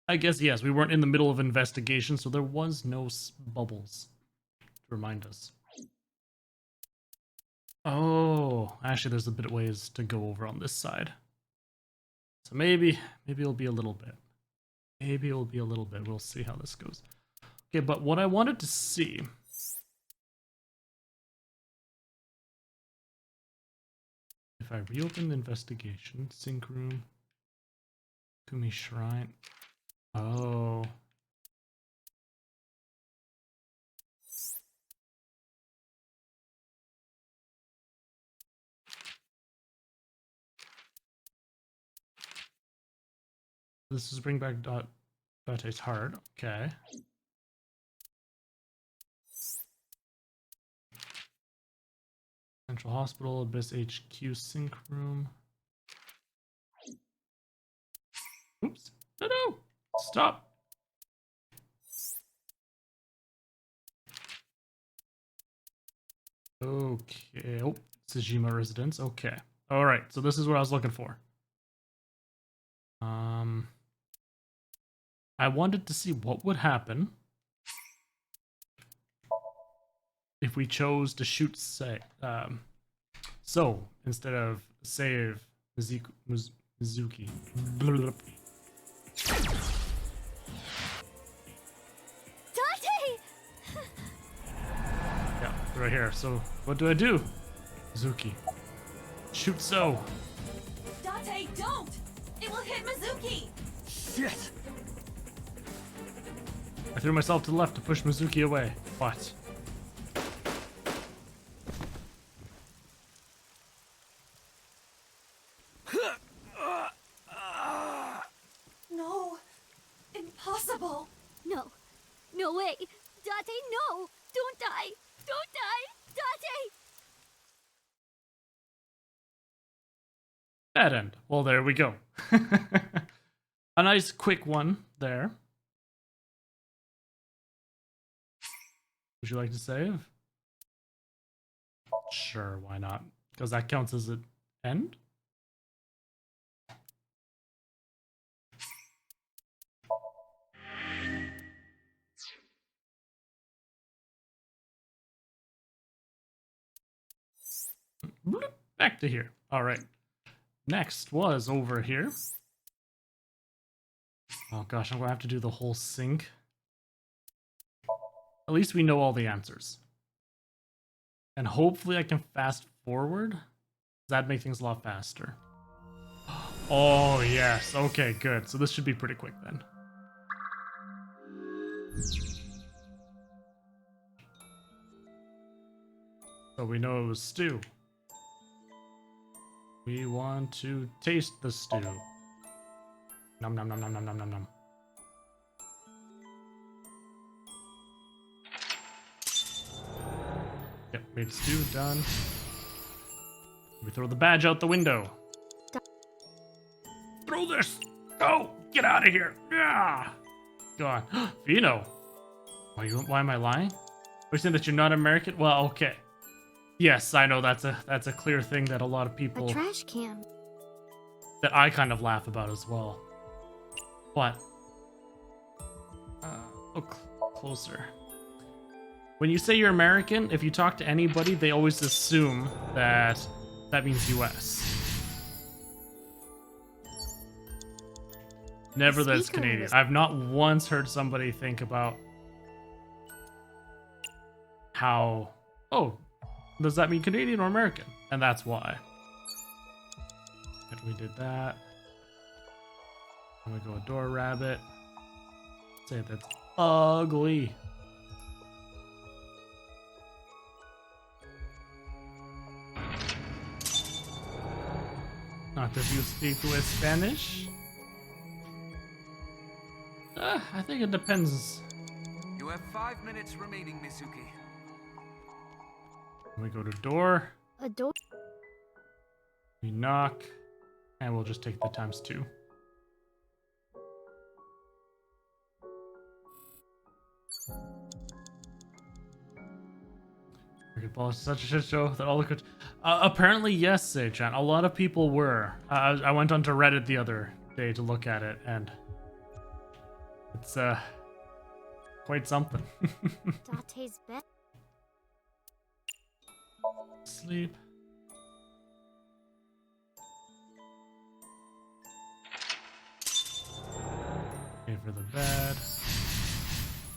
I guess, yes, we weren't in the middle of investigation, so there was no bubbles to remind us. Oh, actually, there's a bit of ways to go over on this side. So maybe it'll be a little bit. Maybe it'll be a little bit. We'll see how this goes. Okay, but what I wanted to see... If I reopen the investigation, sync room, Kumi Shrine. Oh. This is bring back Date's heart. Okay. Central Hospital, Abyss HQ sync room. Oops. No. Stop. Okay. Oh, Tsujima residence. Okay. All right. So this is what I was looking for. I wanted to see what would happen if we chose to shoot so instead of save Mizuki. Date! Yeah, right here. So what do I do? Mizuki. Shoot so. Date, don't! It will hit Mizuki! Shit! I threw myself to the left to push Mizuki away, but... No. Impossible. No. No way. Date, no! Don't die! Don't die! Date! That end. Well, there we go. A nice quick one there. Would you like to save? Sure, why not? Because that counts as an end? Back to here. All right. Next was over here. Oh gosh, I'm gonna have to do the whole sync. At least we know all the answers. And hopefully I can fast forward. That'd make things a lot faster. Oh yes, okay, good. So this should be pretty quick then. So we know it was stew. We want to taste the stew. Nom nom nom nom nom nom nom nom. Yep, made stew, done. We throw the badge out the window. Throw this! Go! Get out of here! Yeah! God. Vino! Why am I lying? Are you saying that you're not American? Well, okay. Yes, I know that's a clear thing that a lot of people... A trash can. That I kind of laugh about as well. What? Look closer. When you say you're American, if you talk to anybody, they always assume that that means US. Never that it's Canadian. I've not once heard somebody think about how, oh, does that mean Canadian or American? And that's why. And we did that. I'm gonna go a door rabbit. Say that's ugly. Not if you speak with Spanish. I think it depends. You have 5 minutes remaining, Mizuki. We go to door. A door? We knock. And we'll just take the ×2. Cricket Ball is such a shit show that all the apparently, yes, Say-chan. A lot of people were. I went onto Reddit the other day to look at it, and It's quite something. Date's bed. Sleep. Pay for the bed.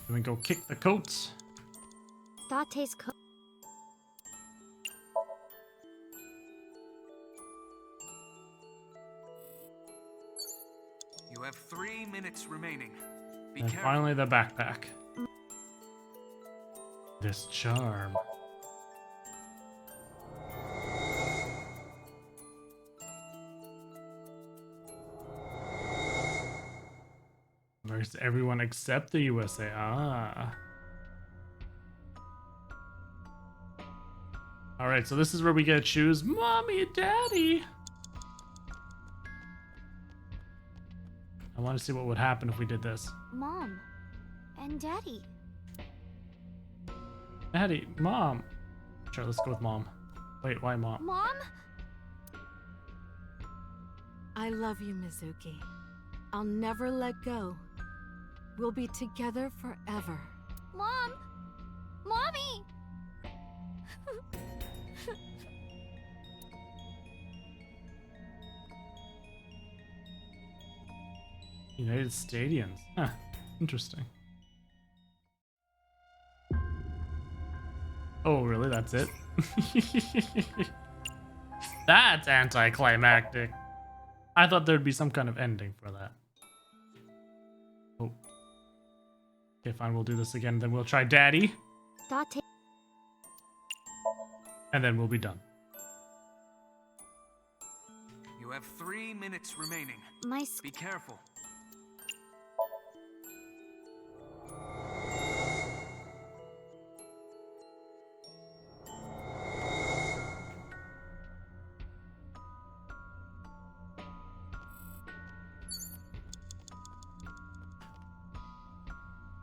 Then we go kick the coats. Date's coat. You have 3 minutes remaining. Be And careful. finally the backpack. This charm. Where's everyone except the USA? Ah. Alright, so this is where we get to choose Mommy and Daddy. I want to see what would happen if we did this. Mom and Daddy. Daddy, Mom. Sure, let's go with Mom. Wait, why Mom? Mom? I love you, Mizuki. I'll never let go. We'll be together forever. Mom! Mommy! United Stadiums. Huh, interesting. Oh, really? That's it? That's anticlimactic. I thought there'd be some kind of ending for that. Oh. Okay, fine, we'll do this again. Then we'll try Daddy. Date. And then we'll be done. You have 3 minutes remaining. My Be careful.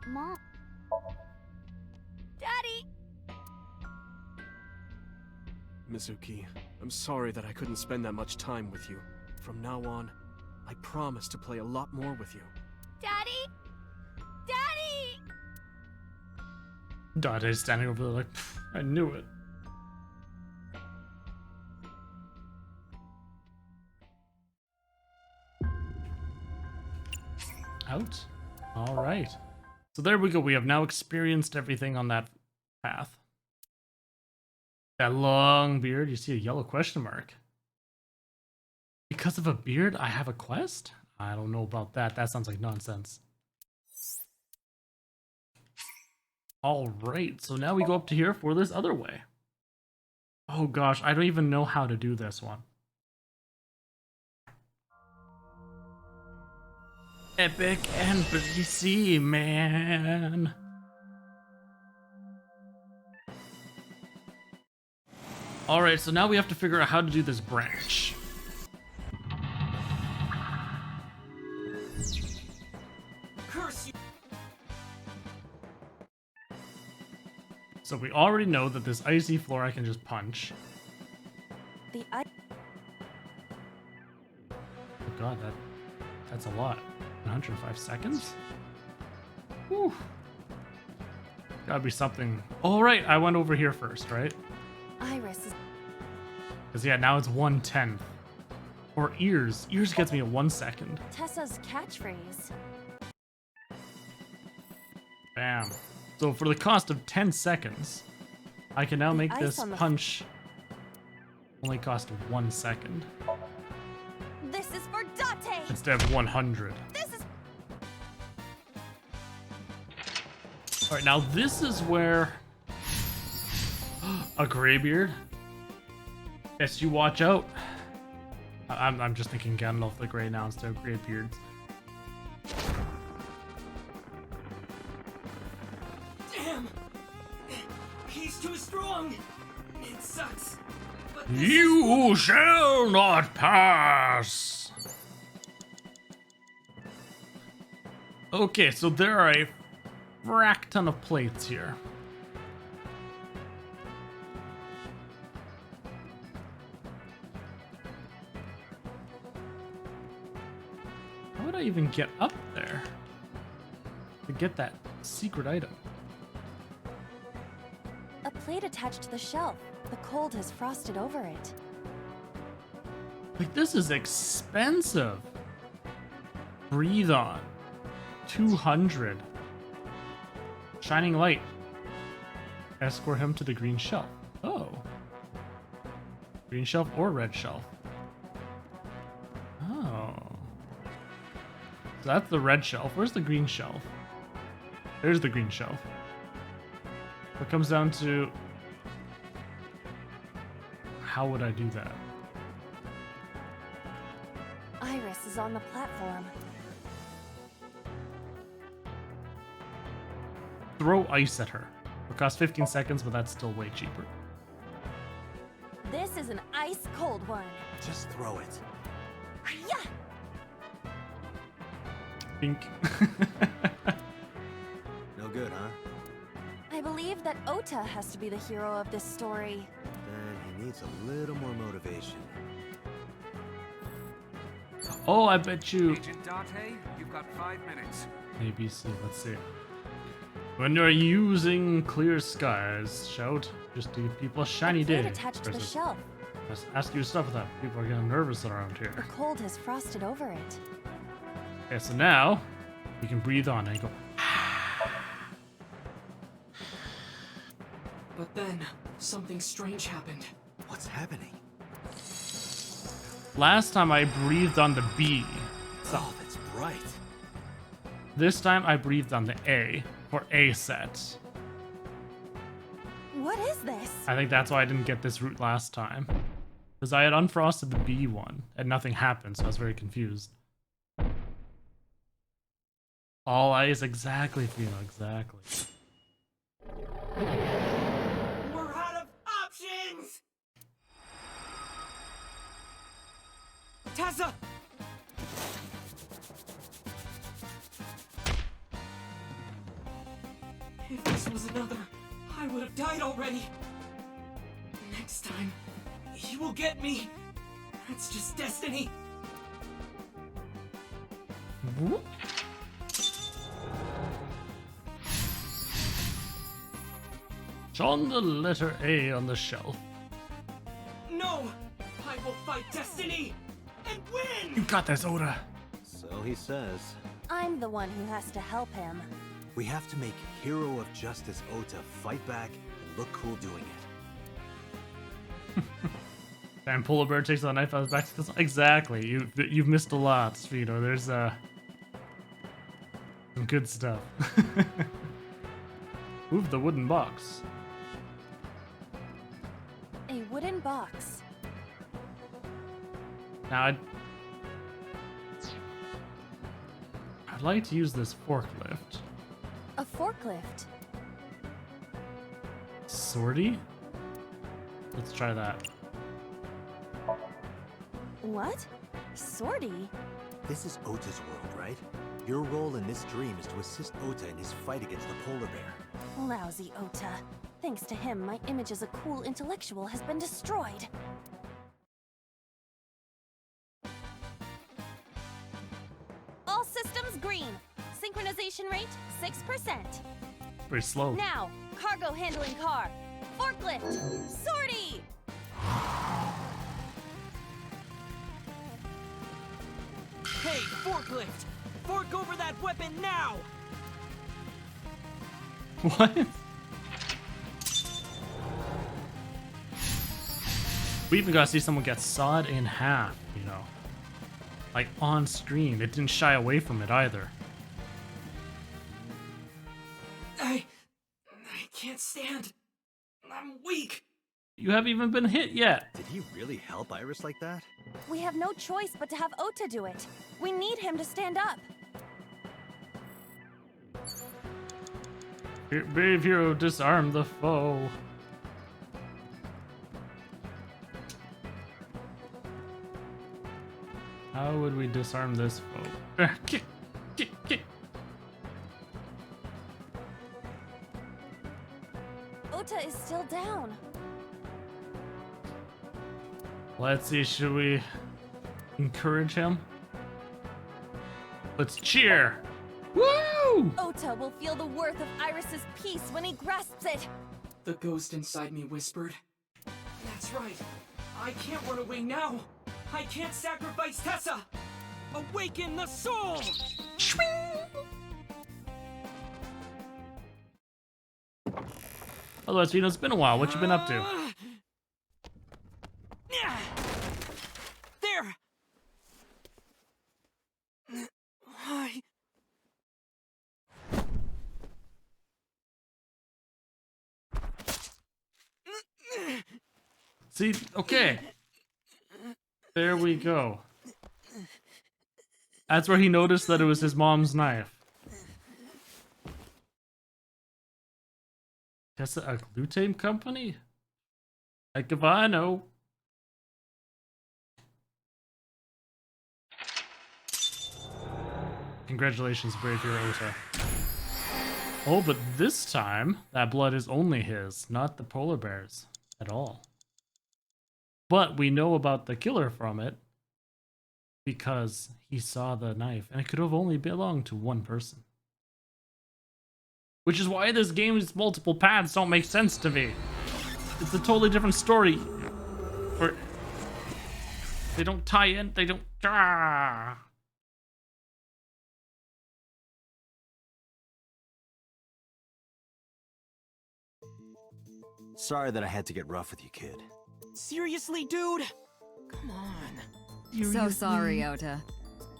Mom. Daddy! Mizuki, I'm sorry that I couldn't spend that much time with you. From now on, I promise to play a lot more with you. Daddy! Daddy! Dade's standing over there like, "Pff, I knew it. Out. All right. So there we go. We have now experienced everything on that path. That long beard. You see a yellow question mark. Because of a beard, I have a quest? I don't know about that. That sounds like nonsense. All right. So now we go up to here for this other way. Oh gosh, I don't even know how to do this one. Epic NPC, man. Alright, so now we have to figure out how to do this branch. Curse you! So we already know that this icy floor I can just punch. The ice. Oh god, that's a lot. 105 seconds? Whew. Gotta be something. Oh, right, I went over here first, right? Iris is. Because, yeah, now it's 1/10. Or ears. Ears gets me at 1 second. Tessa's catchphrase. Bam. So, for the cost of 10 seconds, I can now make ice this on the punch only cost 1 second This is for Date! instead of 100. This is Alright, now this is where a graybeard. Yes, you watch out. I'm just thinking Gandalf the Grey now instead of graybeards. Damn! He's too strong! It sucks. But You shall not pass. Okay, so there are a frack ton of plates here. How would I even get up there? to get that secret item. A plate attached to the shelf. The cold has frosted over it. Like, this is expensive. Breathe on. 200. Shining light. Escort him to the green shelf. Oh. Green shelf or red shelf. Oh. So that's the red shelf. Where's the green shelf? There's the green shelf. It comes down to... how would I do that? Iris is on the platform. Throw ice at her. It costs 15 seconds, but that's still way cheaper. This is an ice cold one. Just throw it. Yeah. Pink. No good, huh? I believe that Ota has to be the hero of this story. Then he needs a little more motivation. Oh, I bet you... Agent Date, you've got 5 minutes. ABC, let's see. When you're using clear skies, shout just to give people a shiny Plate day. attached to the Versus, shelf. Just ask you stuff with that. People are getting nervous around The here. cold has frosted over it. Okay, so now you can breathe on and you go. But then, something strange happened. What's happening? Last time I breathed on the B. Oh, that's right. This time I breathed on the A for A set. What is this? I think that's why I didn't get this route last time. Because I had unfrosted the B one and nothing happened, so I was very confused. All eyes, exactly, Fino, exactly. We're out of options! Tessa! If this was another, I would have died already. Next time, He will get me! That's just destiny! Whoop. On the letter A on the shelf. No! I will fight destiny! And You win! got this, Oda. So he says. I'm the one who has to help him. We have to make Hero of Justice Ota fight back and look cool doing it. And Polar Bear takes the knife out of his back. Exactly. You've missed a lot, Speedo. There's some good stuff. Move the wooden box. A wooden box. Now I'd like to use this forklift. A forklift. Sortie? Let's try that. What? Sortie? This is Ota's world, right? Your role in this dream is to assist Ota in his fight against the polar bear. Lousy Ota. Thanks to him, my image as a cool intellectual has been destroyed. All systems green. Synchronization rate 6%. Pretty slow. Now, cargo handling car. Forklift. Sortie! Hey, forklift! Fork over that weapon now! What? We even gotta see someone get sawed in half, you know. Like on screen. It didn't shy away from it either. I can't stand. I'm weak. You haven't even been hit yet. Did he really help Iris like that? We have no choice but to have Ota do it. We need him to stand up. Brave hero, disarm the foe. How would we disarm this foe? Kick, kick, kick. Ota is still down. Let's see, should we encourage him? Let's cheer! Woo! Woo! Ota will feel the worth of Iris's peace when he grasps it. The ghost inside me whispered. That's right. I can't run away now. I can't sacrifice Tessa. Awaken the soul! Hello, Tina. It's been a while. What you been up to? There! Why? See, okay. There we go. That's where he noticed that it was his mom's knife. Tessa, a glutame company? Like if I know. Congratulations, brave hero Ota. Oh, but this time, that blood is only his, not the polar bear's at all. But we know about the killer from it because he saw the knife, and it could have only belonged to one person. Which is why this game's multiple paths don't make sense to me. It's a totally different story. Where they don't tie in, they don't... Ah. Sorry that I had to get rough with you, kid. Seriously, dude? Come on. So sorry, Ota.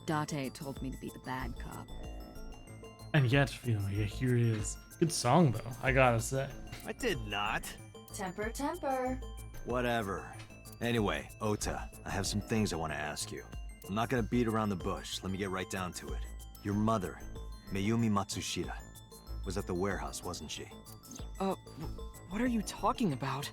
Date told me to be the bad cop. And yet, you know, yeah, here he is. Good song, though, I gotta say. I did not. Temper, temper. Whatever. Anyway, Ota, I have some things I want to ask you. I'm not gonna beat around the bush. Let me get right down to it. Your mother, Mayumi Matsushita, was at the warehouse, wasn't she? What are you talking about?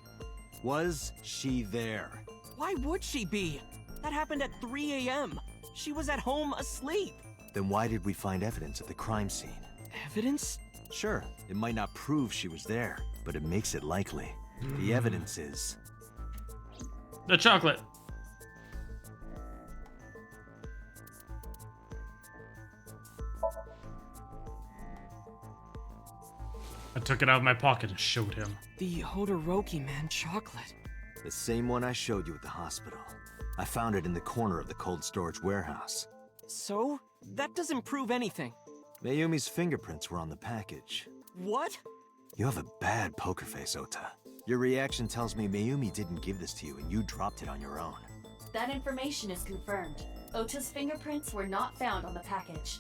Was she there? Why would she be? That happened at 3 a.m. She was at home asleep. Then why did we find evidence at the crime scene? Evidence? Sure, it might not prove she was there, but it makes it likely. The evidence is... The chocolate. I took it out of my pocket and showed him. The Hodoroki man chocolate. The same one I showed you at the hospital. I found it in the corner of the cold storage warehouse. So? That doesn't prove anything. Mayumi's fingerprints were on the package. What? You have a bad poker face, Ota. Your reaction tells me Mayumi didn't give this to you and you dropped it on your own. That information is confirmed. Ota's fingerprints were not found on the package.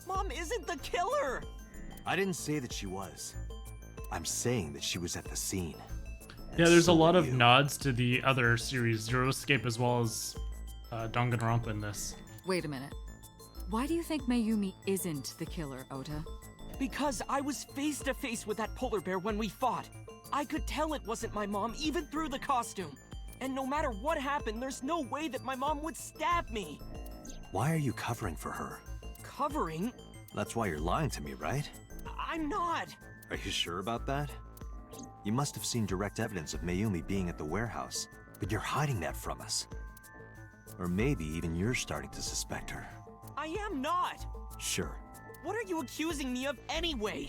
Mom isn't the killer! I didn't say that she was. I'm saying that she was at the scene. And Yeah, there's so a lot were of you. nods to the other series, Zero Escape as well as Danganronpa in this. Wait a minute. Why do you think Mayumi isn't the killer, Ota? Because I was face to face with that polar bear when we fought. I could tell it wasn't my mom even through the costume. And no matter what happened, there's no way that my mom would stab me. Why are you covering for her? Covering? That's why you're lying to me, right? I'm not. Are you sure about that? You must have seen direct evidence of Mayumi being at the warehouse, but you're hiding that from us. Or maybe even you're starting to suspect her. I am not. Sure. What are you accusing me of anyway?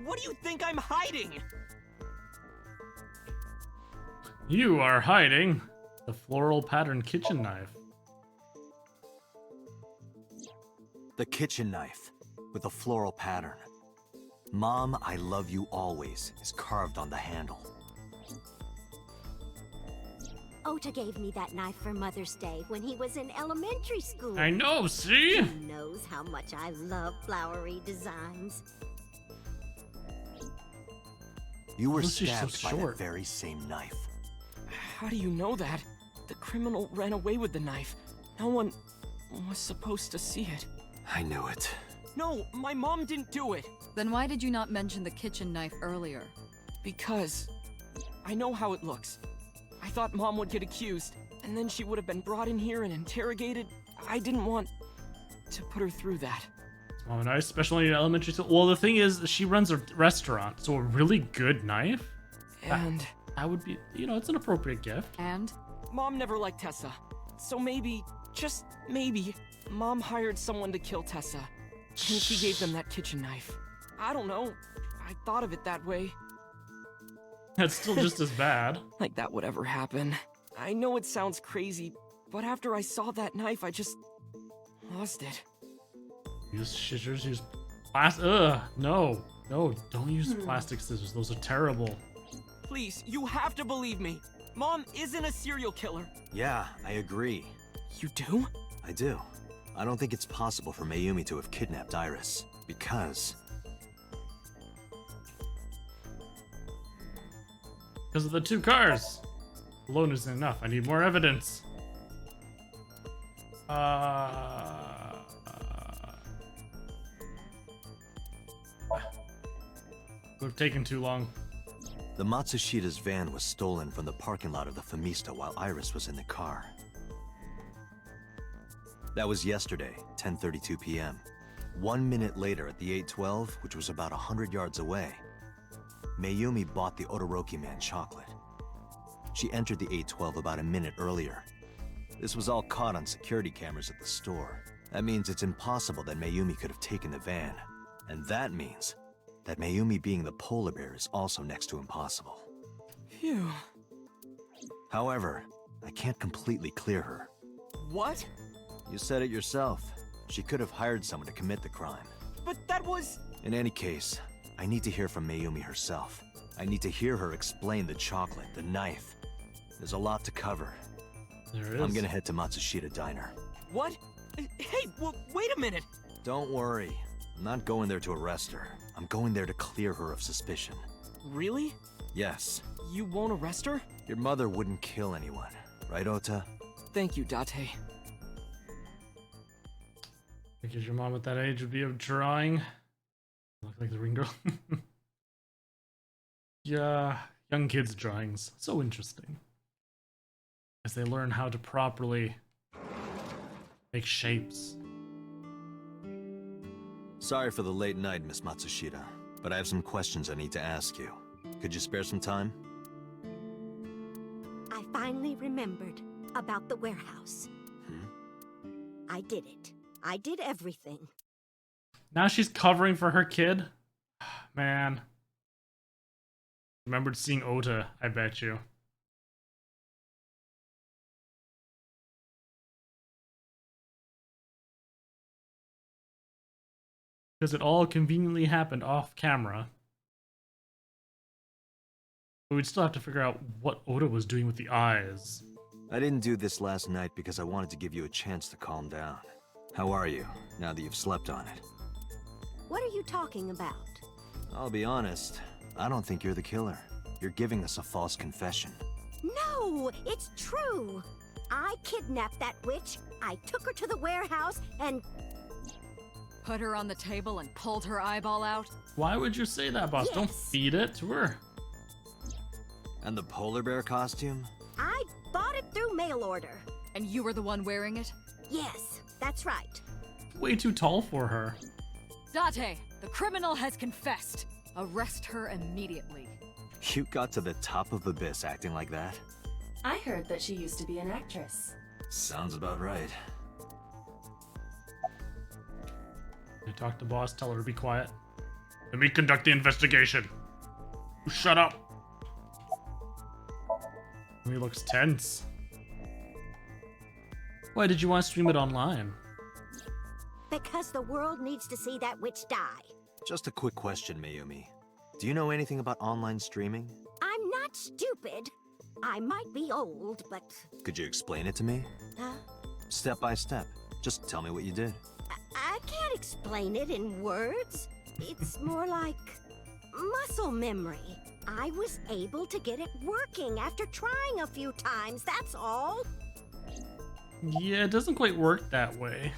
What do you think I'm hiding? You are hiding the floral pattern kitchen knife. The kitchen knife with a floral pattern. Mom, I love you always is carved on the handle. Ota gave me that knife for Mother's Day when he was in elementary school. I know, see? He knows how much I love flowery designs. You were Lucy's so stabbed by short. that very same knife. How do you know that? The criminal ran away with the knife. No one was supposed to see it. I knew it. No, my mom didn't do it. Then why did you not mention the kitchen knife earlier? Because I know how it looks. I thought Mom would get accused, and then she would have been brought in here and interrogated. I didn't want to put her through that. Oh, nice, especially in elementary school. Well, the thing is, she runs a restaurant, so a really good knife, And that would be, you know, it's an appropriate gift. And? Mom never liked Tessa. So maybe, just maybe, Mom hired someone to kill Tessa. And she gave them that kitchen knife. I don't know. I thought of it that way. That's still just as bad. Like that would ever happen. I know it sounds crazy, but after I saw that knife, I just lost it. Use scissors, use plastic. Ugh, no. No, don't use plastic scissors. Those are terrible. Please, you have to believe me. Mom isn't a serial killer. Yeah, I agree. You do? I do. I don't think it's possible for Mayumi to have kidnapped Iris, because... Because of the 2 cars. Alone isn't enough. I need more evidence. Would have taken too long. The Matsushida's van was stolen from the parking lot of the Famista while Iris was in the car. That was yesterday, 10:32 p.m. 1 minute later at the 812, which was about 100 yards away, Mayumi bought the Odoroki Man chocolate. She entered the 812 about a minute earlier. This was all caught on security cameras at the store. That means it's impossible that Mayumi could have taken the van. And that means that Mayumi being the polar bear is also next to impossible. Phew. However, I can't completely clear her. What? You said it yourself. She could have hired someone to commit the crime. But that was... In any case, I need to hear from Mayumi herself. I need to hear her explain the chocolate, the knife. There's a lot to cover. There is. I'm gonna head to Matsushita Diner. What? Hey, wait a minute. Don't worry. I'm not going there to arrest her. I'm going there to clear her of suspicion. Really? Yes. You won't arrest her? Your mother wouldn't kill anyone, right, Ota? Thank you, Date. Because your mom at that age would be of drawing. Look like the ring girl. Yeah, young kids' drawings. So interesting. As they learn how to properly make shapes. Sorry for the late night, Miss Matsushita, but I have some questions I need to ask you. Could you spare some time? I finally remembered about the warehouse. I did it. I did everything. Now she's covering for her kid? Man. Remembered seeing Ota, I bet you. Because it all conveniently happened off camera. But we'd still have to figure out what Ota was doing with the eyes. I didn't do this last night because I wanted to give you a chance to calm down. How are you, now that you've slept on it? What are you talking about? I'll be honest, I don't think you're the killer. You're giving us a false confession. No, it's true. I kidnapped that witch, I took her to the warehouse, and... Put her on the table and pulled her eyeball out? Why would you say that, boss? Yes. Don't feed it to her. And the polar bear costume? I bought it through mail order. And you were the one wearing it? Yes, that's right. Way too tall for her. Date, the criminal has confessed. Arrest her immediately. You got to the top of Abyss acting like that? I heard that she used to be an actress. Sounds about right. I talk to boss, tell her to be quiet. Let me conduct the investigation. You shut up. He looks tense. Why did you want to stream it online? Because the world needs to see that witch die. Just a quick question, Mayumi. Do you know anything about online streaming? I'm not stupid. I might be old, but... Could you explain it to me? Step by step. Just tell me what you did. I can't explain it in words. It's more like muscle memory. I was able to get it working after trying a few times, that's all. Yeah, it doesn't quite work that way.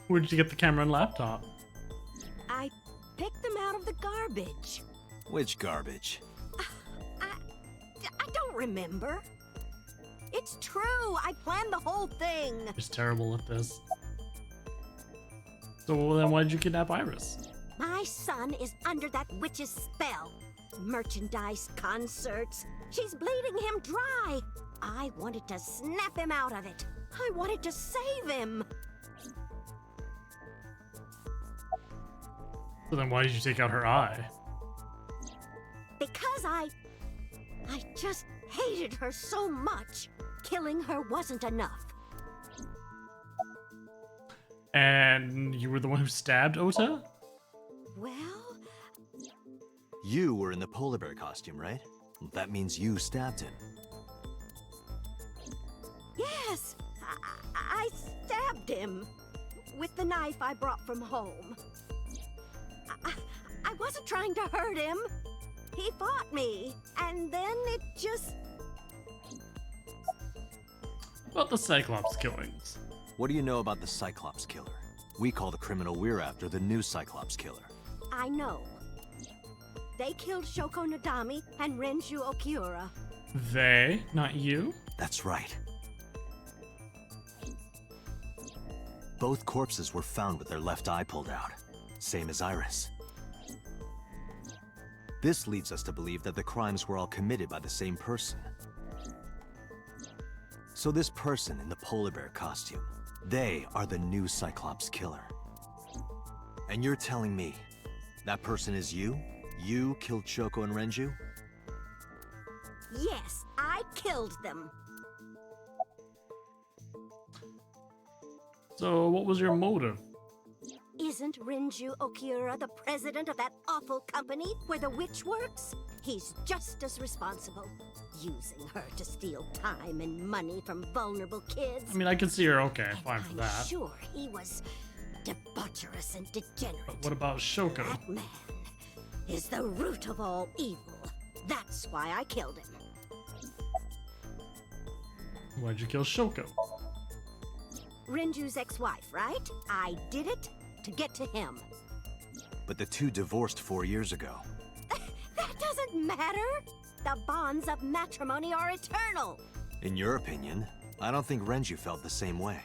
Where did you get the camera and laptop? I picked them out of the garbage. Which garbage? I don't remember. It's true, I planned the whole thing. She's terrible at this. So then why did you kidnap Iris? My son is under that witch's spell. Merchandise, concerts. She's bleeding him dry. I wanted to snap him out of it. I wanted to save him. So then why did you take out her eye? Because I just hated her so much. Killing her wasn't enough. And you were the one who stabbed Ota? Well, You were in the polar bear costume, right? That means you stabbed him. yes, I stabbed him with the knife I brought from home. I wasn't trying to hurt him. He fought me, and then it just... About the Cyclops killings. What do you know about the Cyclops killer? We call the criminal we're after the new Cyclops killer. I know. They killed Shoko Nadami and Renju Okiura. They, not you? That's right. Both corpses were found with their left eye pulled out. Same as Iris. This leads us to believe that the crimes were all committed by the same person. So this person in the polar bear costume, they are the new Cyclops killer. And you're telling me that person is you? You killed Shoko and Renju? Yes, I killed them. So what was your motive? Isn't Renju Okiura the president of that awful company where the witch works? He's just as responsible. Using her to steal time and money from vulnerable kids. I mean, I can see her okay, And fine for I'm that. sure he was debaucherous and degenerate. But what about Shoko? That man is the root of all evil. That's why I killed him. Why'd you kill Shoko? Renju's ex-wife, right? I did it to get to him. But the two divorced 4 years ago. That doesn't matter. The bonds of matrimony are eternal. In your opinion, I don't think Renju felt the same way.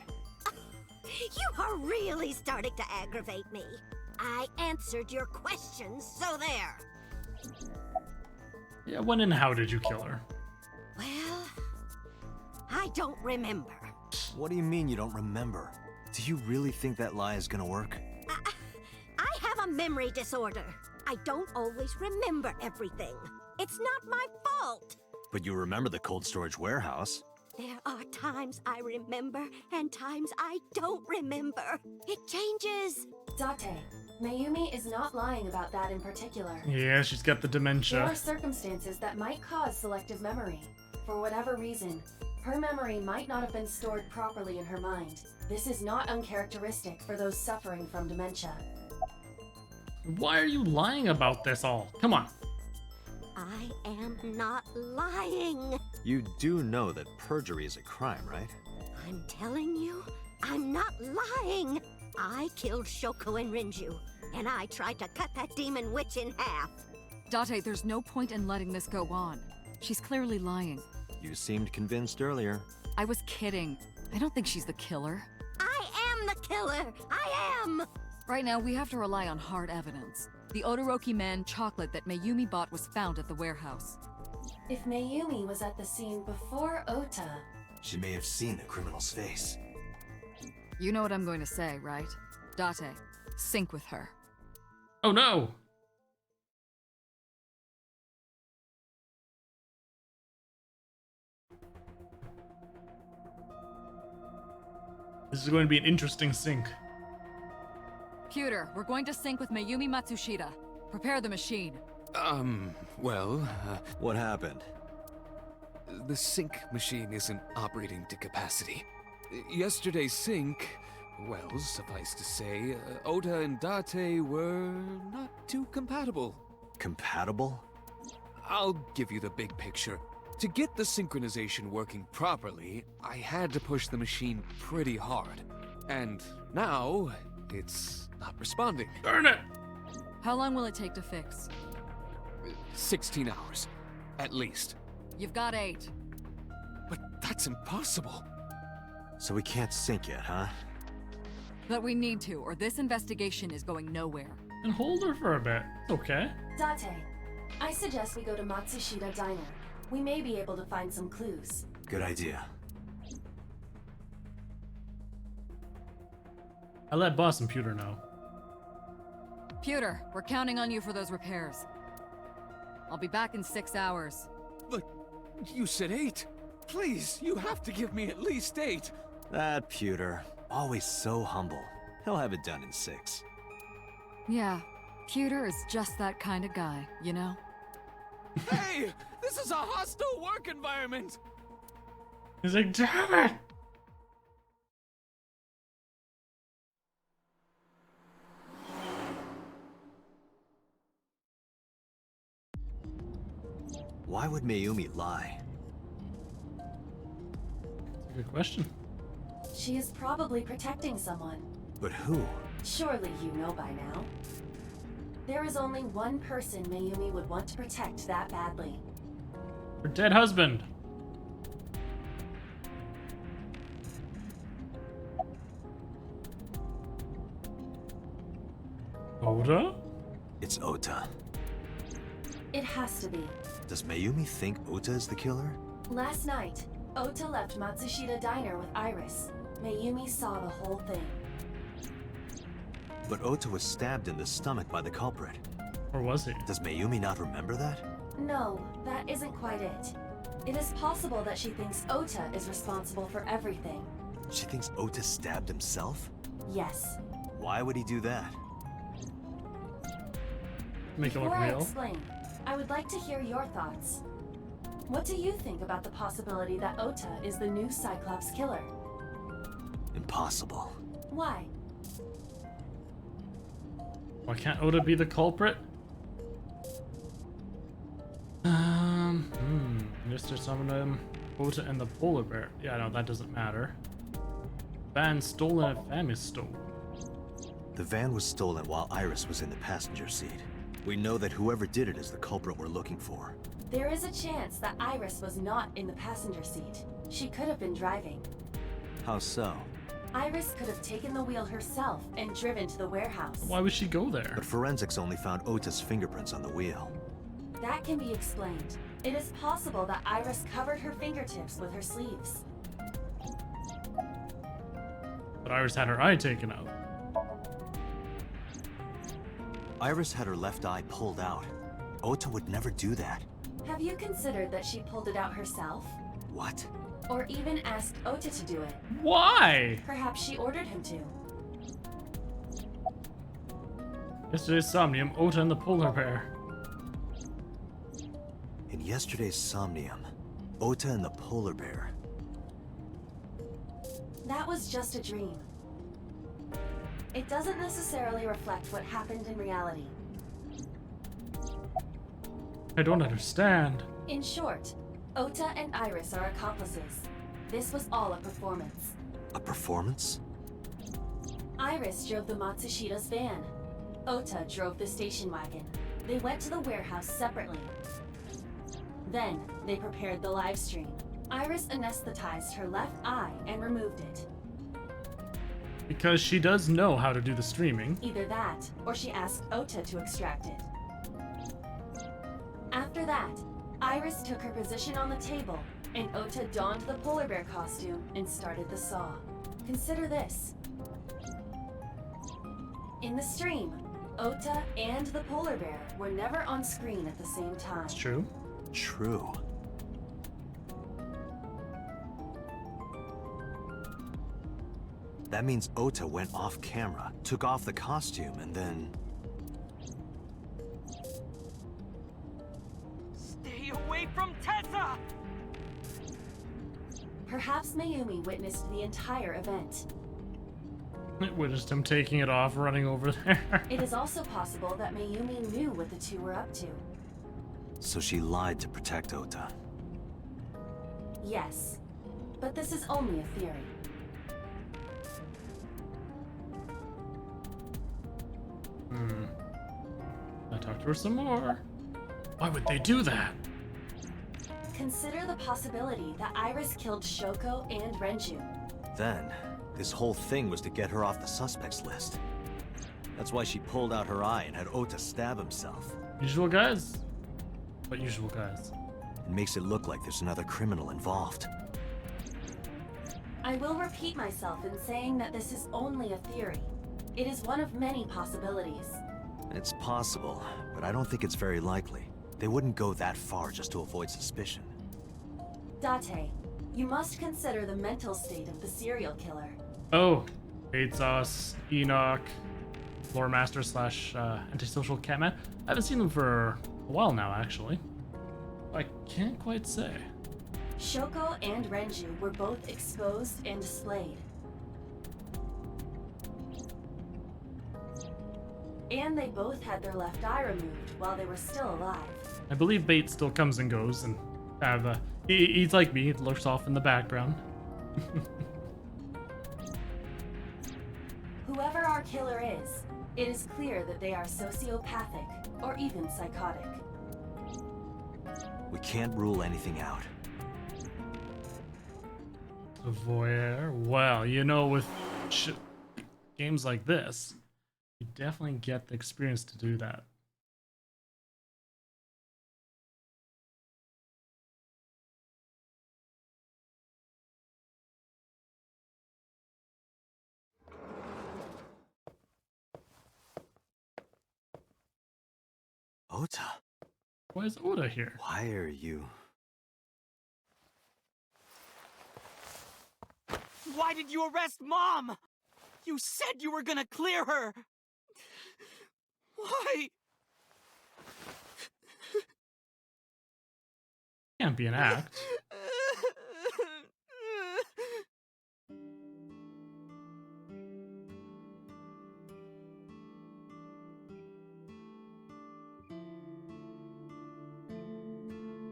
You are really starting to aggravate me. I answered your questions, so there. Yeah, when and how did you kill her? Well, I don't remember. What do you mean you don't remember? Do you really think that lie is gonna work? I have a memory disorder. I don't always remember everything. It's not my fault. But you remember the cold storage warehouse. There are times I remember and times I don't remember. It changes. Date, Mayumi is not lying about that in particular. Yeah, she's got the There dementia. are circumstances that might cause selective memory. For whatever reason, her memory might not have been stored properly in her mind. This is not uncharacteristic for those suffering from dementia. Why are you lying about this all? Come on. I am not lying. You do know that perjury is a crime, right? I'm telling you, I'm not lying. I killed Shoko and Renju, and I tried to cut that demon witch in half. Date, there's no point in letting this go on. She's clearly lying. You seemed convinced earlier. I was kidding. I don't think she's the killer. I am the killer. I am. Right now, we have to rely on hard evidence. The Odoroki Man chocolate that Mayumi bought was found at the warehouse. If Mayumi was at the scene before Ota, She may have seen the criminal's face. You know what I'm going to say, right? Date, sync with her. Oh no! This is going to be an interesting sync. Computer, we're going to sync with Mayumi Matsushita. Prepare the machine. What happened? The sync machine isn't operating to capacity. Yesterday's sync, well, suffice to say, Ota and Date were not too compatible. Compatible? I'll give you the big picture. To get the synchronization working properly, I had to push the machine pretty hard. And now, it's not responding. Burn it! How long will it take to fix? 16 hours, at least. You've got 8. But that's impossible. So we can't sync yet, huh? But we need to, or this investigation is going nowhere. And hold her for a bit. It's okay. Date, I suggest we go to Matsushita Diner. We may be able to find some clues. Good idea. I let Boss and Pewter know. Pewter, we're counting on you for those repairs. I'll be back in 6 hours. But you said 8. Please, you have to give me at least 8. That Pewter, always so humble. He'll have it done in 6. Yeah, Pewter is just that kind of guy, you know? Hey! This is a hostile work environment! He's like, damn it! Why would Mayumi lie? That's a good question. She is probably protecting someone. But who? Surely you know by now. There is only one person Mayumi would want to protect that badly. Her dead husband. Oda? It's Ota. It has to be. Does Mayumi think Ota is the killer? Last night, Ota left Matsushita Diner with Iris. Mayumi saw the whole thing. But Ota was stabbed in the stomach by the culprit. Or was he? Does Mayumi not remember that? No, that isn't quite it. It is possible that she thinks Ota is responsible for everything. She thinks Ota stabbed himself? Yes. Why would he do that? Make it look Before I real. explain, I would like to hear your thoughts. What do you think about the possibility that Ota is the new Cyclops killer? Impossible. Why? Why can't Oda be the culprit? Mr. Somnium, Ota and the polar bear. Yeah, no, that doesn't matter. Van stolen a van is stolen. The van was stolen while Iris was in the passenger seat. We know that whoever did it is the culprit we're looking for. There is a chance that Iris was not in the passenger seat. She could have been driving. How so? Iris could have taken the wheel herself and driven to the warehouse. Why would she go there? But forensics only found Ota's fingerprints on the wheel. That can be explained. It is possible that Iris covered her fingertips with her sleeves. But Iris had her eye taken out. Iris had her left eye pulled out. Ota would never do that. Have you considered that she pulled it out herself? What? Or even asked Ota to do it? Why? Perhaps she ordered him to. Yesterday's Somnium, Ota and the polar bear. In yesterday's Somnium, Ota and the polar bear. That was just a dream. It doesn't necessarily reflect what happened in reality. I don't understand. In short, Ota and Iris are accomplices. This was all a performance. A performance? Iris drove the Matsushita's van. Ota drove the station wagon. They went to the warehouse separately. Then, they prepared the live stream. Iris anesthetized her left eye and removed it. Because she does know how to do the streaming. Either that, or she asked Ota to extract it. After that, Iris took her position on the table, and Ota donned the polar bear costume and started the saw. Consider this. In the stream, Ota and the polar bear were never on screen at the same time. It's true. True. That means Ota went off camera, took off the costume, and then... Stay away from Tessa! Perhaps Mayumi witnessed the entire event. It witnessed him taking it off, running over there. It is also possible that Mayumi knew what the two were up to. So she lied to protect Ota. Yes, but this is only a theory. I talked to her some more. Why would they do that? Consider the possibility that Iris killed Shoko and Renju. Then, this whole thing was to get her off the suspects list. That's why she pulled out her eye and had Ota stab himself. Usual guys. What usual guys? It makes it look like there's another criminal involved. I will repeat myself in saying that this is only a theory. It is one of many possibilities. It's possible, but I don't think it's very likely. They wouldn't go that far just to avoid suspicion. Date, you must consider the mental state of the serial killer. Oh, Sauce, Enoch, Lore Master slash Antisocial Catman. I haven't seen them for a while now, actually. I can't quite say. Shoko and Renju were both exposed and displayed. And they both had their left eye removed while they were still alive. I believe Bates still comes and goes, and he's like me, it lurks off in the background. Whoever our killer is, it is clear that they are sociopathic or even psychotic. We can't rule anything out. Voyeur. Well, you know, with games like this, you definitely get the experience to do that. Ota? Why is Oda here? Why are you... Why did you arrest Mom? You said you were gonna clear her. Why? Can't be an act.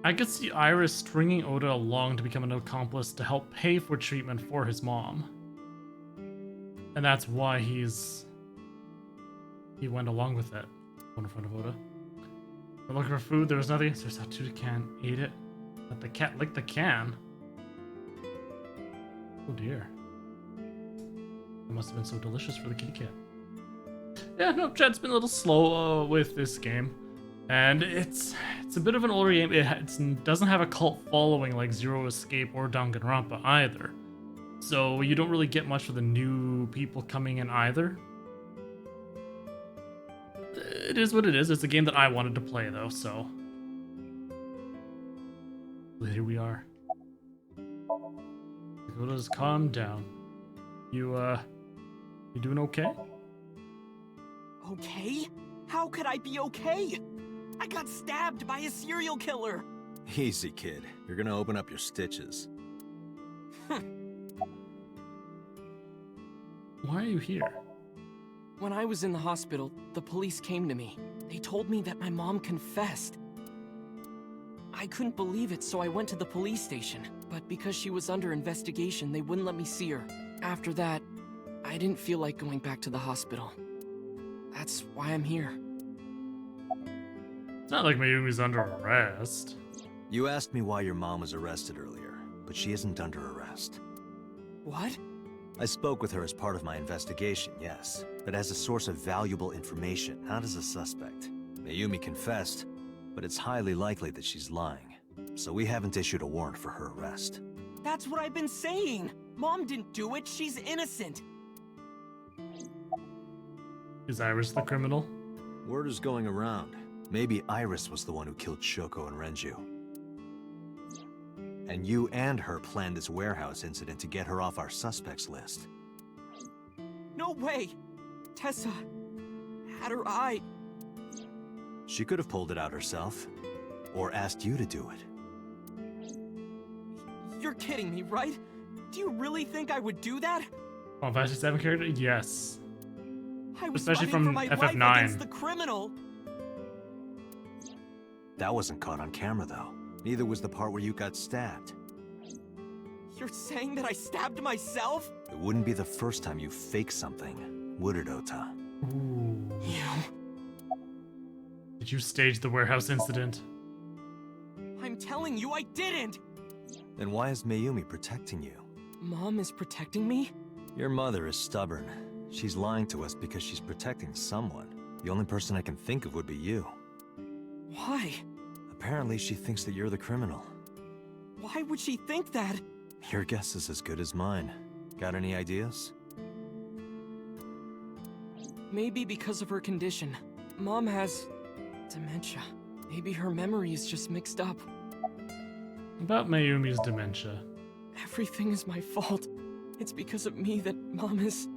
I could see Iris stringing Oda along to become an accomplice to help pay for treatment for his mom. And that's why he went along with it. One in front of Oda. I'm looking for food, there was nothing. So there's that tuna can, ate it. Let the cat lick the can. Oh dear. It must have been so delicious for the kitty cat. Yeah, no, Chad's been a little slow with this game. And it's a bit of an older game. It doesn't have a cult following like Zero Escape or Danganronpa either. So you don't really get much of the new people coming in either. It is what it is. It's a game that I wanted to play though, so. Here we are. Just calm down. You doing okay? Okay? How could I be okay? I got stabbed by a serial killer. Easy, kid. You're gonna open up your stitches. Why are you here? When I was in the hospital, the police came to me. They told me that my mom confessed. I couldn't believe it, so I went to the police station. But because she was under investigation, they wouldn't let me see her. After that, I didn't feel like going back to the hospital. That's why I'm here. It's not like Mayumi's under arrest. You asked me why your mom was arrested earlier, but she isn't under arrest. What? I spoke with her as part of my investigation, yes, but as a source of valuable information, not as a suspect. Mayumi confessed, but it's highly likely that she's lying, so we haven't issued a warrant for her arrest. That's what I've been saying! Mom didn't do it, she's innocent! Is Iris the criminal? Word is going around. Maybe Iris was the one who killed Shoko and Renju. And you and her planned this warehouse incident to get her off our suspects list. No way! Tessa had her eye. She could have pulled it out herself, or asked you to do it. You're kidding me, right? Do you really think I would do that? Oh, Vice 7 character? Yes. I was Especially fighting from for my FF9. life against the criminal. That wasn't caught on camera, though. Neither was the part where you got stabbed. You're saying that I stabbed myself? It wouldn't be the first time you faked something, would it, Ota? Ooh. You. Did you stage the warehouse incident? I'm telling you, I didn't! Then why is Mayumi protecting you? Mom is protecting me? Your mother is stubborn. She's lying to us because she's protecting someone. The only person I can think of would be you. Why? Apparently, she thinks that you're the criminal. Why would she think that? Your guess is as good as mine. Got any ideas? Maybe because of her condition. Mom has dementia. Maybe her memory is just mixed up. About Mayumi's dementia. Everything is my fault. It's because of me that Mom is...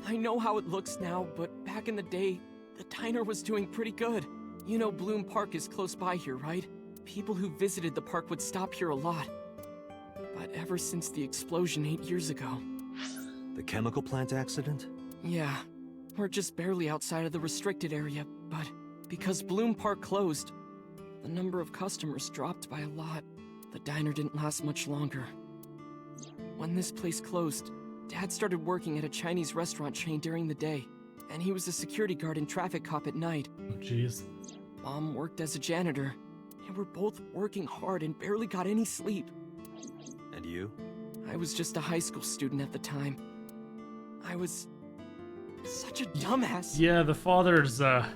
I know how it looks now, but back in the day, the diner was doing pretty good. You know Bloom Park is close by here, right? People who visited the park would stop here a lot. But ever since the explosion 8 years ago... The chemical plant accident? Yeah, we're just barely outside of the restricted area, but because Bloom Park closed, the number of customers dropped by a lot. The diner didn't last much longer. When this place closed, Dad started working at a Chinese restaurant chain during the day, and he was a security guard and traffic cop at night. Oh, jeez. Mom worked as a janitor, and we're both working hard and barely got any sleep. And you? I was just a high school student at the time. I was such a dumbass. Yeah, the father's a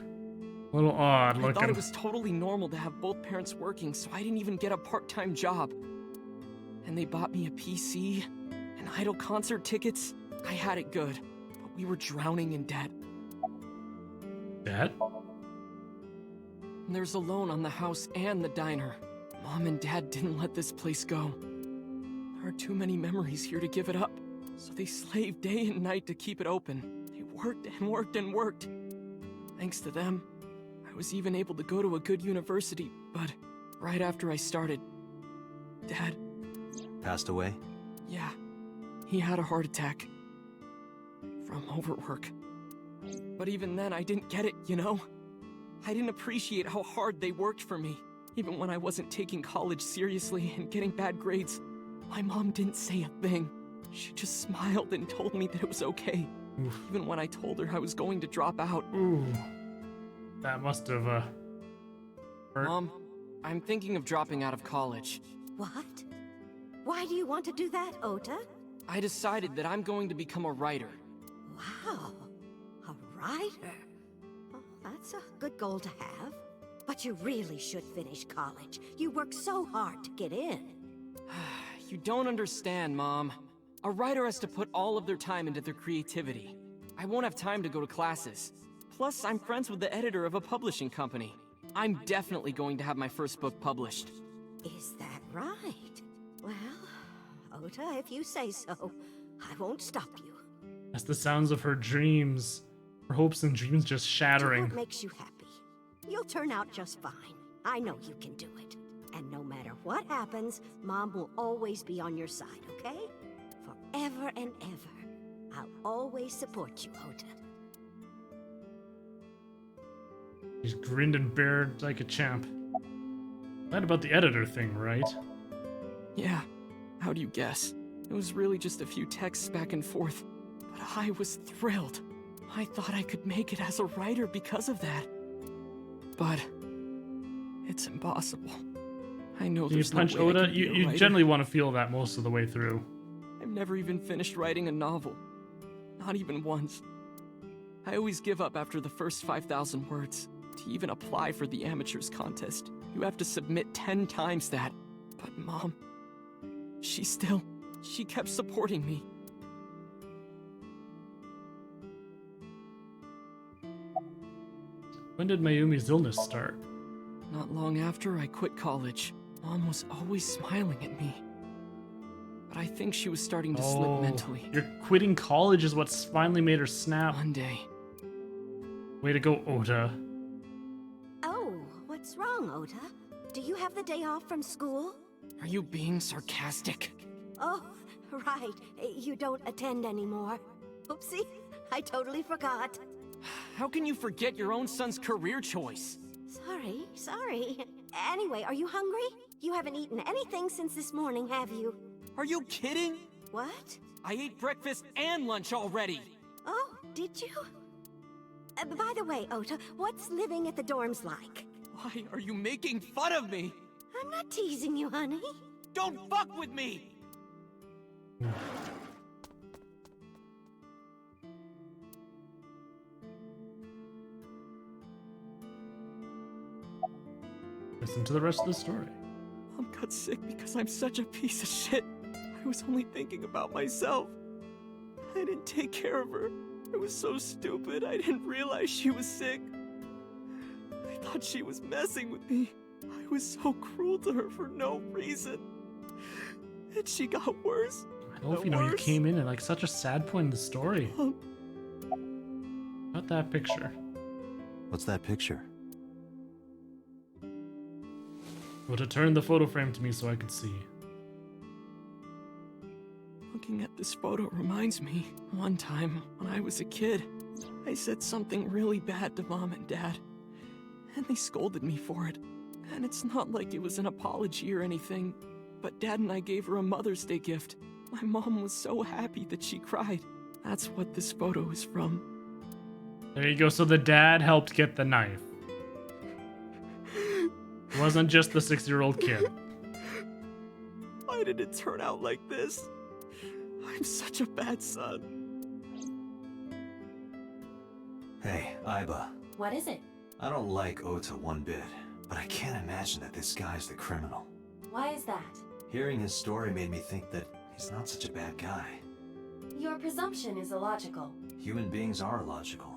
little odd looking. I thought it was totally normal to have both parents working, so I didn't even get a part-time job. And they bought me a PC and idol concert tickets. I had it good, but we were drowning in debt. Dad? And there's a loan on the house and the diner. Mom and Dad didn't let this place go. There are too many memories here to give it up, so they slaved day and night to keep it open. They worked and worked and worked. Thanks to them, I was even able to go to a good university, but right after I started, Dad... Passed away? Yeah, he had a heart attack. From overwork. But even then, I didn't get it, you know? I didn't appreciate how hard they worked for me. Even when I wasn't taking college seriously and getting bad grades, my mom didn't say a thing. She just smiled and told me that it was okay. Oof. Even when I told her I was going to drop out. Ooh. That must have, hurt. Mom, I'm thinking of dropping out of college. What? Why do you want to do that, Ota? I decided that I'm going to become a writer. Wow, a writer. Well, that's a good goal to have. But you really should finish college. You worked so hard to get in. You don't understand, Mom. A writer has to put all of their time into their creativity. I won't have time to go to classes. Plus, I'm friends with the editor of a publishing company. I'm definitely going to have my first book published. Is that right? Well, Ota, if you say so, I won't stop you. That's the sounds of her dreams. Her hopes and dreams just shattering. Do what makes you happy. You'll turn out just fine. I know you can do it. And no matter what happens, Mom will always be on your side, okay? Forever and ever. I'll always support you, Ota. He's grinned and bared like a champ. That about the editor thing, right? Yeah. How do you guess? It was really just a few texts back and forth. But I was thrilled. I thought I could make it as a writer because of that. But it's impossible. I know Do you there's punch no way I Oda? can be a You writer. generally want to feel that most of the way through. I've never even finished writing a novel. Not even once. I always give up after the first 5,000 words. To even apply for the amateurs contest, you have to submit 10 times that. But Mom, she kept supporting me. When did Mayumi's illness start? Not long after I quit college, Mom was always smiling at me. But I think she was starting to slip mentally. You're quitting college is what's finally made her snap. One day. Way to go, Ota. Oh, what's wrong, Ota? Do you have the day off from school? Are you being sarcastic? Oh, right. You don't attend anymore. Oopsie, I totally forgot. How can you forget your own son's career choice? Sorry. Anyway, are you hungry? You haven't eaten anything since this morning, have you? Are you kidding? What? I ate breakfast and lunch already. Oh, did you? By the way, Ota, what's living at the dorms like? Why are you making fun of me? I'm not teasing you, honey. Don't fuck with me! Listen to the rest of the story. Mom got sick because I'm such a piece of shit. I was only thinking about myself. I didn't take care of her. I was so stupid, I didn't realize she was sick. I thought she was messing with me. I was so cruel to her for no reason. And she got worse. I don't know if you know you came in at like such a sad point in the story. Not that picture. What's that picture? Well, to turn the photo frame to me so I can see. Looking at this photo reminds me, one time when I was a kid, I said something really bad to Mom and Dad, and they scolded me for it. And it's not like it was an apology or anything, but Dad and I gave her a Mother's Day gift. My mom was so happy that she cried. That's what this photo is from. There you go. So the dad helped get the knife. It wasn't just the 6-year-old kid. Why did it turn out like this? I'm such a bad son. Hey, Aiba. What is it? I don't like Ota one bit, but I can't imagine that this guy's the criminal. Why is that? Hearing his story made me think that he's not such a bad guy. Your presumption is illogical. Human beings are illogical.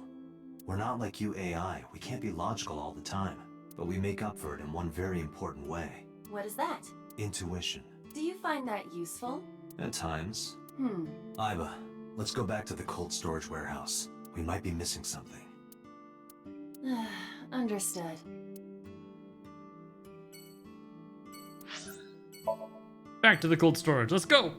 We're not like you AI. We can't be logical all the time, but we make up for it in one very important way. What is that? Intuition. Do you find that useful? At times. Hmm. Aiba, let's go back to the cold storage warehouse. We might be missing something. Understood. Back to the cold storage. Let's go.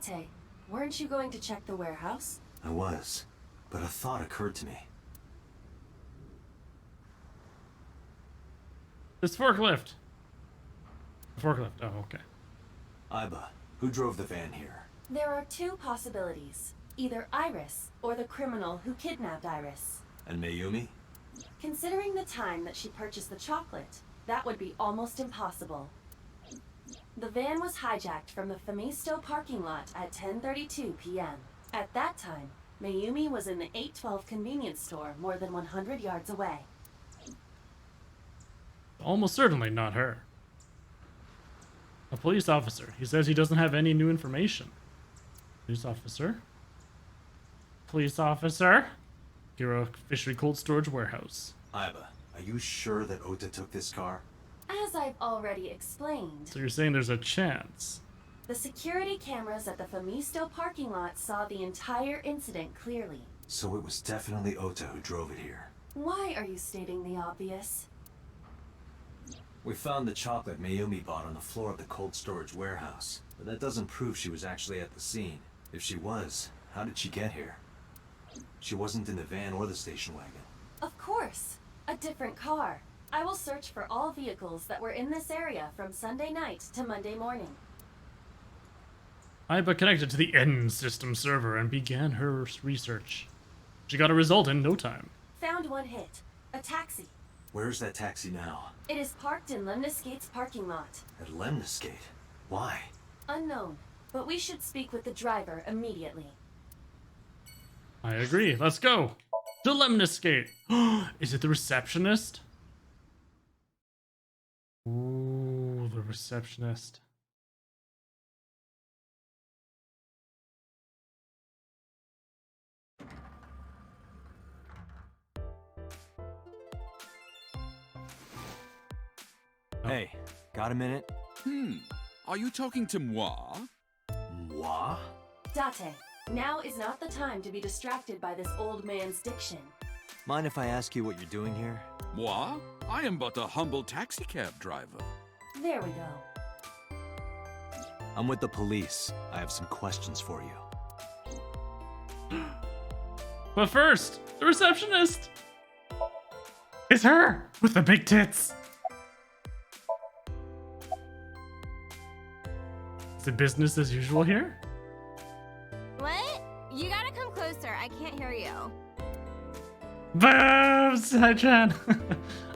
Date, weren't you going to check the warehouse? I was, but a thought occurred to me. This forklift. Forklift. Oh, okay. Aiba, who drove the van here? There are two possibilities. Either Iris, or the criminal who kidnapped Iris. And Mayumi? Considering the time that she purchased the chocolate, that would be almost impossible. The van was hijacked from the Famisto parking lot at 10:32 p.m. At that time, Mayumi was in the 812 convenience store more than 100 yards away. Almost certainly not her. A police officer. He says he doesn't have any new information. Police officer. Police officer. Hero Fishery Cold Storage Warehouse. Aiba, are you sure that Ota took this car? As I've already explained, So you're saying there's a chance. the security cameras at the Famisto parking lot saw the entire incident clearly. So it was definitely Ota who drove it here. Why are you stating the obvious? We found the chocolate Mayumi bought on the floor of the cold storage warehouse, but that doesn't prove she was actually at the scene. If she was, how did she get here? She wasn't in the van or the station wagon. Of course, a different car. I will search for all vehicles that were in this area from Sunday night to Monday morning. Aiba connected to the N system server and began her research. She got a result in no time. Found one hit. A taxi. Where's that taxi now? It is parked in Lemniscate's parking lot. At Lemniscate? Why? Unknown, but we should speak with the driver immediately. I agree. Let's go. To Lemniscate. Is it the receptionist? Ooh, the receptionist. Hey, got a minute? Are you talking to moi? Moi? Date, now is not the time to be distracted by this old man's diction. Mind if I ask you what you're doing here? Moi? I am but a humble taxicab driver. There we go. I'm with the police. I have some questions for you. But first, the receptionist. It's her with the big tits. Is it business as usual here? What? You gotta come closer. I can't hear you. Babs! Hi, Chan.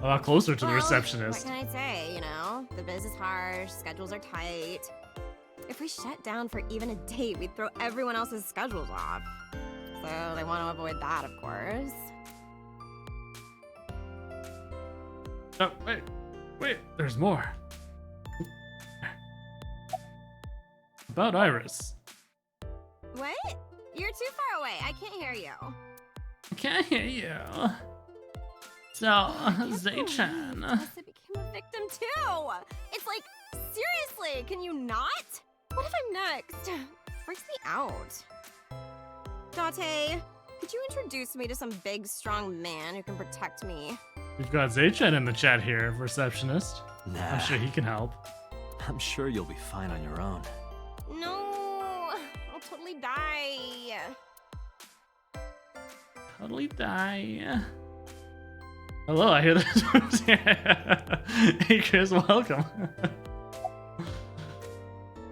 A lot closer to the receptionist. What can I say? You know, the biz is harsh, schedules are tight. If we shut down for even a date, we'd throw everyone else's schedules off. So they want to avoid that, of course. Oh, wait, there's more. About Iris. What? You're too far away. I can't hear you. I can't hear you. So, Zay-chan. Melissa became a victim too. It's like, seriously, can you not? What if I'm next? Freaks me out. Date, could you introduce me to some big, strong man who can protect me? We've got Zay-chan in the chat here, receptionist. Nah, I'm sure he can help. I'm sure you'll be fine on your own. No, I'll totally die. Totally die. Hello, I hear that. Hey Chris, welcome.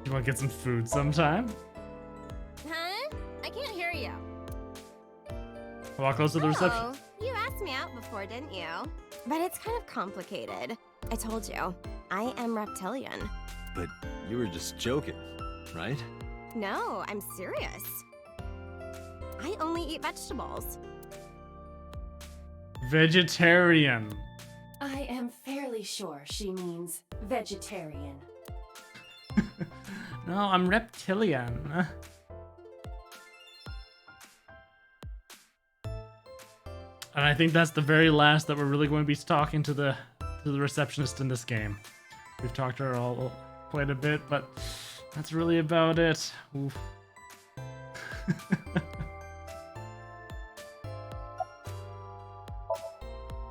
You want to get some food sometime? Huh? I can't hear you. Walk close to the reception. Oh, you asked me out before, didn't you? But it's kind of complicated. I told you, I am reptilian. But you were just joking, right? No, I'm serious. I only eat vegetables. Vegetarian. I am fairly sure she means vegetarian. No, I'm reptilian. And I think that's the very last that we're really going to be talking to the receptionist in this game. We've talked to her all quite a bit, but that's really about it. Oof.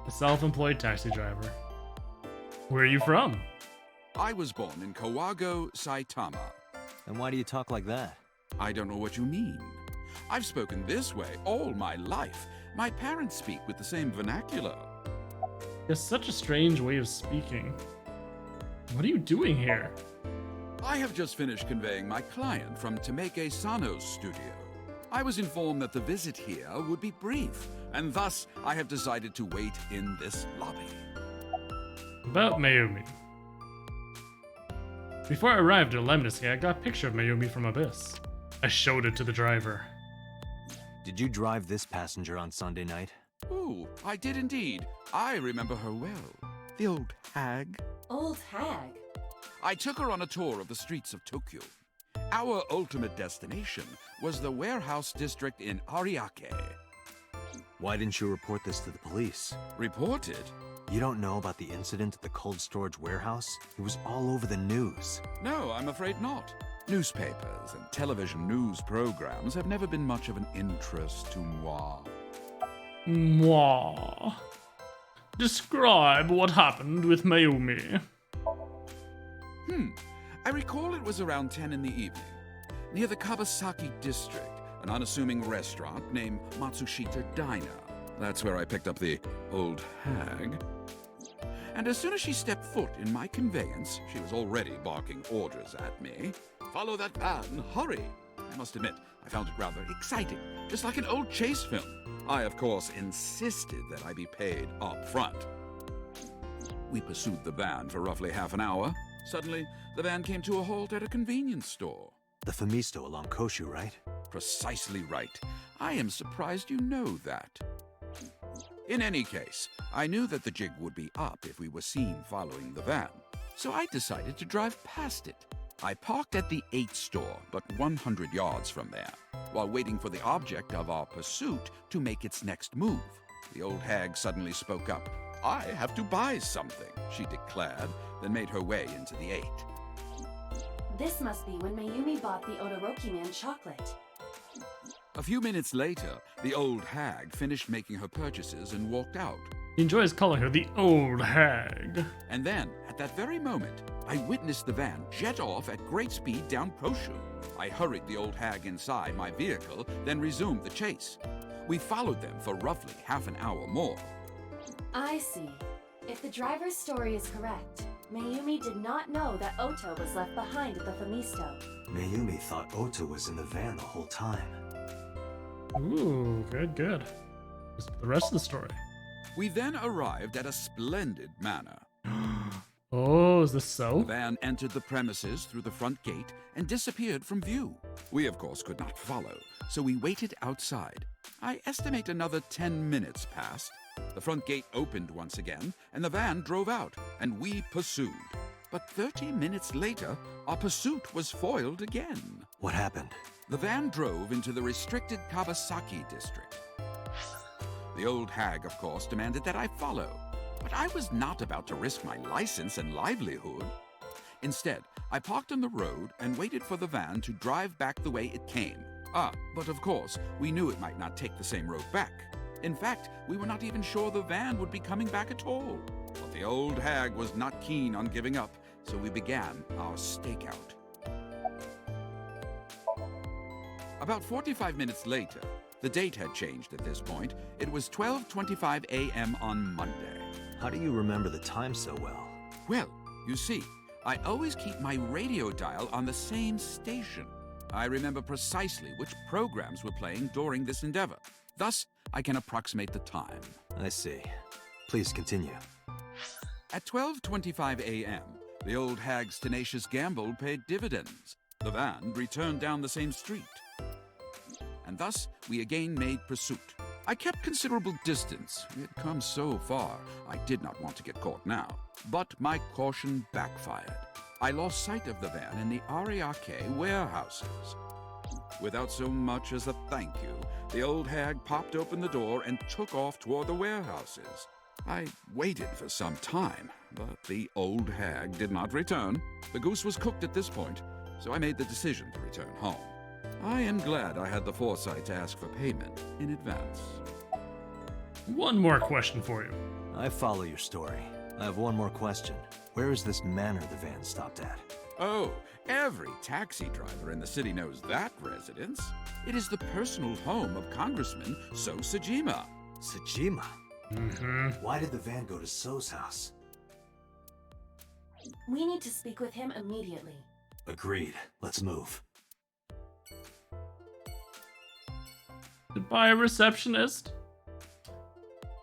A self-employed taxi driver. Where are you from? I was born in Kawago, Saitama. And why do you talk like that? I don't know what you mean. I've spoken this way all my life. My parents speak with the same vernacular. It's such a strange way of speaking. What are you doing here? I have just finished conveying my client from Tameke Sano's studio. I was informed that the visit here would be brief, and thus I have decided to wait in this lobby. About Mayumi. Before I arrived at Lemniscate, I got a picture of Mayumi from Abyss. I showed it to the driver. Did you drive this passenger on Sunday night? Oh, I did indeed. I remember her well. The old hag. Old hag? I took her on a tour of the streets of Tokyo. Our ultimate destination was the warehouse district in Ariake. Why didn't you report this to the police? Reported? You don't know about the incident at the cold storage warehouse? It was all over the news. No, I'm afraid not. Newspapers and television news programs have never been much of an interest to moi. Moi. Describe what happened with Mayumi. I recall it was around 10 in the evening. Near the Kawasaki district, an unassuming restaurant named Matsushita Diner. That's where I picked up the old hag. And as soon as she stepped foot in my conveyance, she was already barking orders at me. Follow that van, hurry! I must admit, I found it rather exciting, just like an old chase film. I, of course, insisted that I be paid up front. We pursued the van for roughly half an hour. Suddenly, the van came to a halt at a convenience store. The Famisto along Koshu, right? Precisely right. I am surprised you know that. In any case, I knew that the jig would be up if we were seen following the van, so I decided to drive past it. I parked at the 8 store, but 100 yards from there, while waiting for the object of our pursuit to make its next move. The old hag suddenly spoke up. I have to buy something, she declared, then made her way into the 8. This must be when Mayumi bought the Odoroki Man chocolate. A few minutes later, the old hag finished making her purchases and walked out. He enjoys calling her the old hag. And then, at that very moment, I witnessed the van jet off at great speed down Koshu. I hurried the old hag inside my vehicle, then resumed the chase. We followed them for roughly half an hour more. I see. If the driver's story is correct, Mayumi did not know that Ota was left behind at the Famisto. Mayumi thought Ota was in the van the whole time. Ooh, good. Just the rest of the story. We then arrived at a splendid manor. Oh, is this so? The van entered the premises through the front gate and disappeared from view. We, of course, could not follow, so we waited outside. I estimate another 10 minutes passed. The front gate opened once again, and the van drove out, and we pursued. But 30 minutes later, our pursuit was foiled again. What happened? The van drove into the restricted Kabasaki district. The old hag, of course, demanded that I follow, but I was not about to risk my license and livelihood. Instead, I parked on the road and waited for the van to drive back the way it came. But of course, we knew it might not take the same road back. In fact, we were not even sure the van would be coming back at all. But the old hag was not keen on giving up, so we began our stakeout. About 45 minutes later, the date had changed at this point. It was 12:25 a.m. on Monday. How do you remember the time so well? Well, you see, I always keep my radio dial on the same station. I remember precisely which programs were playing during this endeavor. Thus, I can approximate the time. I see. Please continue. At 12:25 a.m., the old hag's tenacious gamble paid dividends. The van returned down the same street. And thus, we again made pursuit. I kept considerable distance. We had come so far, I did not want to get caught now. But my caution backfired. I lost sight of the van in the Ariake warehouses. Without so much as a thank you, the old hag popped open the door and took off toward the warehouses. I waited for some time, but the old hag did not return. The goose was cooked at this point, so I made the decision to return home. I am glad I had the foresight to ask for payment in advance. One more question for you. I follow your story. I have one more question. Where is this manor the van stopped at? Oh, every taxi driver in the city knows that residence. It is the personal home of Congressman So Sejima. Sejima? Mm-hmm. Why did the van go to So's house? We need to speak with him immediately. Agreed. Let's move. Goodbye, receptionist.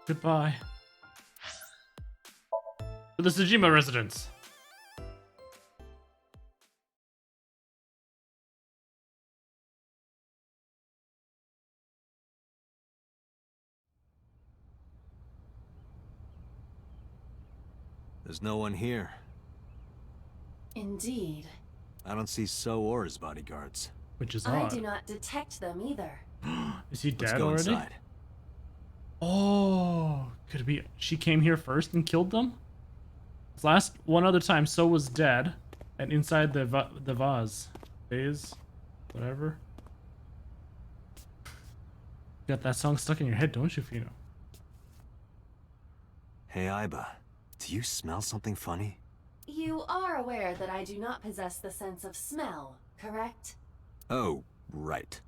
Goodbye. To the Sejima residence. There's no one here. Indeed. I don't see So or his bodyguards. Which is I odd. do not detect them either. Is he Let's dead go already? inside. Oh, could it be she came here first and killed them? One other time, So was dead, and inside the vase, whatever. You got that song stuck in your head, don't you, Fino? Hey, Aiba. Do you smell something funny? You are aware that I do not possess the sense of smell, correct? Oh, right.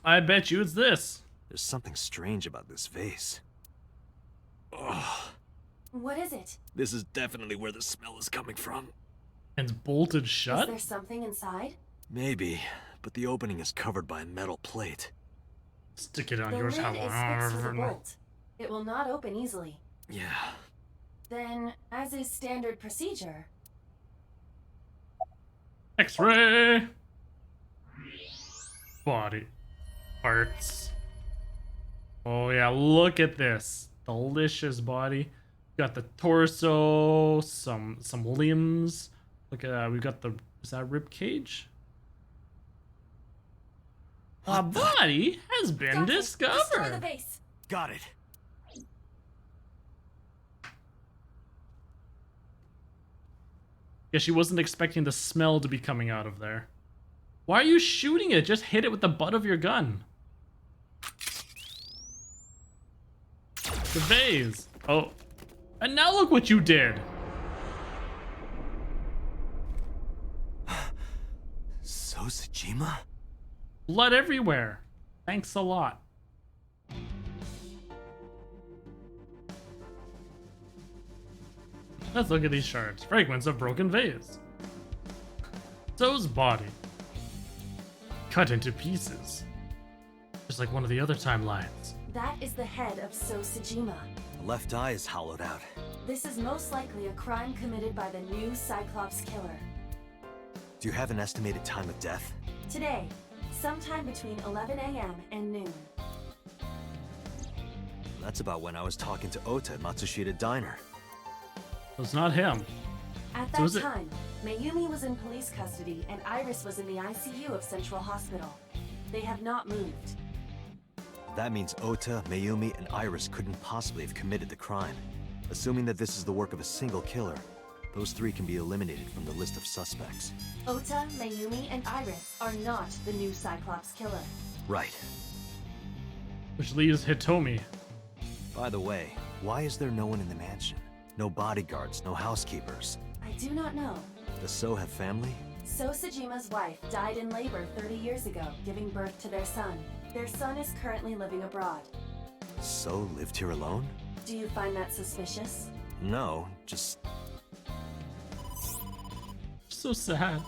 I bet you it's this. There's something strange about this vase. Ugh. What is it? This is definitely where the smell is coming from. And it's bolted Is shut? there something inside? Maybe, but the opening is covered by a metal plate. Stick it on The yours. lid is fixed with a bolt. It will not open easily. Yeah. Then, as is standard procedure... X-ray! Body parts. Oh yeah, look at this. Delicious body. Got the torso, some limbs. Look at that. We got the, is that rib cage? A body has been Destroy the discovered. vase. Got it. Yeah, she wasn't expecting the smell to be coming out of there. Why are you shooting it? Just hit it with the butt of your gun. The vase. Oh. And now look what you did. So Sejima? Blood everywhere. Thanks a lot. Let's look at these shards. Fragments of broken vase. So's body. Cut into pieces. Just like one of the other timelines. That is the head of So Sejima. The left eye is hollowed out. This is most likely a crime committed by the new Cyclops killer. Do you have an estimated time of death? Today, sometime between 11 a.m. and noon. That's about when I was talking to Ota at Matsushita Diner. It's not him. At So that is it- time, Mayumi was in police custody and Iris was in the ICU of Central Hospital. They have not moved. That means Ota, Mayumi, and Iris couldn't possibly have committed the crime. Assuming that this is the work of a single killer, those three can be eliminated from the list of suspects. Ota, Mayumi, and Iris are not the new Cyclops killer. Right. Which leaves Hitomi. By the way, why is there no one in the mansion? No bodyguards, no housekeepers. I do not know. Does So have family? So Sajima's wife died in labor 30 years ago, giving birth to their son. Their son is currently living abroad. So lived here alone? Do you find that suspicious? No, just... So sad.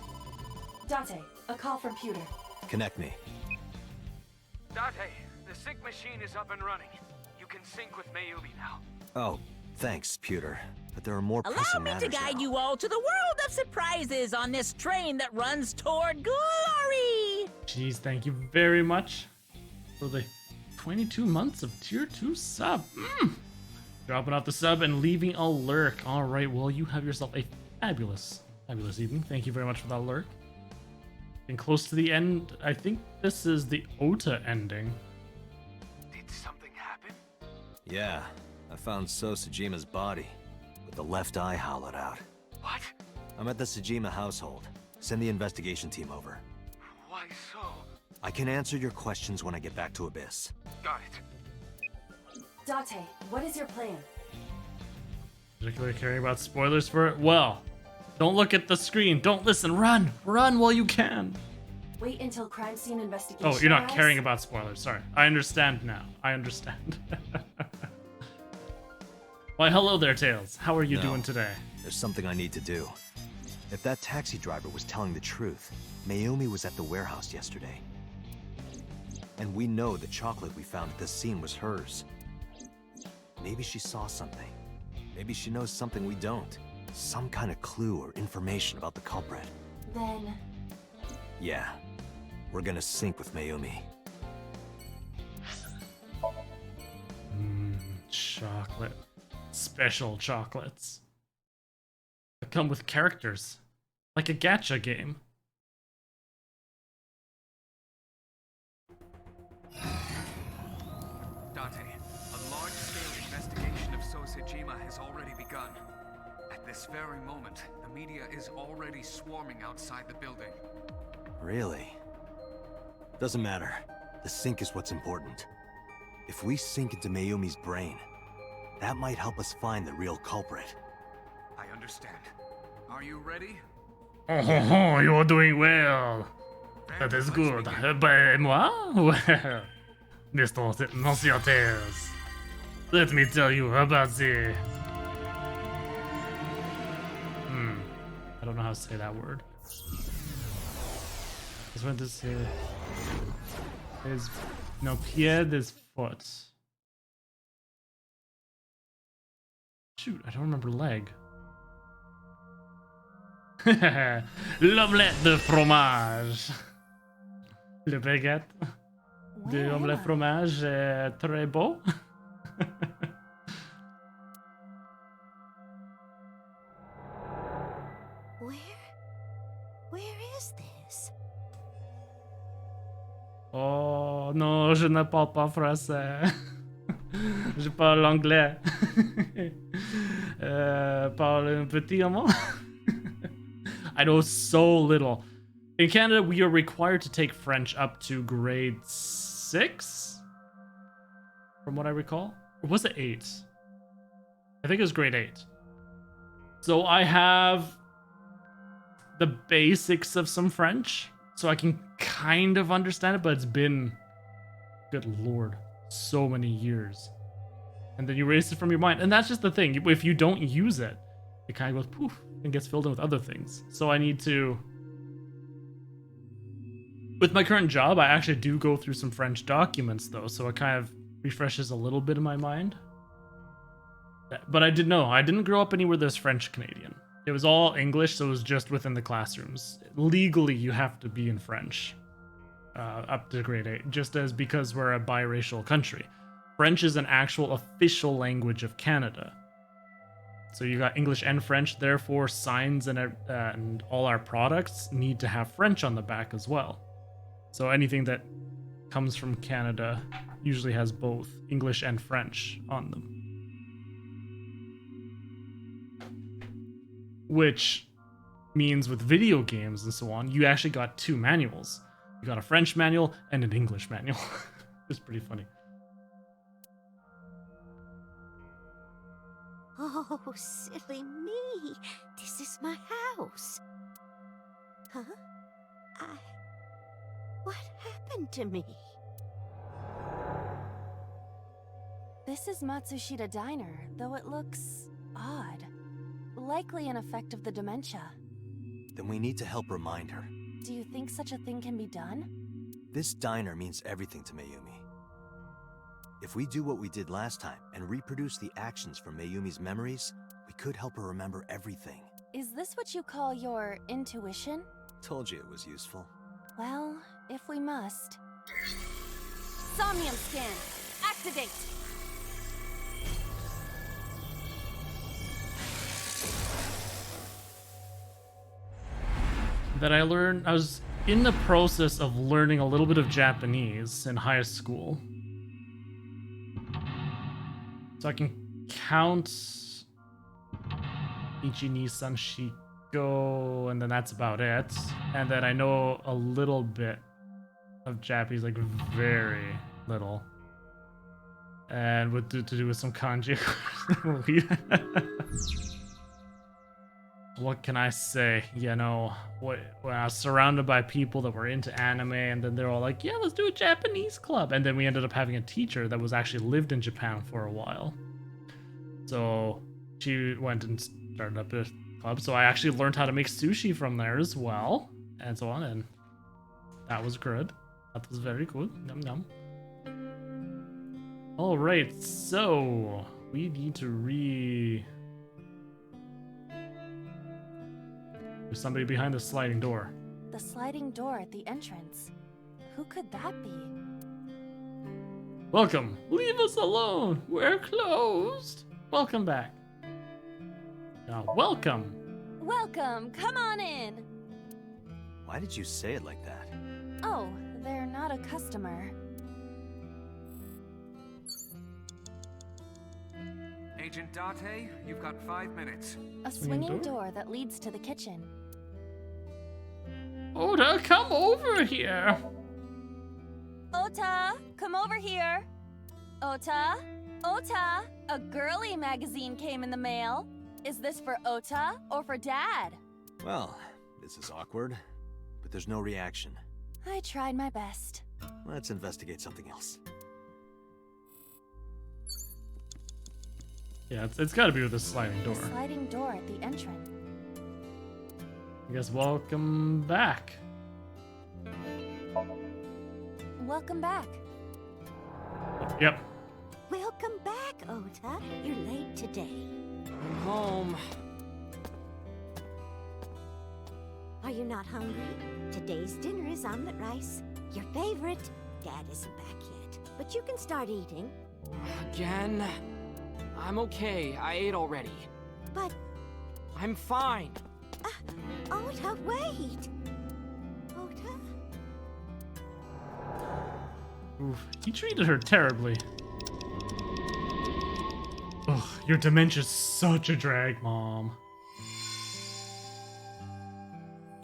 Date, a call from Pewter. Connect me. Date, the sync machine is up and running. You can sync with Mayumi now. Oh, thanks, Pewter. But there are more Allow pressing me to matters guide now. you all to the world of surprises on this train that runs toward glory! Jeez, thank you very much for the 22 months of tier 2 sub. Dropping off the sub and leaving a lurk. All right, well, you have yourself a fabulous evening. Thank you very much for that lurk. And close to the end, I think this is the Ota ending. Did something happen? Yeah, I found So Sajima's body, with the left eye hollowed out. What? I'm at the Sajima household. Send the investigation team over. Why so? I can answer your questions when I get back to Abyss. Got it. Date, what is your plan? Particularly caring about spoilers for it? Well, don't look at the screen. Don't listen. Run. Run while you can. Wait until crime scene investigation. Oh, you're not arrives? caring about spoilers. Sorry. I understand now. I understand. Why, hello there, Tails. How are you No. doing today? There's something I need to do. If that taxi driver was telling the truth, Mayumi was at the warehouse yesterday. And we know the chocolate we found at the scene was hers. Maybe she saw something. Maybe she knows something we don't. Some kind of clue or information about the culprit. Then, Yeah, we're gonna sync with Mayumi. Chocolate. Special chocolates. That come with characters. Like a gacha game. Date, a large-scale investigation of So Sajima has already begun. At this very moment, the media is already swarming outside the building. Really? Doesn't matter. The sync is what's important. If we sink into Mayumi's brain, that might help us find the real culprit. I understand. Are you ready? Oh, you're doing well. That is Let's good. begin. But moi? Well, Monsieur Tails, let me tell you about the... I don't know how to say that word. Just want to say... No, pied is foot. Shoot, I don't remember leg. L'omelette de fromage. Le baguette de omelette fromage est très beau. Where is this? Oh non, je ne parle pas français. Je parle anglais. Parle un petit allemand. I know so little. In Canada, we are required to take French up to grade 6? From what I recall? Or was it 8? I think it was grade 8. So I have the basics of some French. So I can kind of understand it, but it's been, good lord, so many years. And then you erase it from your mind. And that's just the thing. If you don't use it, it kind of goes poof and gets filled in with other things. So I need to... With my current job, I actually do go through some French documents, though, so it kind of refreshes a little bit in my mind. But I didn't grow up anywhere that's French Canadian. It was all English, so it was just within the classrooms. Legally, you have to be in French up to grade 8, just as because we're a biracial country. French is an actual official language of Canada. So you got English and French, therefore signs and all our products need to have French on the back as well. So anything that comes from Canada usually has both English and French on them. Which means with video games and so on, you actually got two manuals. You got a French manual and an English manual. It's pretty funny. Oh, silly me. This is my house. Huh? What happened to me? This is Matsushita Diner, though it looks odd. Likely an effect of the dementia. Then we need to help remind her. Do you think such a thing can be done? This diner means everything to Mayumi. If we do what we did last time and reproduce the actions from Mayumi's memories, we could help her remember everything. Is this what you call your intuition? Told you it was useful. Well, if we must. Somnium scan! Activate! That I was in the process of learning a little bit of Japanese in high school. So I can count Ichi, ni, san, shi, go, and then that's about it. And then I know a little bit of Japanese, like very little. And with to do with some kanji. What can I say? You know, when I was surrounded by people that were into anime, and then they're all like, yeah, let's do a Japanese club. And then we ended up having a teacher that was actually lived in Japan for a while. So she went and started up a club. So I actually learned how to make sushi from there as well, and so on. And that was good. That was very good. Yum yum. All right, so we need to There's somebody behind the sliding door. The sliding door at the entrance. Who could that be? Welcome. Leave us alone. We're closed. Welcome back. Welcome. Welcome. Come on in. Why did you say it like that? Oh, they're not a customer. Agent Date, you've got 5 minutes. A swinging door that leads to the kitchen. Oda, come over here. Ota, come over here. Ota, Ota, a girly magazine came in the mail. Is this for Ota or for Dad? Well, this is awkward, but there's no reaction. I tried my best. Let's investigate something else. Yeah, it's got to be with the sliding door. The sliding door at the entrance. I guess welcome back. Welcome back. Yep. Welcome back, Ota. You're late today. I'm home. Are you not hungry? Today's dinner is omelet rice. Your favorite. Dad isn't back yet, but you can start eating. Again? I'm okay. I ate already. But... I'm fine. Ota, wait! Ota? Oof, he treated her terribly. Ugh, your dementia's such a drag, Mom.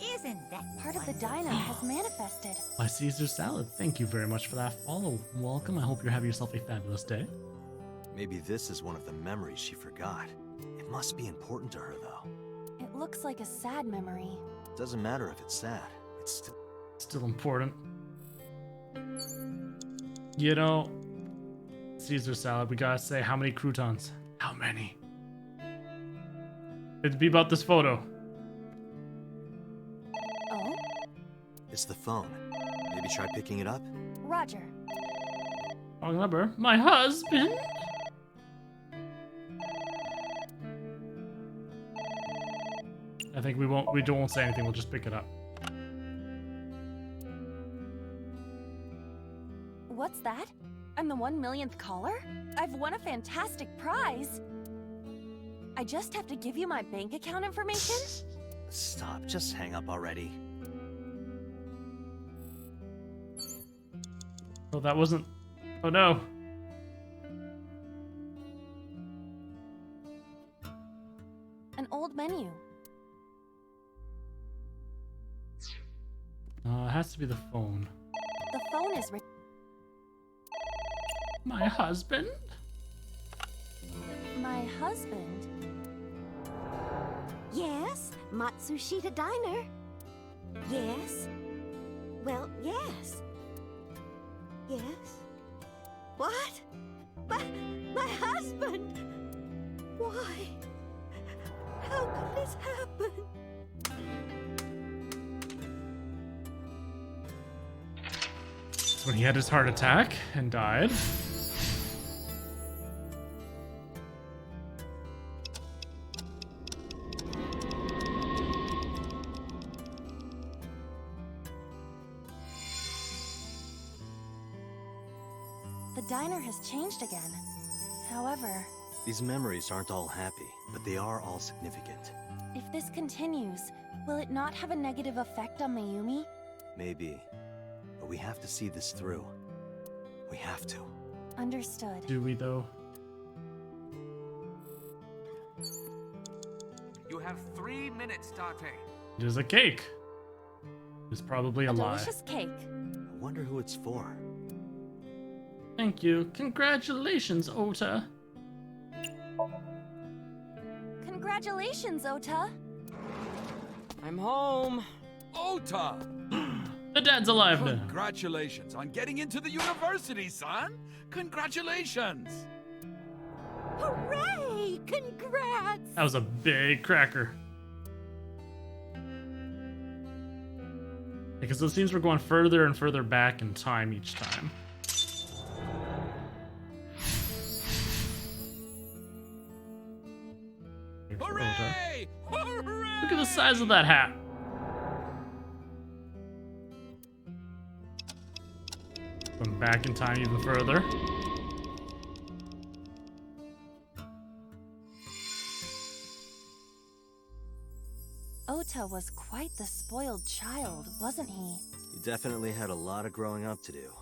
Isn't that part of the diner has manifested? My Caesar salad. Thank you very much for that follow. Welcome. I hope you're having yourself a fabulous day. Maybe this is one of the memories she forgot. It must be important to her, though. It looks like a sad memory. Doesn't matter if it's sad. It's still important. You know, Caesar salad, we gotta say how many croutons? How many? It'd be about this photo. Oh? It's the phone. Maybe try picking it up? Roger. Wrong number. My husband? I think we won't say anything, we'll just pick it up. What's that? I'm I'm the 1 millionth caller? I've won a fantastic prize. I just have to give you my bank account information? Stop, just hang up already. Oh, that wasn't... Oh no. An old menu. It has to be the phone. The phone is... My husband? My husband? Yes, Matsushita Diner. Yes. Well, yes. Yes. What? My husband? Why? How could this happen? When he had his heart attack and died. The diner has changed again. However, These memories aren't all happy, but they are all significant. if this continues, will it not have a negative effect on Mayumi? Maybe. But we have to see this through. We have to. Understood. Do we though? You have 3 minutes, Date. It is a cake. It's probably a lie. Delicious cake. I wonder who it's for. Thank you. Congratulations, Ota. Congratulations, Ota. I'm home. Ota! The dad's alive now. Congratulations on getting into the university, son! Congratulations! Hooray! Congrats! That was a big cracker. Because it seems we're going further and further back in time each time. Hooray! Hooray! Look at the size of that hat. Going back in time even further. Ota was quite the spoiled child, wasn't he? He definitely had a lot of growing up to do.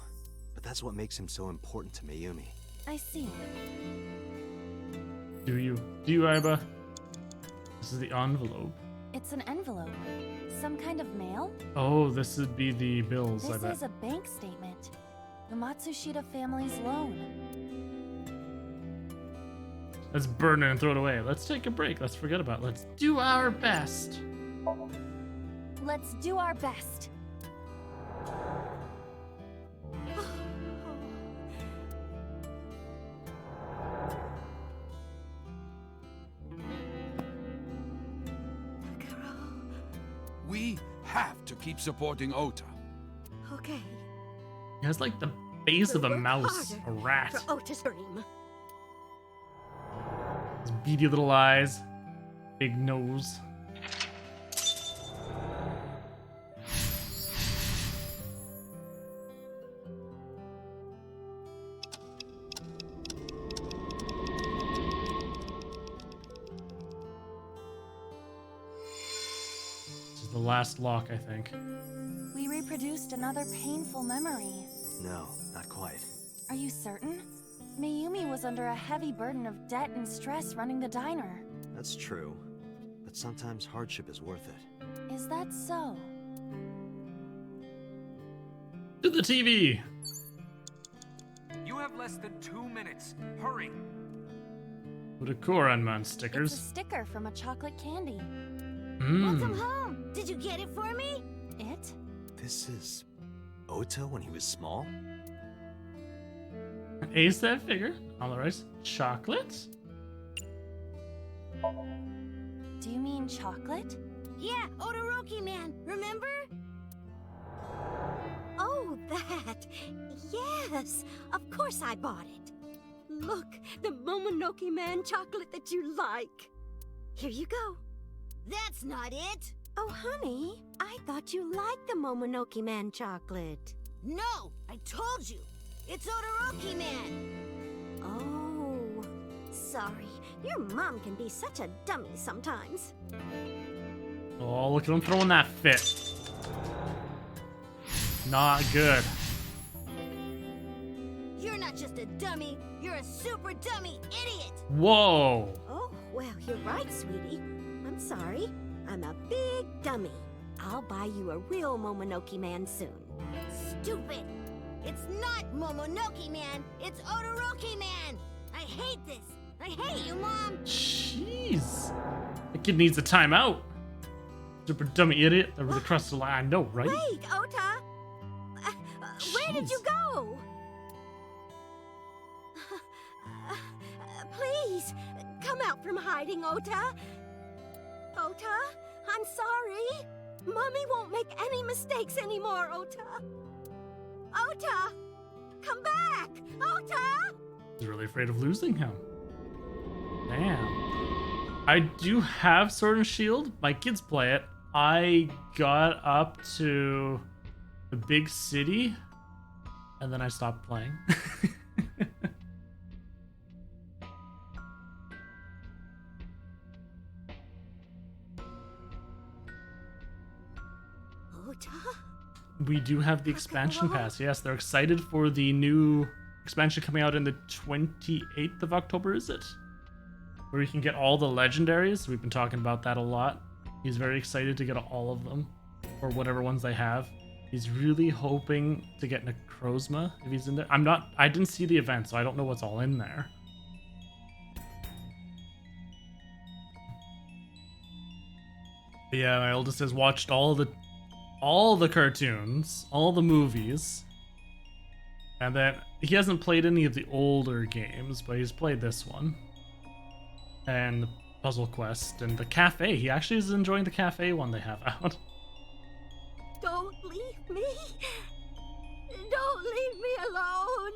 But that's what makes him so important to Mayumi. I see. Do you, Aiba? This is the envelope. It's an envelope. Some kind of mail? Oh, this would be the bills, I This bet. is a bank statement. The Matsushita family's loan. Let's burn it and throw it away. Let's take a break. Let's forget about it. Let's do our best. Let's do our best. We have to keep supporting Ota. Okay. He has like the face of a Work mouse, harder a rat. For Ota's dream. His beady little eyes, big nose. This is the last lock, I think. We reproduced another painful memory. No, not quite. Are you certain? Mayumi was under a heavy burden of debt and stress running the diner. That's true. But sometimes hardship is worth it. Is that so? To the TV! You have less than 2 minutes. Hurry. Put a Koranman It's a stickers. sticker from a chocolate candy. Welcome Mmm. home. Did you get it for me? It? This is Ota when he was small? An ace that figure. All the rice. Chocolate? Do you mean chocolate? Yeah, Odoroki man, remember? Oh, that. Yes, of course I bought it. Look, the Momonoke Man chocolate that you like. Here you go. That's not it. Oh, honey, I thought you liked the Momonoke Man chocolate. No, I told you. It's Todoroki Man! Oh, sorry. Your mom can be such a dummy sometimes. Oh, look at him throwing that fit. Not good. You're not just a dummy, you're a super dummy idiot! Whoa. Oh, well, you're right, sweetie. I'm sorry. I'm a big dummy. I'll buy you a real Momonoke Man soon. Stupid! It's not Momonoke Man, it's Todoroki Man! I hate this! I hate you, Mom! Jeez. The kid needs a timeout. Super dummy idiot that really crossed the line. I know, right? Wait, Ota! Where did you go? Please, come out from hiding, Ota! Ota, I'm sorry. Mommy won't make any mistakes anymore, Ota. Ota! Come back! Ota! He's really afraid of losing him. Damn. I do have Sword and Shield. My kids play it. I got up to the big city, and then I stopped playing. Ota? We do have the expansion pass. Yes, they're excited for the new expansion coming out in the 28th of October, is it? Where you can get all the legendaries. We've been talking about that a lot. He's very excited to get all of them, or whatever ones they have. He's really hoping to get Necrozma if he's in there. I didn't see the event, so I don't know what's all in there. But yeah, my oldest has watched all the cartoons, all the movies. And then he hasn't played any of the older games, but he's played this one. And Puzzle Quest and the cafe. He actually is enjoying the cafe one they have out. Don't leave me! Don't leave me alone!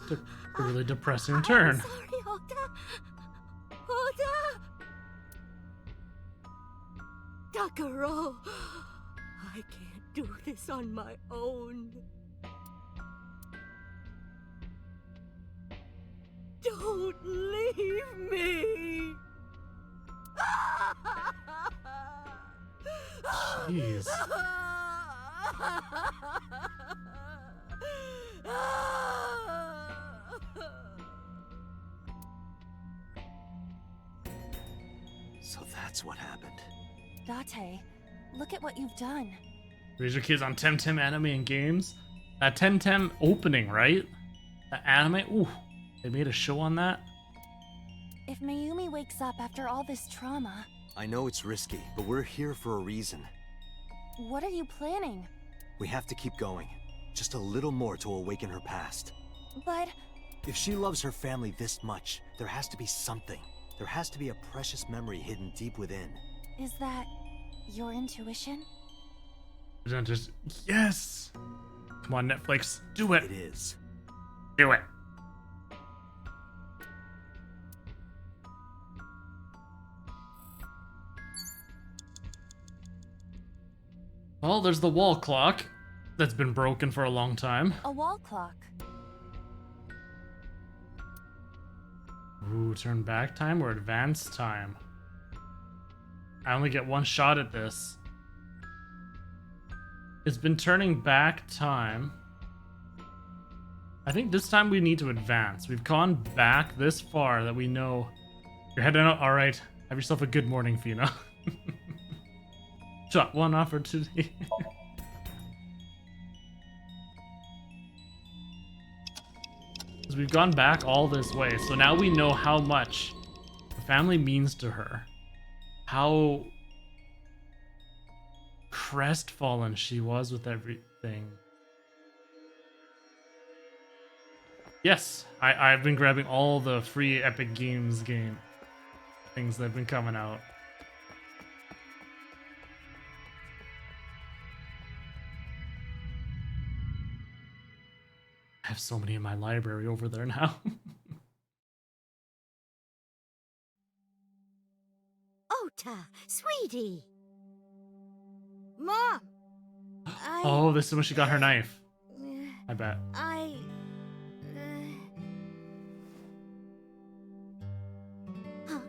Took a really depressing turn. I'm sorry, Ota! Ota! Takaro! I can't do this on my own. Don't leave me! Jeez. So that's what happened. Date, look at what you've done. Raise your kids on Temtem anime and games. That Temtem opening, right? The anime. Ooh, they made a show on that. If Mayumi wakes up after all this trauma, I know it's risky, but we're here for a reason. what are you planning? We have to keep going. Just a little more to awaken her past. But If she loves her family this much, there has to be something. There has to be a precious memory hidden deep within. is that your intuition? Just yes. Come on, Netflix, do it. It is. Do it. Well, there's the wall clock that's been broken for a long time. A wall clock. Ooh, turn back time or advance time? I only get one shot at this. It's been turning back time. I think this time we need to advance. We've gone back this far that we know you're heading out. All right, have yourself a good morning, Fina. Shot one opportunity. Because we've gone back all this way, so now we know how much the family means to her. How crestfallen she was with everything. Yes, I've been grabbing all the free Epic Games things that have been coming out. I have so many in my library over there now. Ota, sweetie. Mom! Oh, this is when she got her knife. I bet. Huh.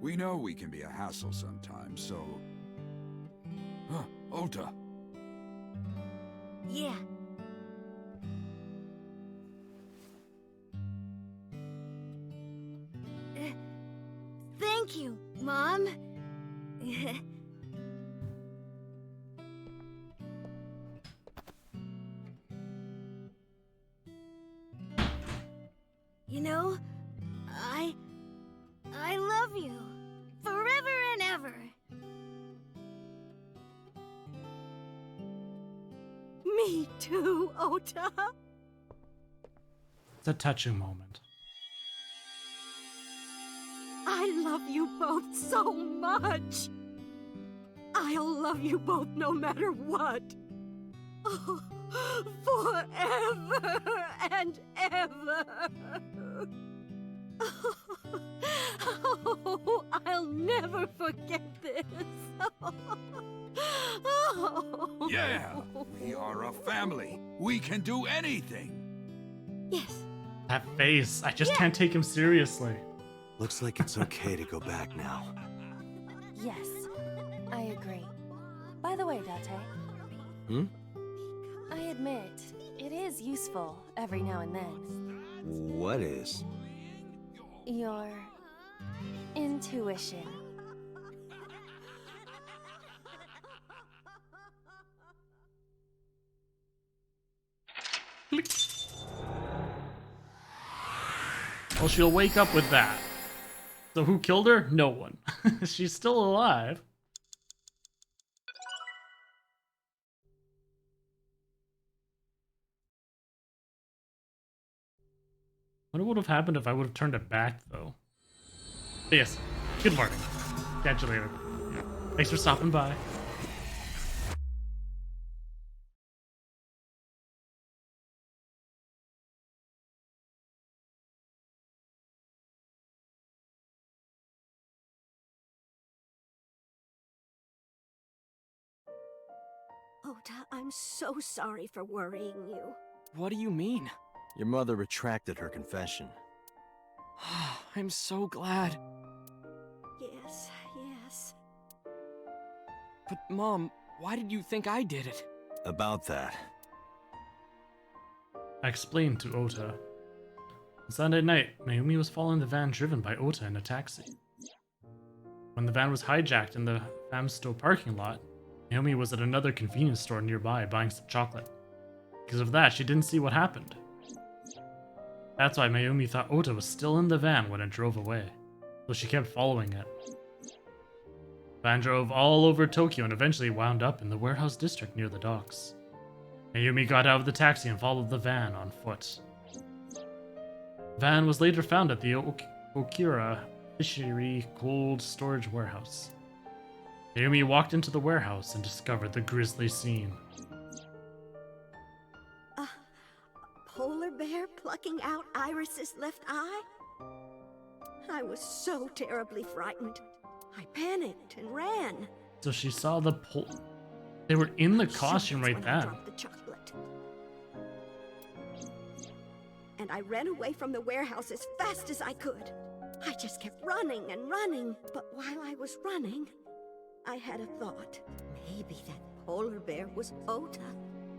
We know we can be a hassle sometimes, so... Ota. Yeah. Thank you, Mom. You know, I love you forever and ever. Me too, Ota. It's a touching moment. I love you both so much. I'll love you both no matter what. Oh, forever and ever. Oh, I'll never forget this. Oh. Yeah! We are a family. We can do anything. Yes. That face. I just can't take him seriously. Looks like it's okay to go back now. Yes, I agree. By the way, Date. Hmm? I admit, it is useful every now and then. What is? Your intuition. Well, she'll wake up with that. So who killed her? No one. She's still alive. I wonder what would have happened if I would have turned it back, though. But yes, good morning. Catch you later. Thanks for stopping by. Ota, I'm so sorry for worrying you. What do you mean? Your mother retracted her confession. I'm so glad. Yes, yes. But Mom, why did you think I did it? About that. I explained to Ota. On Sunday night, Mayumi was following the van driven by Ota in a taxi. When the van was hijacked in the Famsto parking lot, Mayumi was at another convenience store nearby buying some chocolate. Because of that, she didn't see what happened. That's why Mayumi thought Ota was still in the van when it drove away, so she kept following it. The van drove all over Tokyo and eventually wound up in the warehouse district near the docks. Mayumi got out of the taxi and followed the van on foot. The van was later found at the Okira Fishery Cold Storage Warehouse. Mayumi walked into the warehouse and discovered the grisly scene. A polar bear plucking out Iris's left eye? I was so terribly frightened. I panicked and ran. So she saw the They were in the costume right When I then. dropped the chocolate. And I ran away from the warehouse as fast as I could. I just kept running and running. But while I was running, I had a thought. Maybe that polar bear was Ota.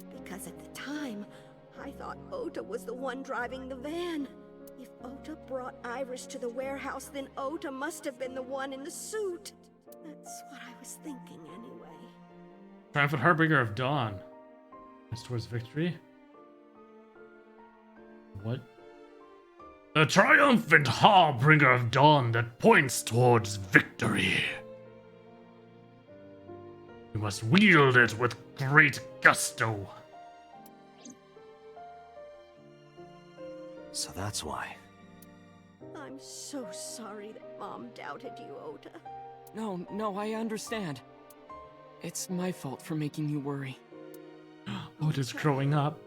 Because at the time, I thought Ota was the one driving the van. If Ota brought Iris to the warehouse, then Ota must have been the one in the suit. That's what I was thinking anyway. Triumphant Harbinger of Dawn. It's towards victory. What? The triumphant harbinger of dawn that points towards victory. You must wield it with great gusto. So that's why. I'm so sorry that Mom doubted you, Ota. No, I understand. It's my fault for making you worry. Ota's growing up.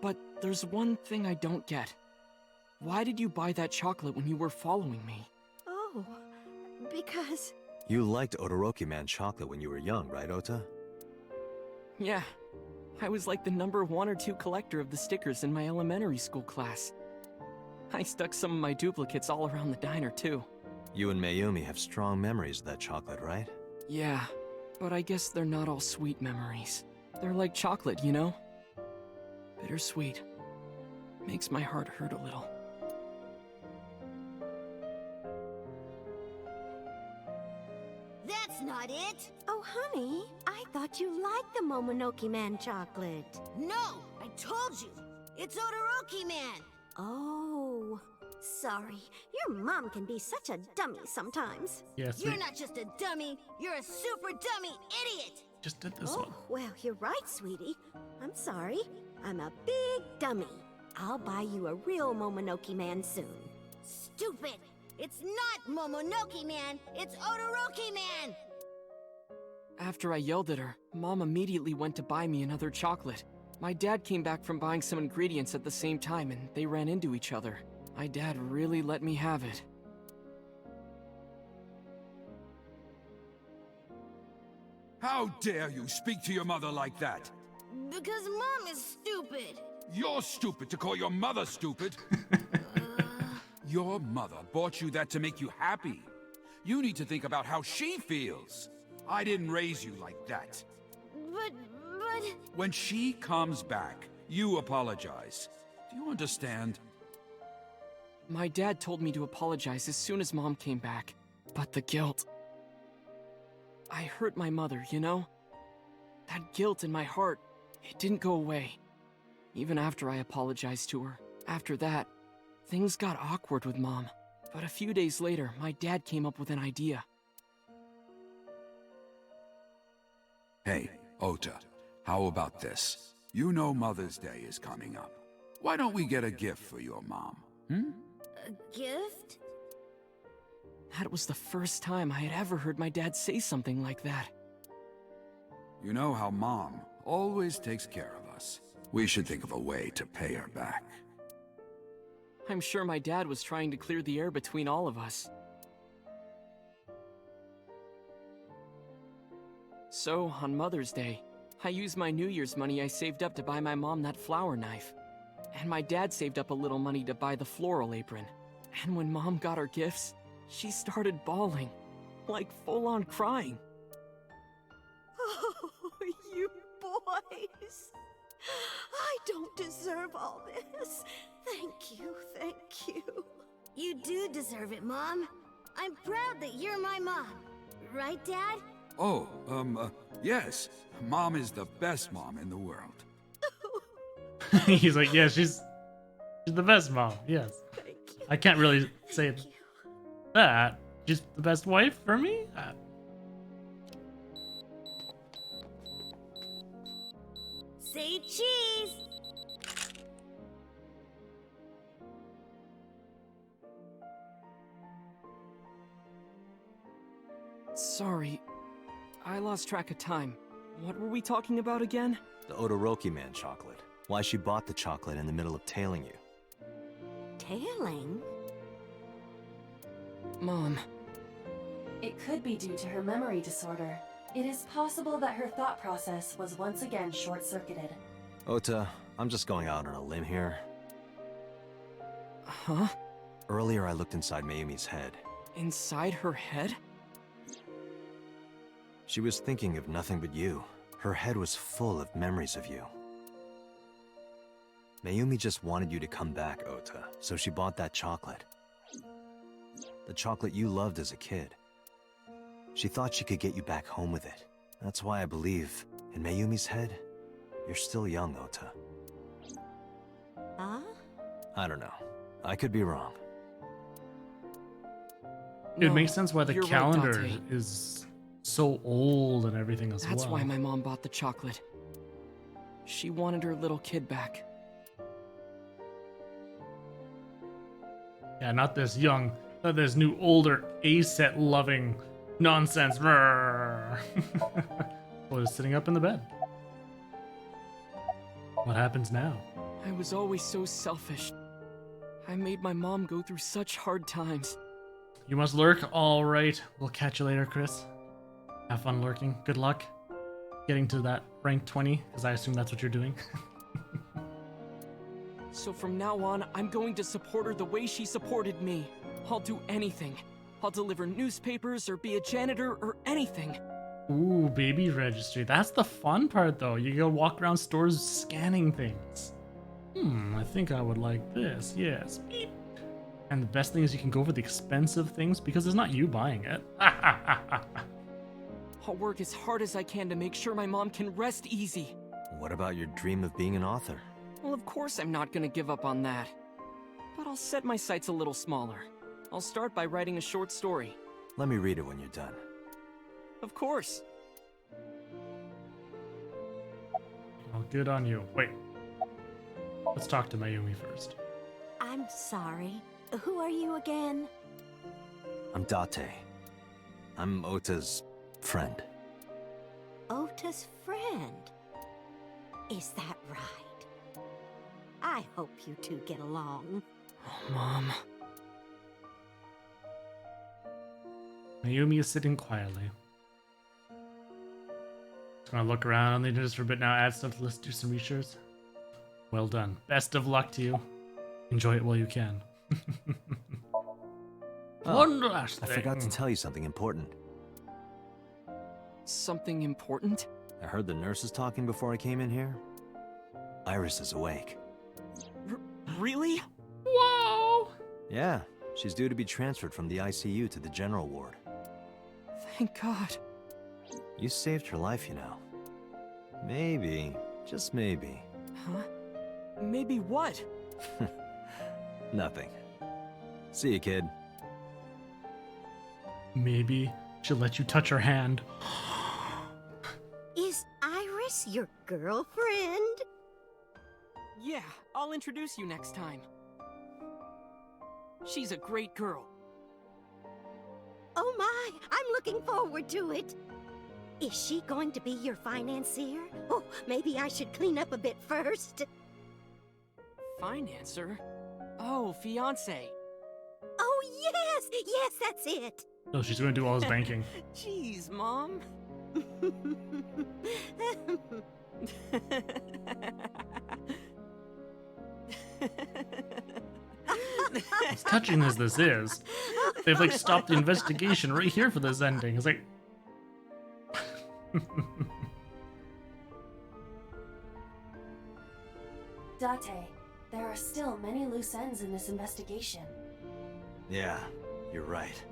But there's one thing I don't get. Why did you buy that chocolate when you were following me? Oh, because You liked Todoroki Man chocolate when you were young, right, Ota? Yeah, I was like the number 1 or 2 collector of the stickers in my elementary school class. I stuck some of my duplicates all around the diner, too. You and Mayumi have strong memories of that chocolate, right? Yeah, but I guess they're not all sweet memories. They're like chocolate, you know? Bittersweet. Makes my heart hurt a little. That's not it! Oh, honey, I thought you liked the Momonoke Man chocolate. No! I told you! It's Todoroki Man! Oh, sorry. Your mom can be such a dummy sometimes. Yes, You're not just a dummy, you're a super dummy idiot! just did this Oh, one. well, you're right, sweetie. I'm sorry. I'm a big dummy. I'll buy you a real Momonoke Man soon. Stupid! It's not Momonoke Man, it's Todoroki Man! After I yelled at her, Mom immediately went to buy me another chocolate. My dad came back from buying some ingredients at the same time and they ran into each other. My dad really let me have it. How dare you speak to your mother like that? Because Mom is stupid! You're stupid to call your mother stupid. Your mother bought you that to make you happy. You need to think about how she feels. I didn't raise you like that. But... When she comes back, you apologize. Do you understand? My dad told me to apologize as soon as Mom came back. But the guilt... I hurt my mother, you know? That guilt in my heart, it didn't go away. Even after I apologized to her. After that, things got awkward with Mom. But a few days later, my dad came up with an idea. Hey, Ota, how about this? You know Mother's Day is coming up. Why don't we get a gift for your mom, hmm? A gift? That was the first time I had ever heard my dad say something like that. You know how Mom always takes care of us. We should think of a way to pay her back. I'm sure my dad was trying to clear the air between all of us. So, on Mother's Day, I used my New Year's money I saved up to buy my mom that flower knife. And my dad saved up a little money to buy the floral apron. And when Mom got her gifts, she started bawling. Like full-on crying. Oh, you boys. I don't deserve all this. Thank you, thank you. You do deserve it, Mom. I'm proud that you're my mom. Right, Dad? Oh, yes. Mom is the best mom in the world. He's like, yeah, she's the best mom. Yes. Thank you. I can't really say that. She's the best wife for me? Say cheese! Sorry, I lost track of time. What were we talking about again? The Todoroki Man chocolate. Why she bought the chocolate in the middle of tailing you. Tailing? Mom. It could be due to her memory disorder. It is possible that her thought process was once again short-circuited. Ota, I'm just going out on a limb here. Huh? Earlier I looked inside Mayumi's head. Inside her head? She was thinking of nothing but you. Her head was full of memories of you. Mayumi just wanted you to come back, Ota, so she bought that chocolate. The chocolate you loved as a kid. She thought she could get you back home with it. That's why I believe, in Mayumi's head, you're still young, Ota. Huh? I don't know. I could be wrong. It makes sense why the you're right, calendar Dante. is so old and everything as That's well. why my mom bought the chocolate. She wanted her little kid back. Yeah, not this young, not this new older A-set loving nonsense. Well, just sitting up in the bed. What happens now? I was always so selfish. I made my mom go through such hard times. You must lurk? Alright. We'll catch you later, Chris. Have fun lurking. Good luck getting to that rank 20, because I assume that's what you're doing. So from now on, I'm going to support her the way she supported me. I'll do anything. I'll deliver newspapers or be a janitor or anything. Ooh, baby registry. That's the fun part, though. You go walk around stores scanning things. I think I would like this. Yes. Beep. And the best thing is you can go for the expensive things because it's not you buying it. I'll work as hard as I can to make sure my mom can rest easy. What about your dream of being an author? Well, of course I'm not gonna give up on that. But I'll set my sights a little smaller. I'll start by writing a short story. Let me read it when you're done. Of course. Well, good on you. Wait. Let's talk to Mayumi first. I'm sorry. Who are you again? I'm Date. I'm Ota's friend. Ota's friend? Is that right? I hope you two get along. Oh, Mom. Mayumi is sitting quietly. Just gonna look around on the internet for a bit now, add stuff to the list, do some research. Well done. Best of luck to you. Enjoy it while you can. One last thing. I forgot to tell you something important. Something important? I heard the nurses talking before I came in here. Iris is awake. Really? Whoa! Yeah, she's due to be transferred from the ICU to the general ward. Thank God. You saved her life, you know. Maybe, just maybe. Huh? Maybe what? Nothing. See you, kid. Maybe she'll let you touch her hand. Is Iris your girlfriend? Yeah, I'll introduce you next time. She's a great girl. Oh my, I'm looking forward to it. Is she going to be your financier? Oh, maybe I should clean up a bit first. Financer? Oh, fiance. Oh, yes! Yes, that's it! No, she's gonna do all his banking. Jeez, Mom. As touching as this is, they've like stopped the investigation right here for this ending. It's like... Date, there are still many loose ends in this investigation. Yeah, you're right.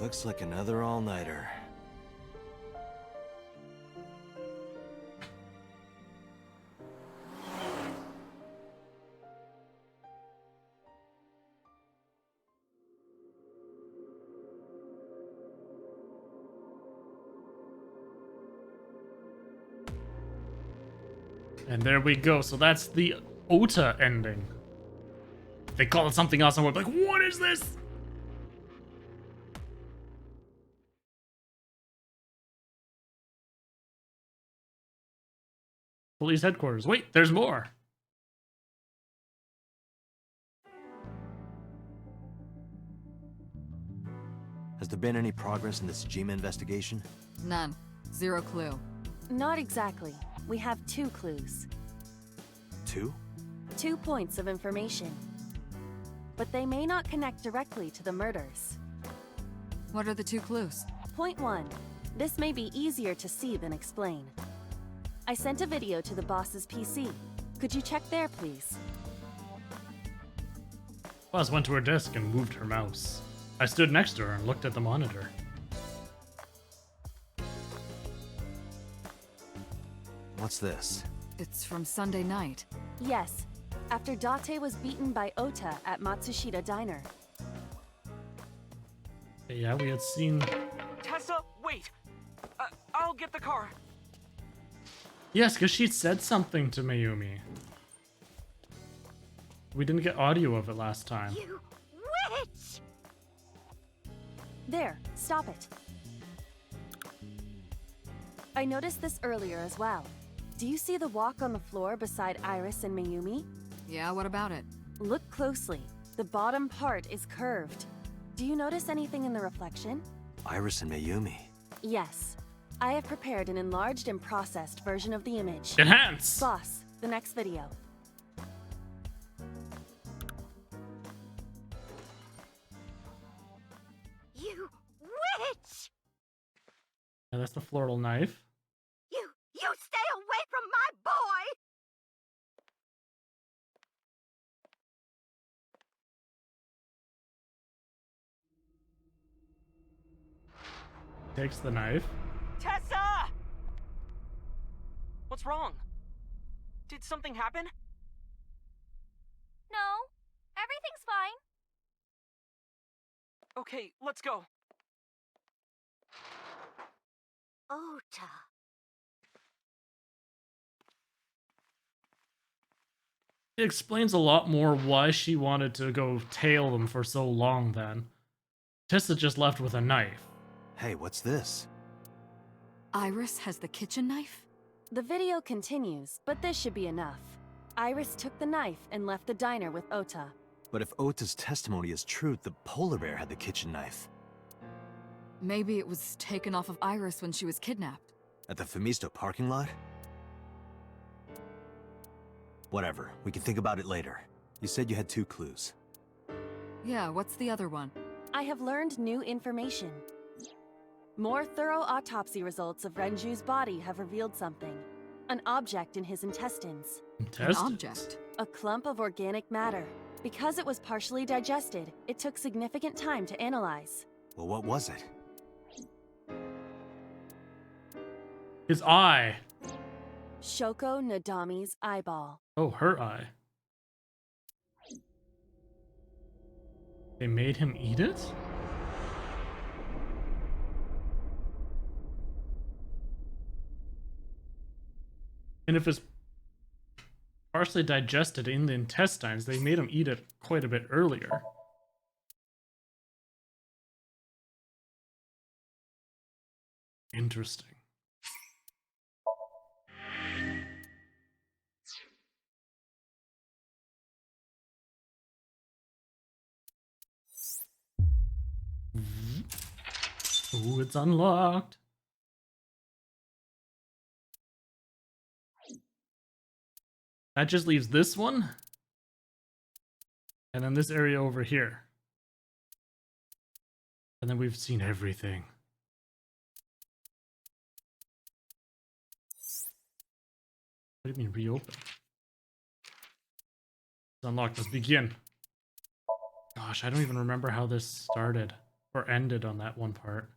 Looks like another all-nighter. And there we go. So that's the Ota ending. They call it something else and we're like, what is this? Police headquarters. Wait, there's more. Has there been any progress in this Jima investigation? None. Zero clue. Not exactly. We have 2 clues. 2? 2 points of information. But they may not connect directly to the murders. What are the 2 clues? Point 1. This may be easier to see than explain. I sent a video to the boss's PC. Could you check there, please? Boss went to her desk and moved her mouse. I stood next to her and looked at the monitor. What's this? It's from Sunday night. Yes. After Date was beaten by Ota at Matsushita Diner. Yeah, we had seen... Tessa, wait! I'll get the car. Yes, because she said something to Mayumi. We didn't get audio of it last time. You witch! There, stop it. I noticed this earlier as well. Do you see the walk on the floor beside Iris and Mayumi? Yeah, what about it? Look closely. The bottom part is curved. Do you notice anything in the reflection? Iris and Mayumi. Yes. I have prepared an enlarged and processed version of the image. Enhance! Boss, the next video. You witch! Yeah, that's the floral knife. You stay away from my boy! Takes the knife. Tessa! What's wrong? Did something happen? No, everything's fine. Okay, let's go. Ota. It explains a lot more why she wanted to go tail them for so long then. Tessa just left with a knife. Hey, what's this? Iris has the kitchen knife? The video continues, but this should be enough. Iris took the knife and left the diner with Ota. But if Ota's testimony is true, the polar bear had the kitchen knife. Maybe it was taken off of Iris when she was kidnapped. At the Femisto parking lot? Whatever, we can think about it later. You said you had 2 clues. Yeah, what's the other one? I have learned new information. More thorough autopsy results of Renju's body have revealed something. An object in his intestines. An object? A clump of organic matter. Because it was partially digested, it took significant time to analyze. Well, what was it? His eye. Shoko Nadami's eyeball. Oh, her eye. They made him eat it? And if it's partially digested in the intestines, they made him eat it quite a bit earlier. Interesting. Ooh, it's unlocked. That just leaves this one. And then this area over here. And then we've seen everything. What do you mean reopen? It's unlocked. Let's begin. Gosh, I don't even remember how this started or ended on that one part.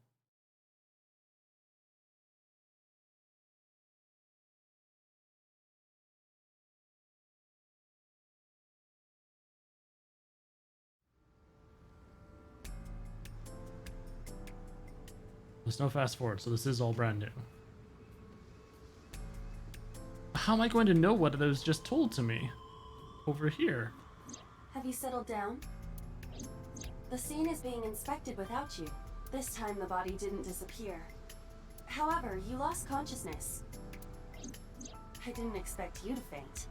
There's no fast forward, so this is all brand new. How am I going to know what was just told to me? Over here. Have you settled down? The scene is being inspected without you. This time the body didn't disappear. However, you lost consciousness. I didn't expect you to faint.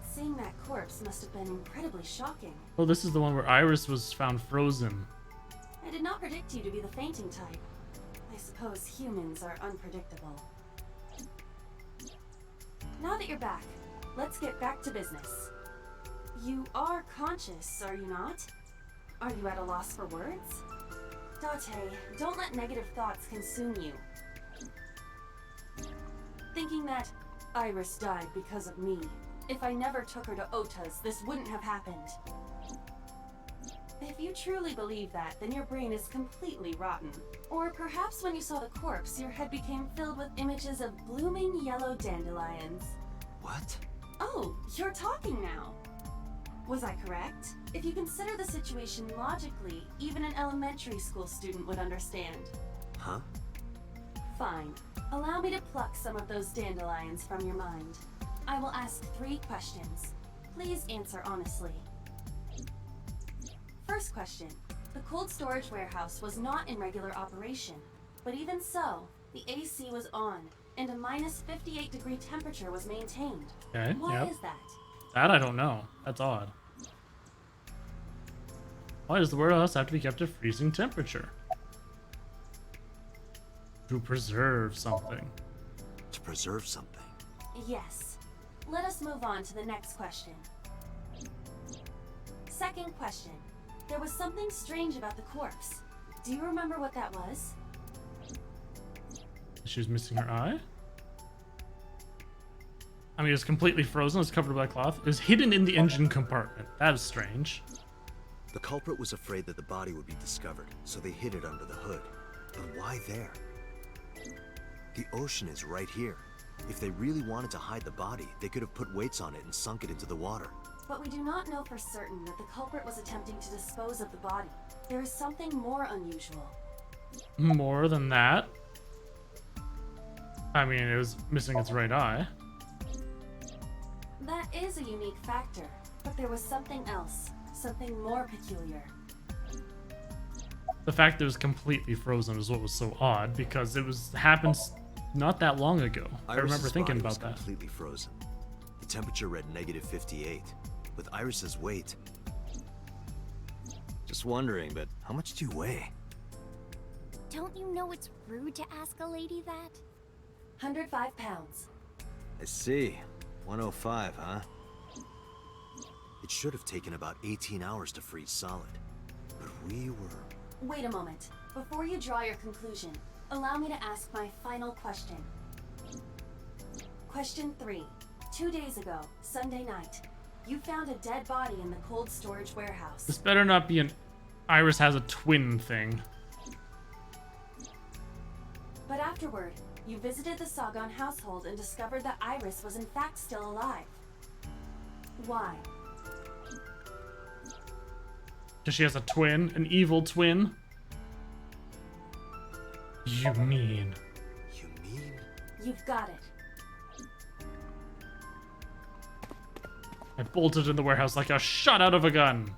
Seeing that corpse must have been incredibly shocking. Oh, this is the one where Iris was found frozen. I did not predict you to be the fainting type. I suppose humans are unpredictable. Now that you're back, let's get back to business. You are conscious, are you not? Are you at a loss for words? Date, don't let negative thoughts consume you. Thinking that Iris died because of me. If I never took her to Ota's, this wouldn't have happened. If you truly believe that, then your brain is completely rotten. Or perhaps when you saw the corpse, your head became filled with images of blooming yellow dandelions. What? Oh, you're talking now. Was I correct? If you consider the situation logically, even an elementary school student would understand. Huh? Fine. Allow me to pluck some of those dandelions from your mind. I will ask 3 questions. Please answer honestly. First question. The cold storage warehouse was not in regular operation, but even so, the AC was on, and a minus 58-degree temperature was maintained. Okay, Why yep. is that? That I don't know. That's odd. Why does the warehouse have to be kept at freezing temperature? To preserve something. To preserve something? Yes. Let us move on to the next question. Second question. There was something strange about the corpse. Do you remember what that was? She was missing her eye? I mean, it's completely frozen, it's covered by cloth. It was hidden in the engine compartment. That is strange. The culprit was afraid that the body would be discovered, so they hid it under the hood. But why there? The ocean is right here. If they really wanted to hide the body, they could have put weights on it and sunk it into the water. But we do not know for certain that the culprit was attempting to dispose of the body. There is something more unusual. More than that? I mean, it was missing its right eye. That is a unique factor, but there was something else, something more peculiar. The fact that it was completely frozen is what was so odd, because it happened not that long ago. I remember thinking about that. Completely frozen. The temperature read -58. With Iris's weight. Just wondering, but how much do you weigh? Don't you know it's rude to ask a lady that? 105 pounds. I see. 105, huh? It should have taken about 18 hours to freeze solid. But we were... Wait a moment. Before you draw your conclusion, allow me to ask my final question. Question 3. 2 days ago, Sunday night, you found a dead body in the cold storage warehouse. This better not be an Iris has a twin thing. But afterward, you visited the Sagan household and discovered that Iris was in fact still alive. Why? Because she has a twin, an evil twin. You mean? You mean? You've got it. I bolted in the warehouse like a shot out of a gun.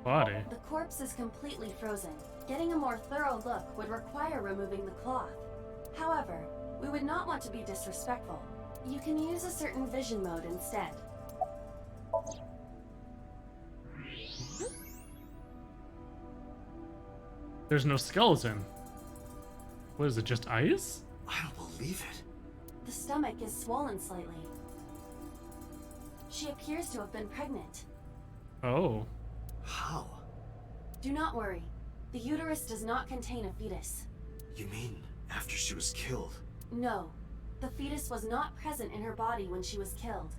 Body. The corpse is completely frozen. Getting a more thorough look would require removing the cloth. However, we would not want to be disrespectful. You can use a certain vision mode instead. There's no skeleton. What is it, just ice? I don't believe it. The stomach is swollen slightly. She appears to have been pregnant. Oh. How? Do not worry. The uterus does not contain a fetus. You mean after she was killed? No. The fetus was not present in her body when she was killed.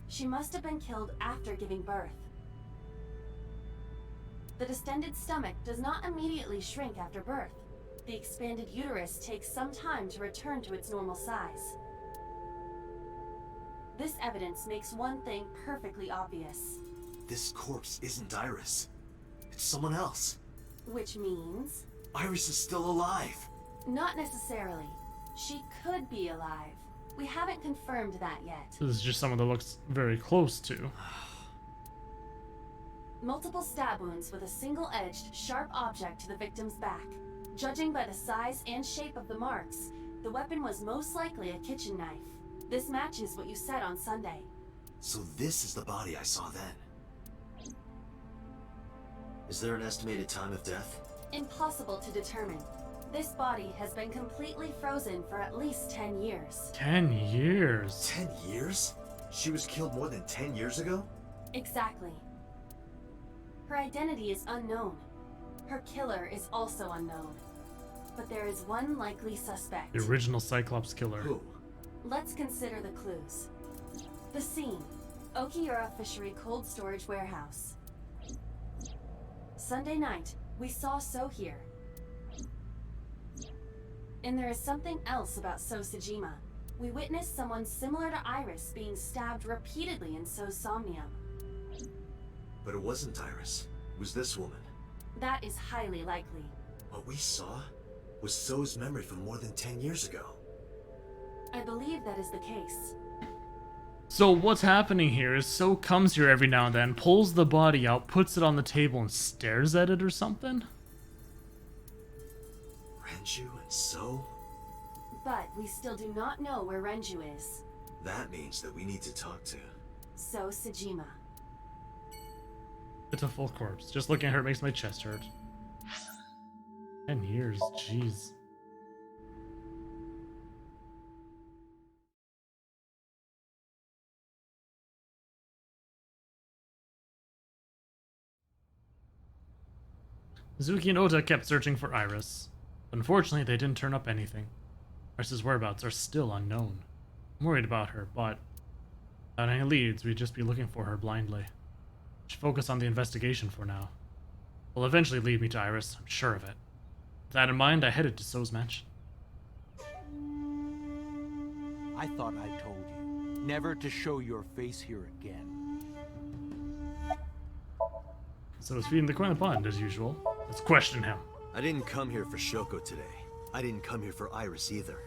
She must have been killed after giving birth. The distended stomach does not immediately shrink after birth. The expanded uterus takes some time to return to its normal size. This evidence makes one thing perfectly obvious. This corpse isn't Iris. It's someone else. Which means? Iris is still alive. Not necessarily. She could be alive. We haven't confirmed that yet. This is just someone that looks very close to. Multiple stab wounds with a single-edged, sharp object to the victim's back. Judging by the size and shape of the marks, the weapon was most likely a kitchen knife. This matches what you said on Sunday. So this is the body I saw then. Is there an estimated time of death? Impossible to determine. This body has been completely frozen for at least 10 years. 10 years? 10 years? She was killed more than 10 years ago? Exactly. Her identity is unknown. Her killer is also unknown. But there is one likely suspect. The original Cyclops killer. Who? Let's consider the clues. The scene. Okiura Fishery Cold Storage Warehouse. Sunday night, we saw So here. And there is something else about So Sejima. We witnessed someone similar to Iris being stabbed repeatedly in So's Somnium. But it wasn't Iris. It was this woman. That is highly likely. What we saw was So's memory from more than 10 years ago. I believe that is the case. So what's happening here is So comes here every now and then, pulls the body out, puts it on the table, and stares at it or something? Renju and So? But we still do not know where Renju is. That means that we need to talk to... So Sejima. It's a full corpse. Just looking at her makes my chest hurt. 10 years, jeez. Mizuki and Ota kept searching for Iris. Unfortunately, they didn't turn up anything. Iris's whereabouts are still unknown. I'm worried about her, but without any leads, we'd just be looking for her blindly. Should focus on the investigation for now. Will eventually lead me to Iris, I'm sure of it. With that in mind, I headed to So's mansion. I thought I told you never to show your face here again. So is feeding the coin in the pond, as usual. Let's question him. I didn't come here for Shoko today. I didn't come here for Iris either.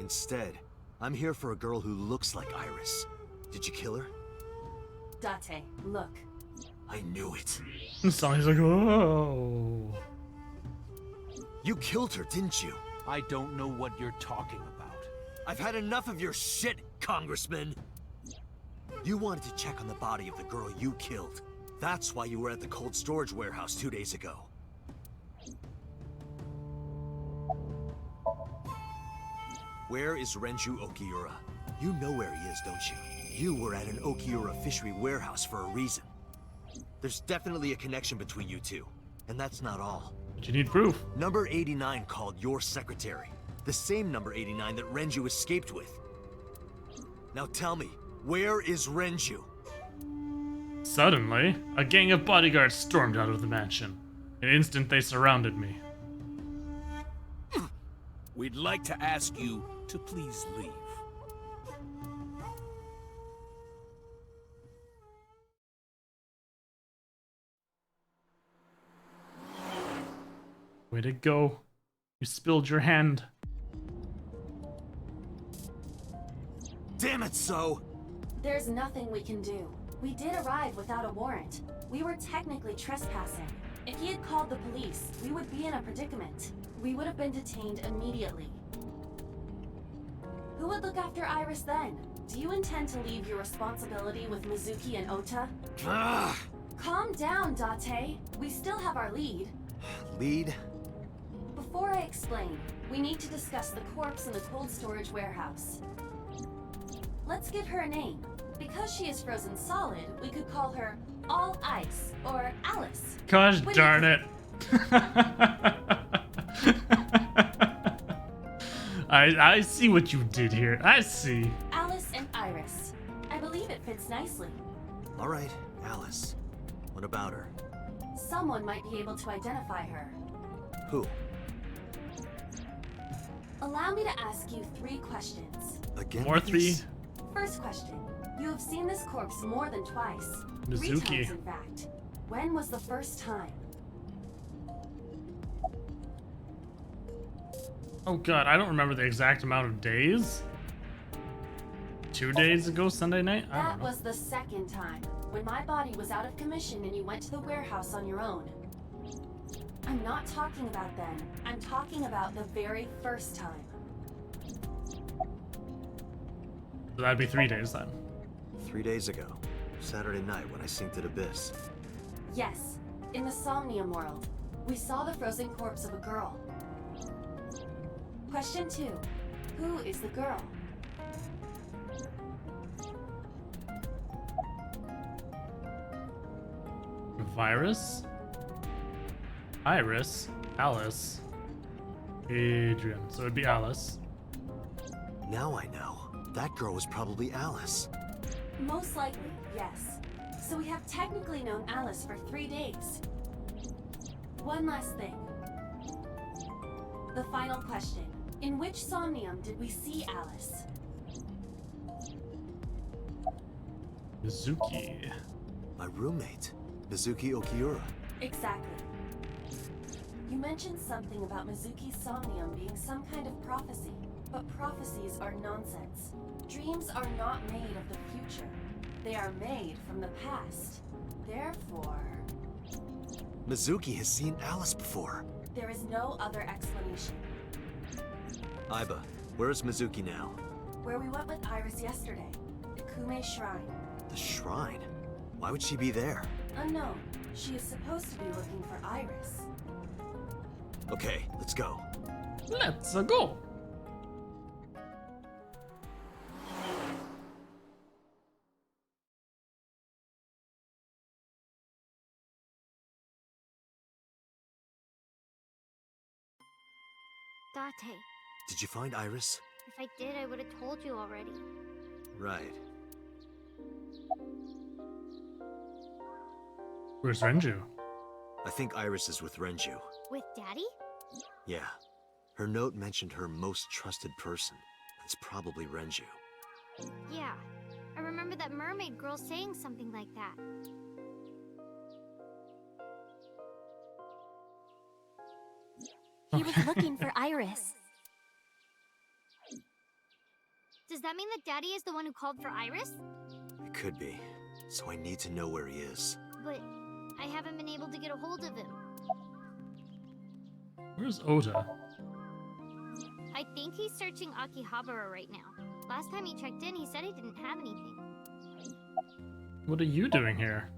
Instead, I'm here for a girl who looks like Iris. Did you kill her? Date, look. I knew it. And Sonny's like, oh. You killed her, didn't you? I don't know what you're talking about. I've had enough of your shit, Congressman. You wanted to check on the body of the girl you killed. That's why you were at the cold storage warehouse 2 days ago. Where is Renju Okiura? You know where he is, don't you? You were at an Okiura fishery warehouse for a reason. There's definitely a connection between you two. And that's not all. But you need proof. Number 89 called your secretary. The same number 89 that Renju escaped with. Now tell me, where is Renju? Suddenly, a gang of bodyguards stormed out of the mansion. In an instant, they surrounded me. We'd like to ask you to please leave. Way to go. You spilled your hand. Damn it, So! There's nothing we can do. We did arrive without a warrant. We were technically trespassing. If he had called the police, we would be in a predicament. We would have been detained immediately. Who would look after Iris then? Do you intend to leave your responsibility with Mizuki and Ota? Ugh. Calm down, Date. We still have our lead. Lead? Before I explain, we need to discuss the corpse in the cold storage warehouse. Let's give her a name. Because she is frozen solid, we could call her All Ice or Alice. Gosh darn it. I see what you did here. I see. Alice and Iris. I believe it fits nicely. All right, Alice. What about her? Someone might be able to identify her. Who? Allow me to ask you 3 questions. Again? More 3? First question. You have seen this corpse more than twice. 3 Mizuki. times, in fact. When was the first time? Oh god, I don't remember the exact amount of days. 2 days ago, Sunday night? I That don't know. was the second time, when my body was out of commission and you went to the warehouse on your own. I'm not talking about then. I'm talking about the very first time. So that'd be 3 days then. 3 days ago. Saturday night when I synced at Abyss. Yes, in the Somnium world, we saw the frozen corpse of a girl. Question 2. Who is the girl? Virus? Iris? Alice? Adrian. So it'd be Alice. Now I know. That girl was probably Alice. Most likely, yes. So we have technically known Alice for 3 days. One last thing. The final question. In which Somnium did we see Alice? Mizuki. My roommate, Mizuki Okiura. Exactly. You mentioned something about Mizuki's Somnium being some kind of prophecy, but prophecies are nonsense. Dreams are not made of the future. They are made from the past. Therefore... Mizuki has seen Alice before. There is no other explanation. Aiba, where is Mizuki now? Where we went with Iris yesterday, the Kume Shrine. The shrine? Why would she be there? Unknown. She is supposed to be looking for Iris. Okay, let's go. Let's go. Date, Did you find Iris? if I did, I would have told you already. Right. Where's Renju? I think Iris is with Renju. With Daddy? Yeah. Her note mentioned her most trusted person. It's probably Renju. Yeah. I remember that mermaid girl saying something like that. He was looking for Iris. Does that mean that Daddy is the one who called for Iris? It could be. So I need to know where he is. But I haven't been able to get a hold of him. Where's Ota? I think he's searching Akihabara right now. Last time he checked in, he said he didn't have anything. What are you doing here?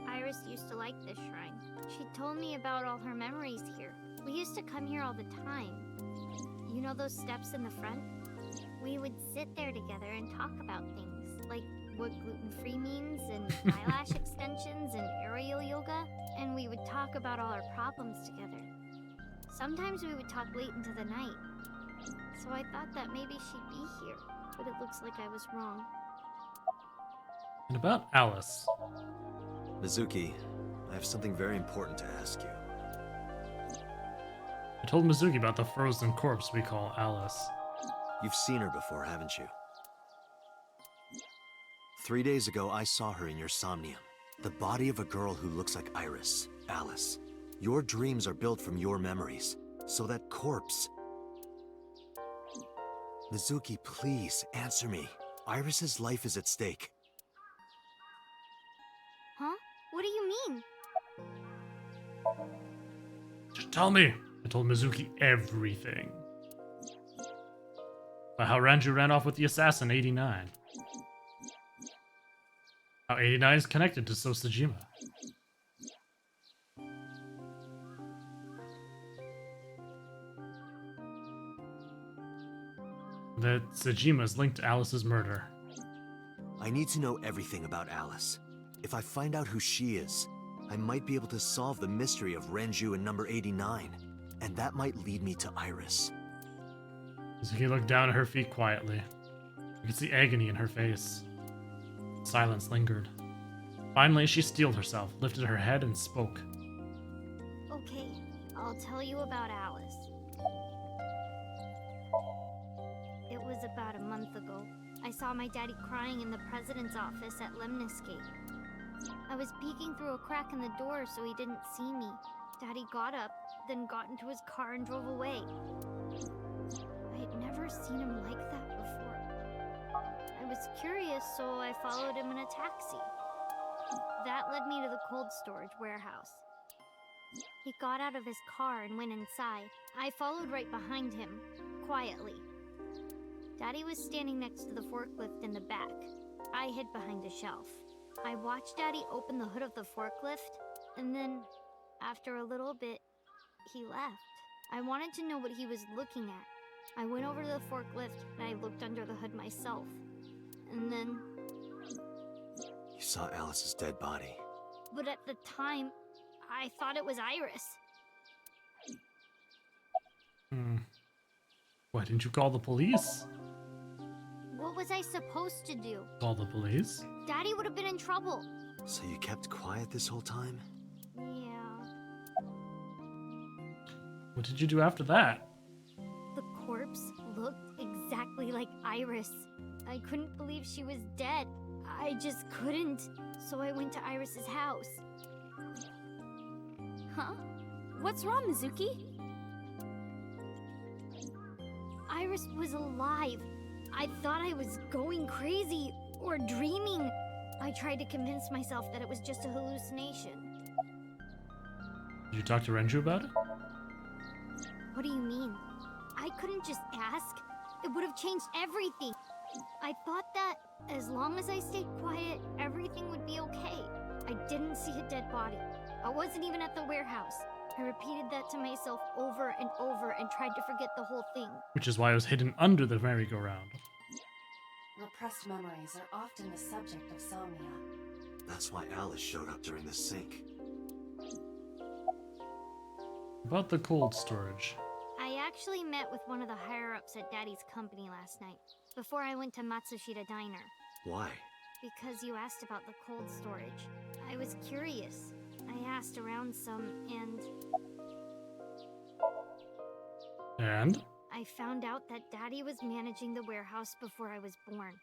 Iris used to like this shrine. She told me about all her memories here. We used to come here all the time. You know those steps in the front? We would sit there together and talk about things, like what gluten-free means, and eyelash extensions, and aerial yoga, and we would talk about all our problems together. Sometimes we would talk late into the night. So I thought that maybe she'd be here, but it looks like I was wrong. And about Alice. Mizuki, I have something very important to ask you. I told Mizuki about the frozen corpse we call Alice. You've seen her before, haven't you? 3 days ago, I saw her in your Somnium. The body of a girl who looks like Iris, Alice. Your dreams are built from your memories, so that corpse... Mizuki, please, answer me. Iris's life is at stake. Huh? What do you mean? Just tell me. I told Mizuki everything. About how Renju ran off with the assassin 89. How 89 is connected to Sosajima. That Sajima is linked to Alice's murder. I need to know everything about Alice. If I find out who she is, I might be able to solve the mystery of Renju and number 89. And that might lead me to Iris. Mizuki looked down at her feet quietly. You could see agony in her face. Silence lingered. Finally, she steeled herself, lifted her head, and spoke. Okay, I'll tell you about Alice. It was about a month ago. I saw my daddy crying in the president's office at Lemniscate. I was peeking through a crack in the door so he didn't see me. Daddy got up, then got into his car and drove away. I had never seen him like that before. I was curious, so I followed him in a taxi. That led me to the cold storage warehouse. He got out of his car and went inside. I followed right behind him, quietly. Daddy was standing next to the forklift in the back. I hid behind a shelf. I watched Daddy open the hood of the forklift, and then, after a little bit, he left. I wanted to know what he was looking at. I went over to the forklift, and I looked under the hood myself. And then... You saw Alice's dead body. But at the time, I thought it was Iris. Why didn't you call the police? What was I supposed to do? Call the police? Daddy would have been in trouble. So you kept quiet this whole time? Yeah. What did you do after that? The corpse looked exactly like Iris. I couldn't believe she was dead. I just couldn't. So I went to Iris's house. Huh? What's wrong, Mizuki? Iris was alive. I thought I was going crazy or dreaming. I tried to convince myself that it was just a hallucination. Did you talk to Renju about it? What do you mean? I couldn't just ask. It would have changed everything. I thought that as long as I stayed quiet, everything would be okay. I didn't see a dead body. I wasn't even at the warehouse. I repeated that to myself over and over and tried to forget the whole thing. Which is why it was hidden under the merry-go-round. Repressed memories are often the subject of somnia. That's why Alice showed up during the sync. About the cold storage. I actually met with one of the higher-ups at Daddy's company last night, before I went to Matsushita Diner. Why? Because you asked about the cold storage. I was curious. I asked around some, And? I found out that Daddy was managing the warehouse before I was born.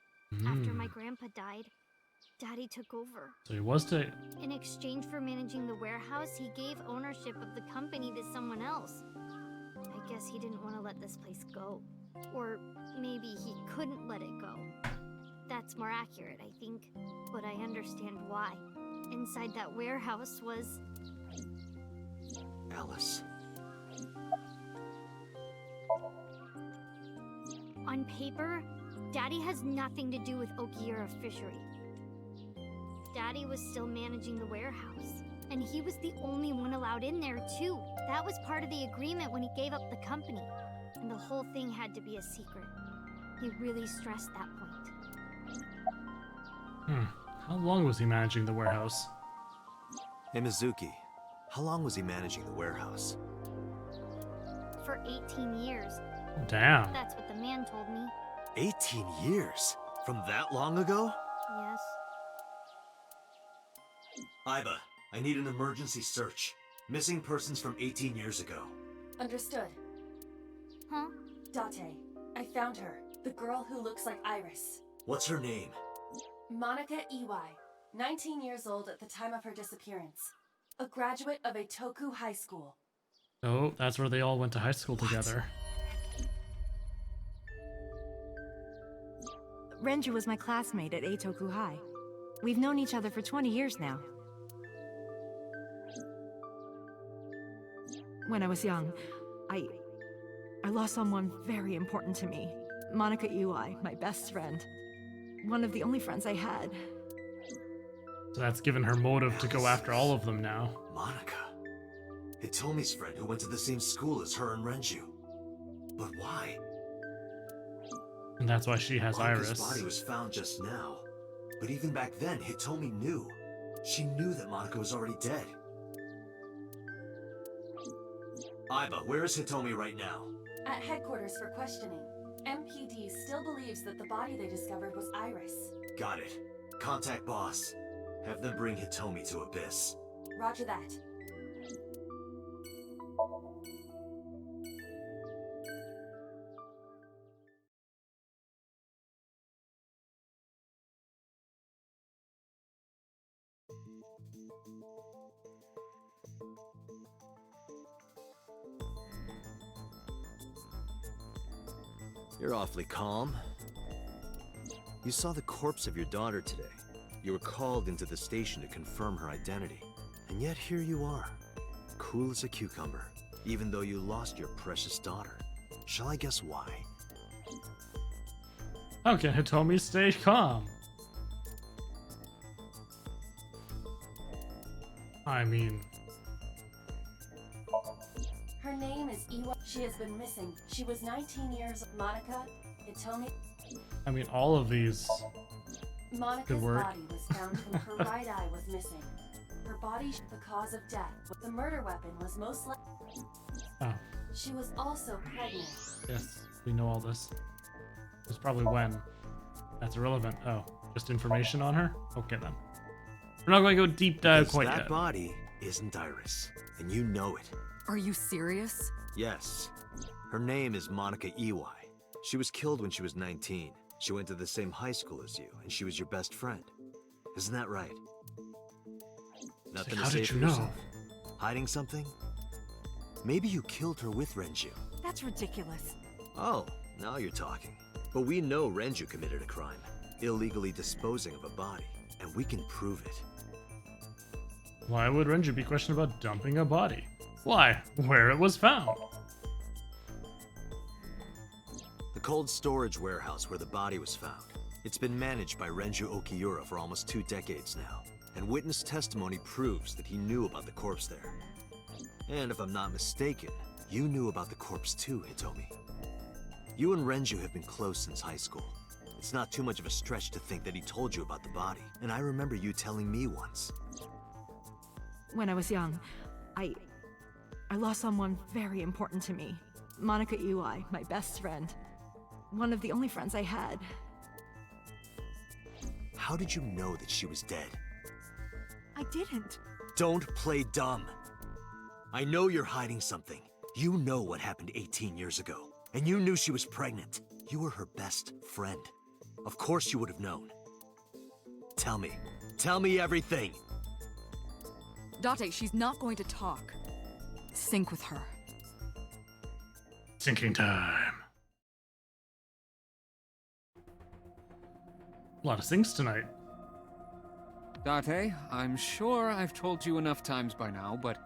After my grandpa died, Daddy took over. So he was to... In exchange for managing the warehouse, he gave ownership of the company to someone else. I guess he didn't want to let this place go. Or maybe he couldn't let it go. That's more accurate, I think. But I understand why. Inside that warehouse was... Alice. On paper, Daddy has nothing to do with Okiura Fishery. Daddy was still managing the warehouse, and he was the only one allowed in there, too. That was part of the agreement when he gave up the company, and the whole thing had to be a secret. He really stressed that point. How long was he managing the warehouse? Hey, Mizuki. How long was he managing the warehouse? For 18 years. Damn. That's what the man told me. 18 years? From that long ago? Yes. Iba, I need an emergency search. Missing persons from 18 years ago. Understood. Huh? Date, I found her. The girl who looks like Iris. What's her name? Monica Iwai, 19 years old at the time of her disappearance. A graduate of Eitoku High School. Oh, that's where they all went to high school together. Renju was my classmate at Eitoku High. We've known each other for 20 years now. When I was young, I lost someone very important to me. Monica Iwai, my best friend. One of the only friends I had. So that's given her motive to go after all of them now. Monica. Hitomi's friend who went to the same school as her and Renju. But why? And that's why she has Monica's Iris. body was found just now. But even back then, Hitomi knew. She knew that Monica was already dead. Iba, where is Hitomi right now? At headquarters for questioning. MPD still believes that the body they discovered was Iris. Got it. Contact boss. Have them bring Hitomi to Abyss. Roger that. You're awfully calm. You saw the corpse of your daughter today. You were called into the station to confirm her identity. And yet here you are, cool as a cucumber, even though you lost your precious daughter. Shall I guess why? How can Hitomi stay calm? I mean... Her name is Iwa. She has been missing. She was 19 years old. Monica, Hitomi... I mean, all of these... Monica's body was found and her right eye was missing. Her body, the cause of death. The murder weapon was most likely... Oh. She was also pregnant. Yes, we know all this. It was probably when. That's irrelevant. Oh, just information on her? Okay then. We're not going to go deep dive quite that yet. Body isn't Iris, and you know it. Are you serious? Yes. Her name is Monica Iwai. She was killed when she was 19. She went to the same high school as you, and she was your best friend. Isn't that right? Nothing to say for yourself? Hiding something? Maybe you killed her with Renju. That's ridiculous. Oh, now you're talking. But we know Renju committed a crime, illegally disposing of a body, and we can prove it. Why would Renju be questioned about dumping a body? Why? Where it was found? cold storage warehouse where the body was found. It's been managed by Renju Okiura for almost 2 decades now, and witness testimony proves that he knew about the corpse there. And if I'm not mistaken, you knew about the corpse too, Hitomi. You and Renju have been close since high school. It's not too much of a stretch to think that he told you about the body, and I remember you telling me once. When I was young, I lost someone very important to me. Monica Iwai, my best friend. One of the only friends I had. How did you know that she was dead? I didn't. Don't play dumb. I know you're hiding something. You know what happened 18 years ago, and you knew she was pregnant. You were her best friend. Of course you would have known. Tell me everything. Date, she's not going to talk. Sync with her. Sinking time. A lot of sinks tonight. Date, I'm sure I've told you enough times by now, but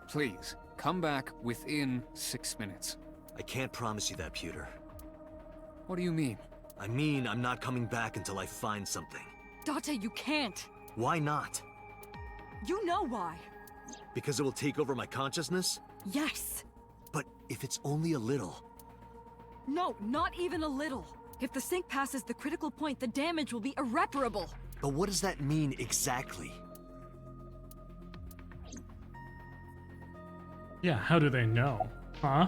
please, come back within 6 minutes. I can't promise you that, Pewter. What do you mean? I mean, I'm not coming back until I find something. Date, you can't. Why not? You know why. Because it will take over my consciousness? Yes. But if it's only a little... No, not even a little. If the sync passes the critical point, the damage will be irreparable. But what does that mean exactly? Yeah, how do they know? Huh?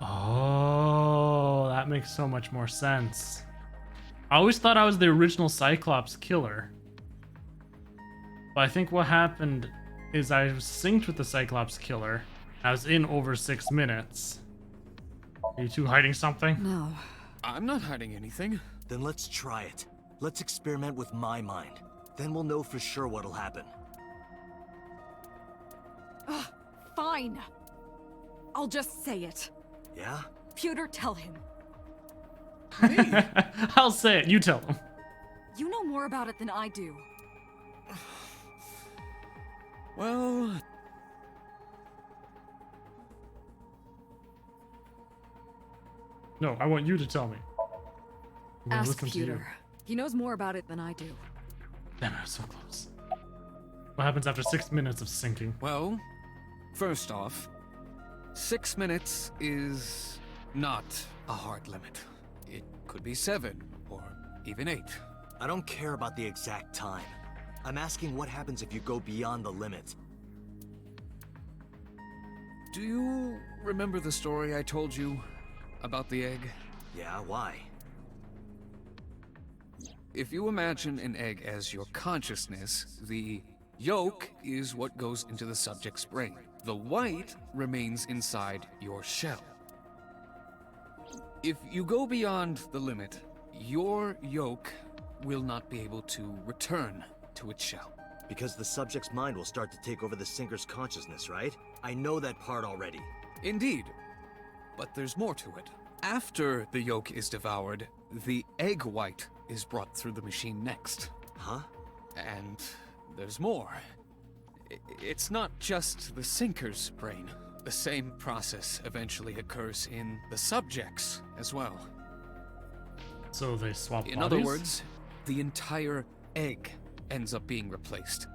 Oh, that makes so much more sense. I always thought I was the original Cyclops killer. But I think what happened is I was synced with the Cyclops killer. I was in over 6 minutes. Are you two hiding something? No. I'm not hiding anything. Then let's try it. Let's experiment with my mind. Then we'll know for sure what'll happen. Fine. I'll just say it. Yeah? Pewter, tell him. I'll say it, you tell him. You know more about it than I do. Well... No, I want you to tell me. I'm gonna Ask listen to you. Pewter. He knows more about it than I do. Damn it, I was so close. What happens after 6 minutes of sinking? Well, first off, 6 minutes is not a hard limit. It could be 7, or even 8. I don't care about the exact time. I'm asking what happens if you go beyond the limit. Do you remember the story I told you about the egg? Yeah, why? If you imagine an egg as your consciousness, the yolk is what goes into the subject's brain. The white remains inside your shell. If you go beyond the limit, your yolk will not be able to return to its shell. Because the subject's mind will start to take over the sinker's consciousness, right? I know that part already. Indeed. But there's more to it. After the yolk is devoured, the egg white is brought through the machine next. Huh? And there's more. It's not just the sinker's brain. The same process eventually occurs in the subject's as well. So they swap bodies? In other words, the entire egg ends up being replaced.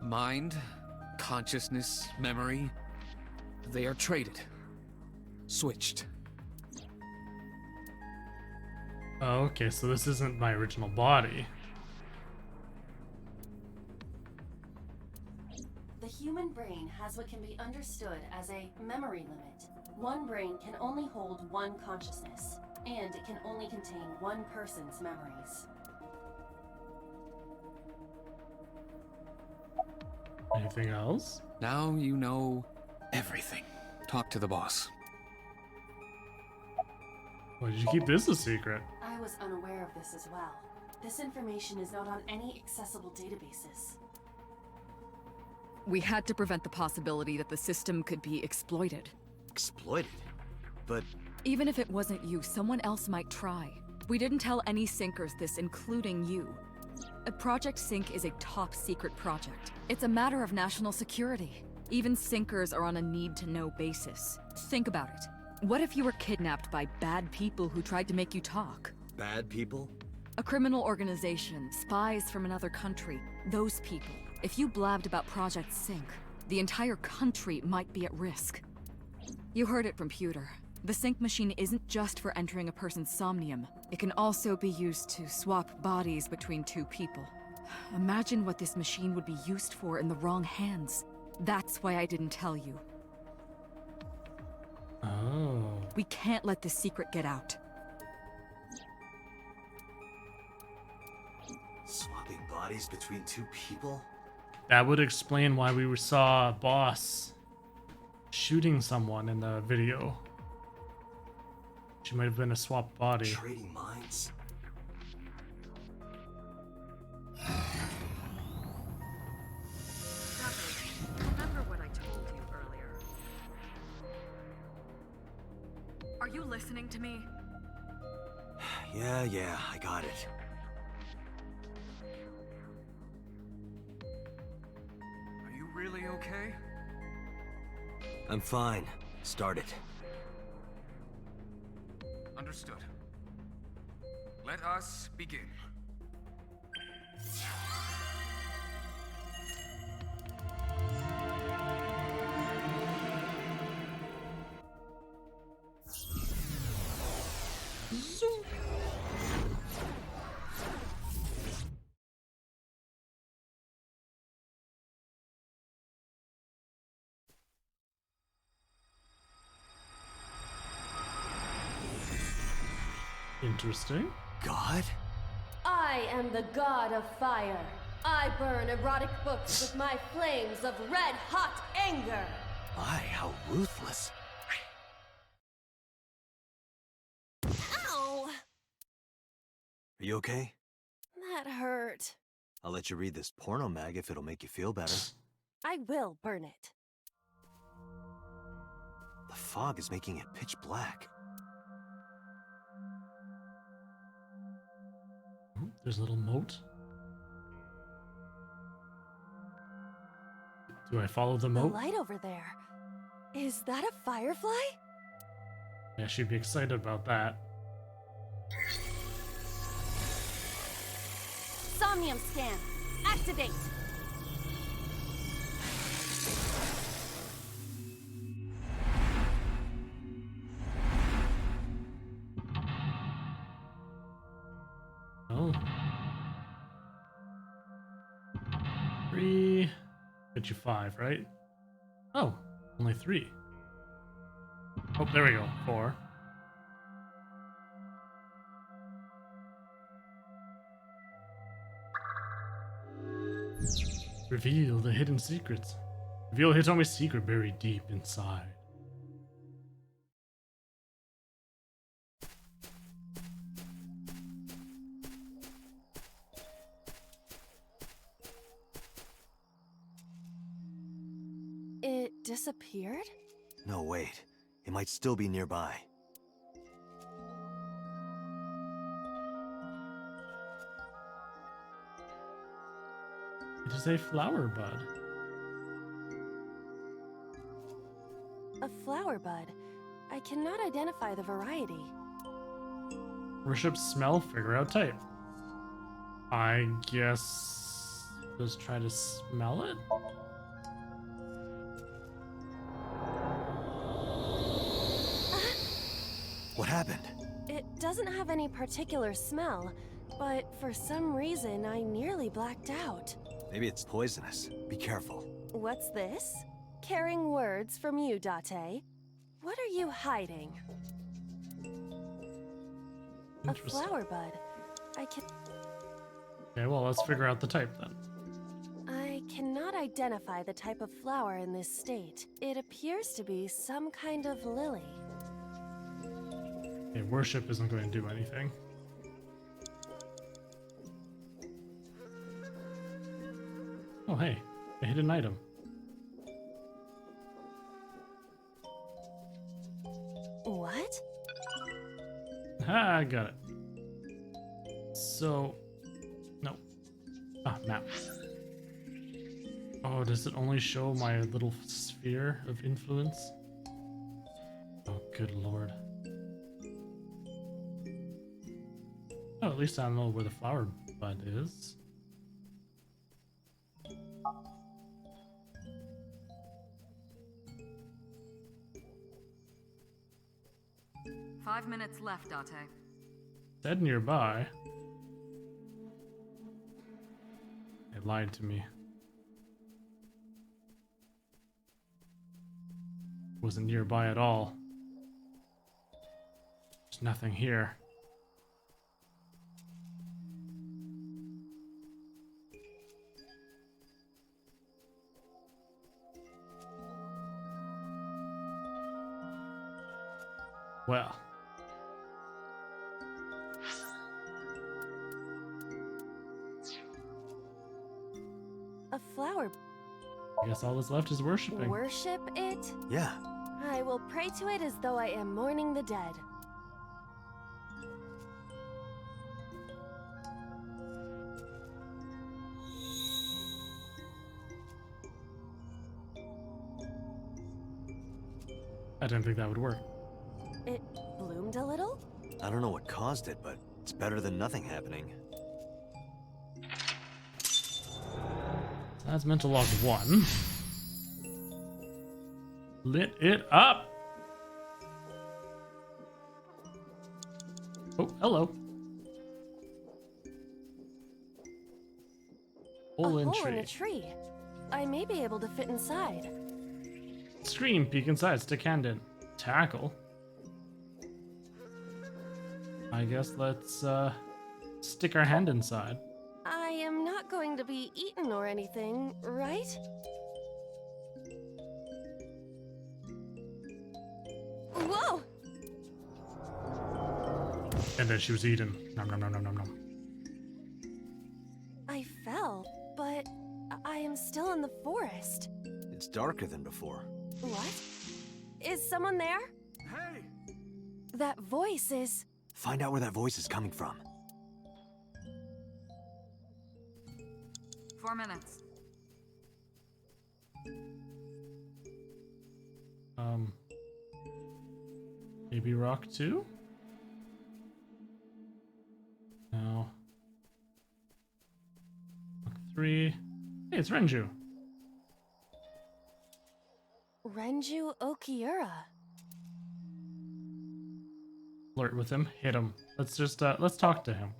Mind, consciousness, memory, they are traded. Switched. Oh, okay, so this isn't my original body. The human brain has what can be understood as a memory limit. One brain can only hold one consciousness, and it can only contain one person's memories. Anything else? Now you know everything. Talk to the boss. Why did you keep this a secret? I was unaware of this as well. This information is not on any accessible databases. We had to prevent the possibility that the system could be exploited. Exploited? But... Even if it wasn't you, someone else might try. We didn't tell any Syncers this, including you. Project Sync is a top-secret project. It's a matter of national security. Even sinkers are on a need-to-know basis. Think about it. What if you were kidnapped by bad people who tried to make you talk? Bad people? A criminal organization, spies from another country. Those people. If you blabbed about Project Sync, the entire country might be at risk. You heard it from Pewter. The sync machine isn't just for entering a person's somnium. It can also be used to swap bodies between two people. Imagine what this machine would be used for in the wrong hands. That's why I didn't tell you. Oh. We can't let this secret get out. Swapping bodies between two people? That would explain why we saw Boss shooting someone in the video. She might have been a swap body. Trading minds? Remember what I told you earlier. Are you listening to me? Yeah, I got it. Are you really okay? I'm fine. Start it. Understood. Let us begin. Interesting. God? I am the god of fire. I burn erotic books with my flames of red-hot anger. My, how ruthless. Ow! Are you okay? That hurt. I'll let you read this porno mag if it'll make you feel better. I will burn it. The fog is making it pitch black. There's a little moat. Do I follow the The moat? light over there. Is that a firefly? Yeah, she'd be excited about that. Somnium scan. Activate. Oh. 3. Get you 5, right? Oh, only 3. Oh, there we go. 4. Reveal the hidden secrets. Reveal Hitomi's secret buried deep inside. It disappeared? No, wait. It might still be nearby. It is a flower bud. A flower bud. I cannot identify the variety. Worship smell, figure out type. I guess just try to smell it? What happened? It doesn't have any particular smell, but for some reason I nearly blacked out. Maybe it's poisonous. Be careful. What's this? Caring words from you, Date. What are you hiding? A flower bud. I can... Okay, well, let's figure out the type then. I cannot identify the type of flower in this state. It appears to be some kind of lily. Okay, worship isn't going to do anything. Oh, hey, a hidden item. What? Ah, I got it. So, no. Ah, map. Oh, does it only show my little sphere of influence? Oh, good lord. Oh, at least I know where the flower bud is. Five minutes left, Date. Said nearby. It lied to me. Wasn't nearby at all. There's nothing here. Well. A flower. I guess all that's left is worshipping. Worship it? Yeah. I will pray to it as though I am mourning the dead. I didn't think that would work. It bloomed a little? I don't know what caused it, but it's better than nothing happening. That's mental log 1. Lit it up. Oh, hello. Hole in hole in a tree. tree. I may be able to fit inside. Scream, peek inside, stick hand in. Tackle. I guess let's stick our hand inside. I am not going to be eaten or anything, right? Whoa! And then she was eaten. Nom nom nom nom nom nom. I fell, but I am still in the forest. It's darker than before. What? Is someone there? Hey! That voice is... Find out where that voice is coming from. 4 minutes. Maybe rock 2? No. Rock 3. Hey, it's Renju. Renju Okiura. Flirt with him, hit him. Let's just let's talk to him.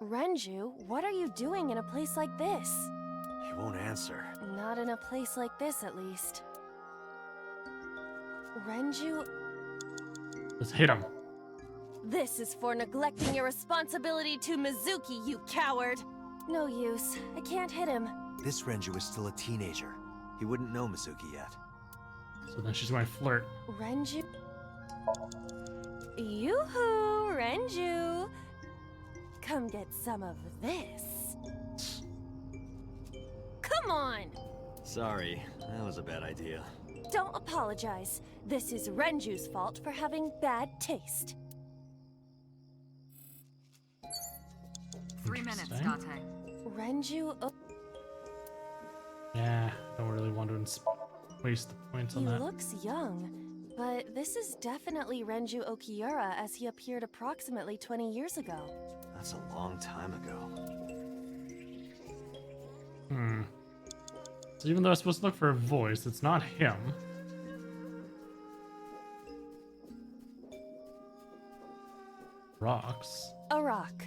Renju, what are you doing in a place like this? He won't answer. Not in a place like this, at least. Renju... Let's hit him. This is for neglecting your responsibility to Mizuki, you coward! No use. I can't hit him. This Renju is still a teenager. He wouldn't know Mizuki yet. So then she's going to flirt. Renju... Yoo-hoo, Renju! Come get some of this. Come on! Sorry, that was a bad idea. Don't apologize. This is Renju's fault for having bad taste. 3 minutes, Date. Renju... Yeah, don't really want to waste the points on He that. looks young, but this is definitely Renju Okiura as he appeared approximately 20 years ago. That's a long time ago. So even though I'm supposed to look for a voice, it's not him. Rocks. A rock.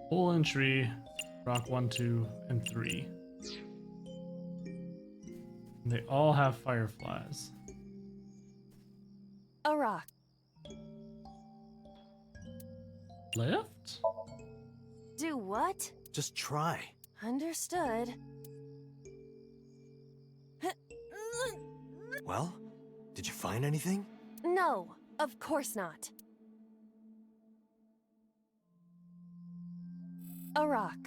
Hole in tree. Rock 1, 2, and 3. And they all have fireflies. A rock. Lift? Do what? Just try. Understood. Well, did you find anything? No, of course not. A rock.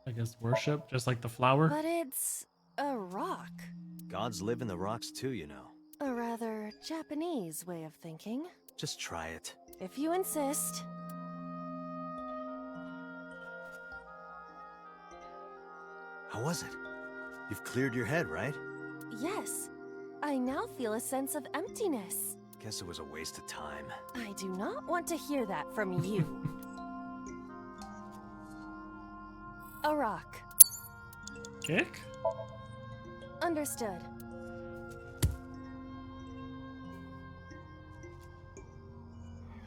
I guess worship, just like the flower. But it's a rock. Gods live in the rocks too, you know. A rather Japanese way of thinking. Just try it. If you insist. How was it? You've cleared your head, right? Yes. I now feel a sense of emptiness. Guess it was a waste of time. I do not want to hear that from you. A rock. Kick? Understood.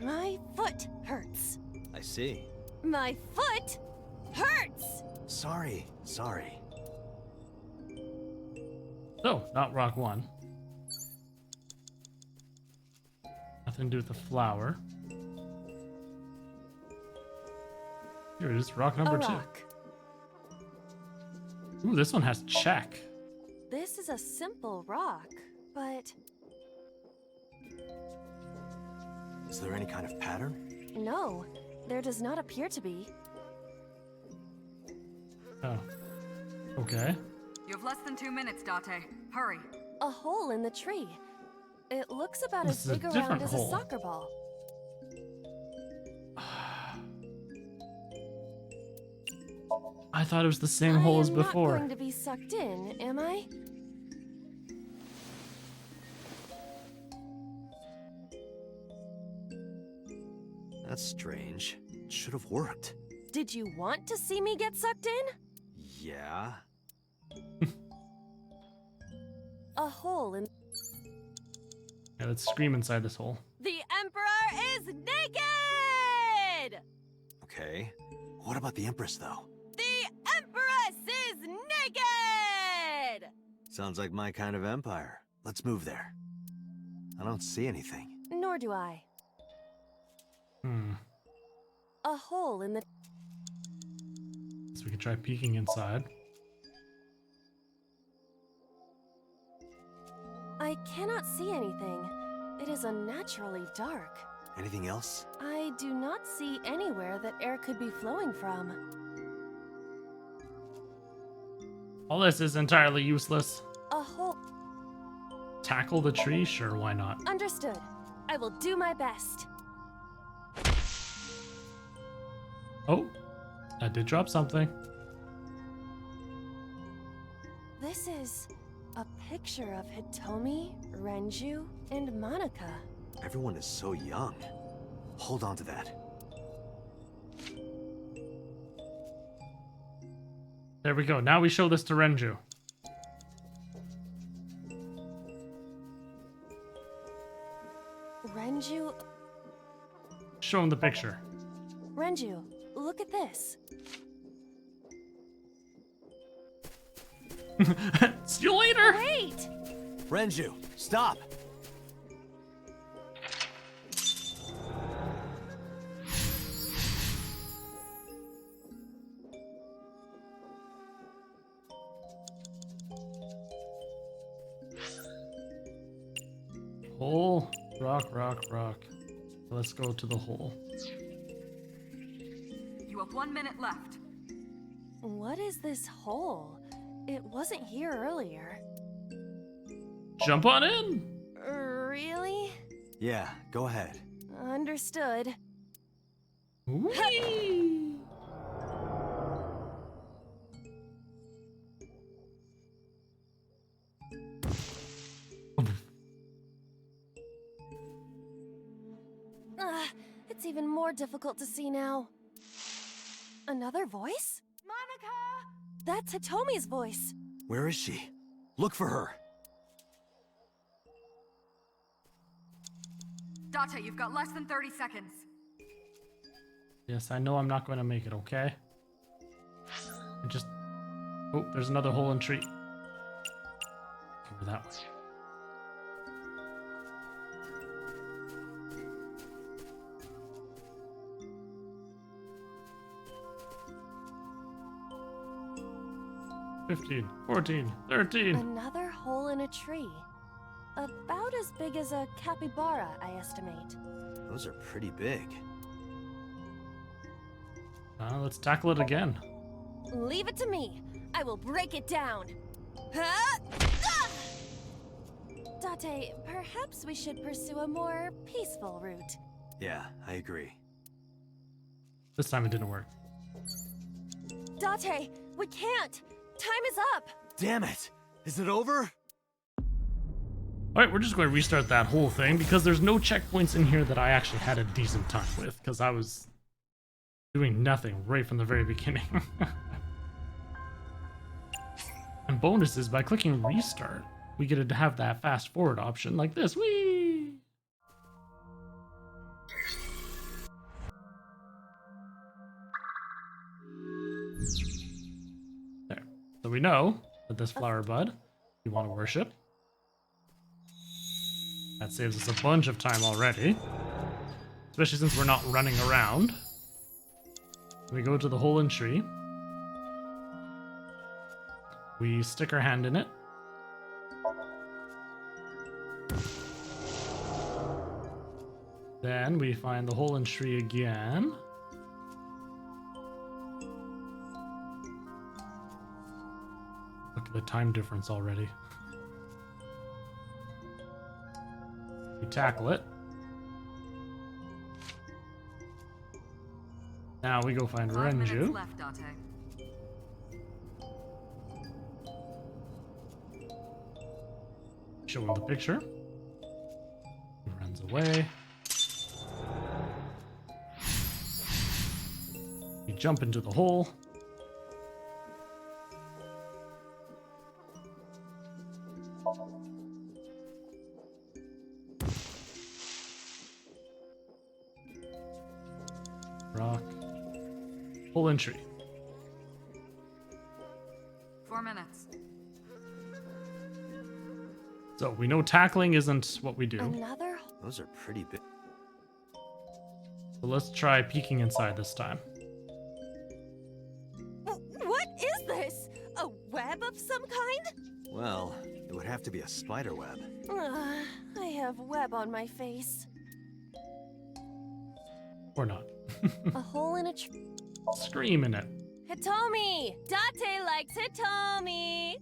My foot hurts. I see. My foot hurts! Sorry. So, not rock 1. Nothing to do with the flower. Here it is, rock number 2. Ooh, this one has check. This is a simple rock, but Is there any kind of pattern? no, there does not appear to be. Oh. Okay. You have less than 2 minutes, Date. Hurry. A hole in the tree. It looks about This as is a big around different as hole. a soccer ball. I thought it was the same hole as I am before. not going to be sucked in, am I? That's strange. It should have worked. Did you want to see me get sucked in? Yeah. A hole in... Yeah, let's scream inside this hole. The Emperor is naked! Okay. What about the Empress, though? The Empress is naked! Sounds like my kind of empire. Let's move there. I don't see anything. Nor do I. A hole in the... So we can try peeking inside. I cannot see anything. It is unnaturally dark. Anything else? I do not see anywhere that air could be flowing from. All this is entirely useless. A hole... Tackle the tree? Sure, why not? Understood. I will do my best. Oh, that did drop something. This is a picture of Hitomi, Renju, and Monica. Everyone is so young. Hold on to that. There we go. Now we show this to Renju. Renju... Show him the picture. Renju, look at this. See you later! Wait! Renju, stop! Hole. Rock, rock, rock. Let's go to the hole. You have 1 minute left. What is this hole? It wasn't here earlier. Jump on in! Really? Yeah, go ahead. Understood. Whee! It's even more difficult to see now. Another voice? Monica! That's Hitomi's voice. Where is she? Look for her. Date, you've got less than 30 seconds. Yes, I know I'm not going to make it, okay? I just... Oh, there's another hole in tree. Over that way. $15, $14, $13. Another hole in a tree. About as big as a capybara, I estimate. Those are pretty big. Let's tackle it again. Leave it to me. I will break it down. Huh? Ah! Date, perhaps we should pursue a more peaceful route. Yeah, I agree. This time it didn't work. Date, we can't! Time is up! Damn it! Is it over? Alright, we're just going to restart that whole thing because there's no checkpoints in here that I actually had a decent time with because I was doing nothing right from the very beginning. And bonuses, by clicking restart, we get to have that fast forward option like this. Whee! There. So we know that this flower bud we want to worship. That saves us a bunch of time already. Especially since we're not running around. We go to the hole in tree. We stick our hand in it. Then we find the hole in tree again. Look at the time difference already. We tackle it. Now we go find 5 minutes Renju. left, Date. Show him the picture. He runs away. We jump into the hole. Rock. Hole in tree. 4 minutes. So we know tackling isn't what we do. Another? Those are pretty big. So let's try peeking inside this time. What is this? A web of some kind? Well, it would have to be a spider web. I have web on my face. Or not. A hole in a tree. Scream in it. Hitomi! Date likes Hitomi!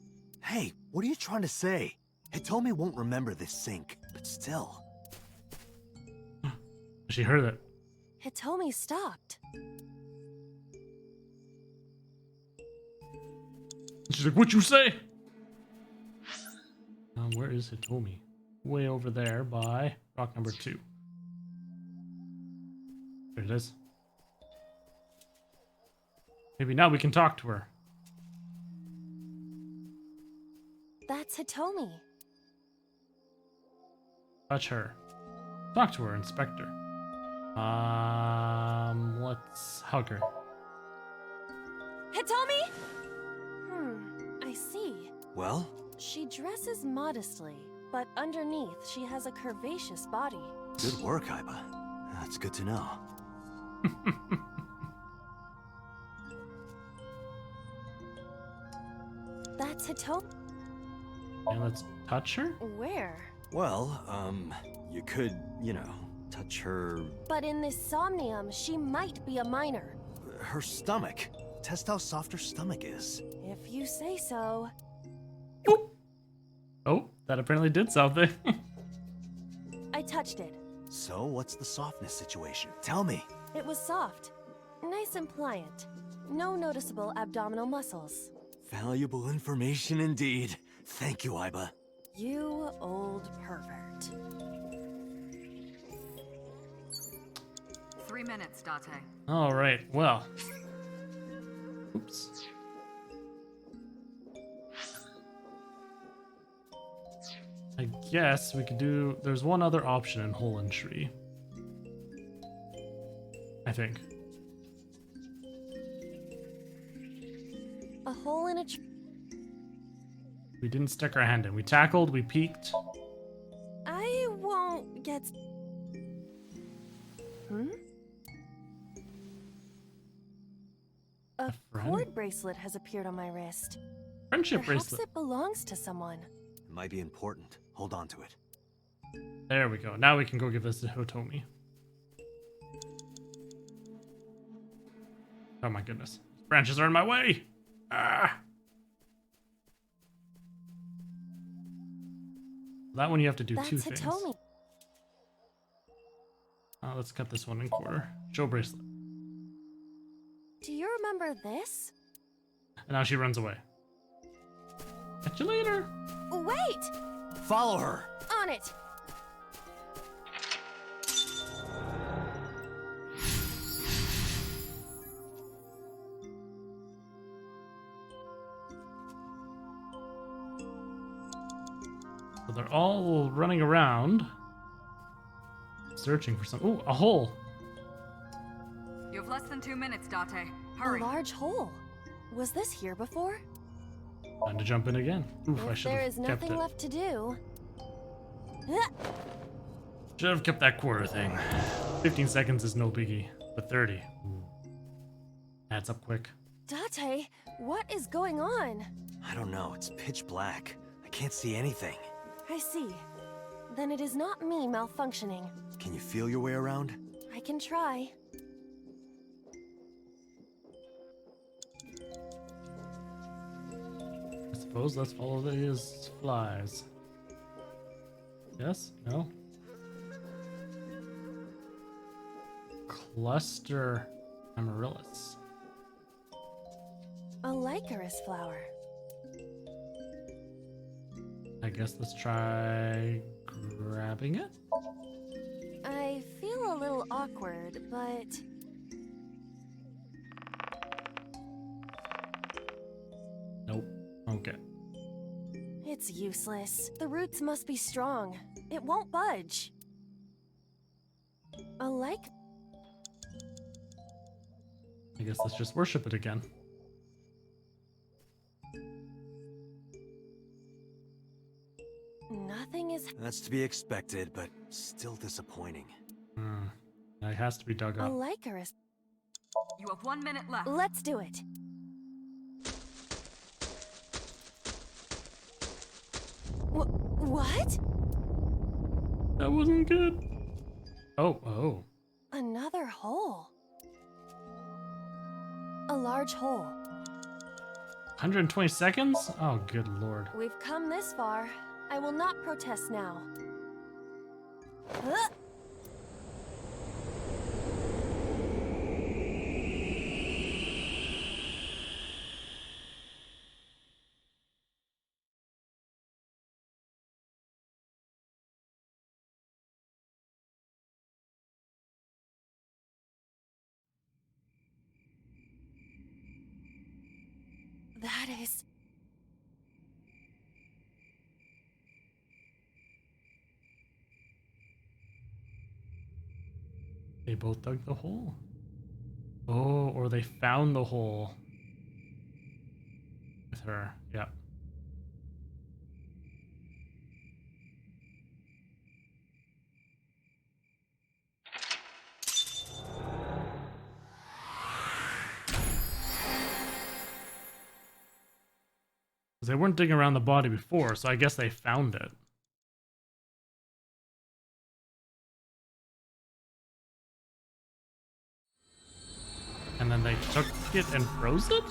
Hey, what are you trying to say? Hitomi won't remember this sink, but still. She heard it. Hitomi stopped. She's like, what you say? Where is Hitomi? Way over there by rock number 2. There it is. Maybe now we can talk to her. That's Hitomi. Touch her. Talk to her, Inspector. Let's hug her. Hitomi? I see. Well? She dresses modestly, but underneath she has a curvaceous body. Good work, Aiba. That's good to know. That's Hitomi. Okay, let's touch her? Where? Well, you could, touch her... But in this somnium, she might be a minor. Her stomach. Test how soft her stomach is. If you say so. Oh, that apparently did something. I touched it. So, what's the softness situation? Tell me. It was soft. Nice and pliant. No noticeable abdominal muscles. Valuable information indeed. Thank you, Aiba. You old pervert. 3 minutes, Date. Alright, well. Oops. I guess we could do... There's one other option in Hole in Tree. I think. A hole in a tree. We didn't stick our hand in. We tackled, we peeked. I won't get... A cord bracelet has appeared on my wrist. Friendship Perhaps bracelet. it belongs to someone. It might be important. Hold on to it. There we go. Now we can go give this to Hitomi. Oh my goodness. Branches are in my way! Ah! That one you have to do That's two things. Hitomi. Let's cut this one in quarter. Show bracelet. Do you remember this? And now she runs away. Catch you later. Wait! Follow her. On it! So they're all running around, searching for some. Ooh, a hole. You have less than 2 minutes, Date. Hurry. A large hole. Was this here before? Time to jump in again. Oof, I If should there have is kept nothing it. left to do. Should have kept that quarter thing. 15 seconds is no biggie, but 30. Ooh. Adds up quick. Date, what is going on? I don't know. It's pitch black. I can't see anything. I see. Then it is not me malfunctioning. Can you feel your way around? I can try. I suppose let's follow these flies. Yes? No? Cluster amaryllis. A licorice flower. I guess let's try grabbing it. I feel a little awkward, but... Nope. Okay. It's useless. The roots must be strong. It won't budge. A like... I guess let's just worship it again. Nothing is... That's to be expected, but still disappointing. It has to be dug A up. licorice. You have 1 minute left. Let's do it. What? That wasn't good. Oh. Another hole. A large hole. 120 seconds? Oh, good lord. We've come this far. I will not protest now. That is... They both dug the hole. Oh, or they found the hole. With her, yep. They weren't digging around the body before, so I guess they found it. And then they took it and froze it?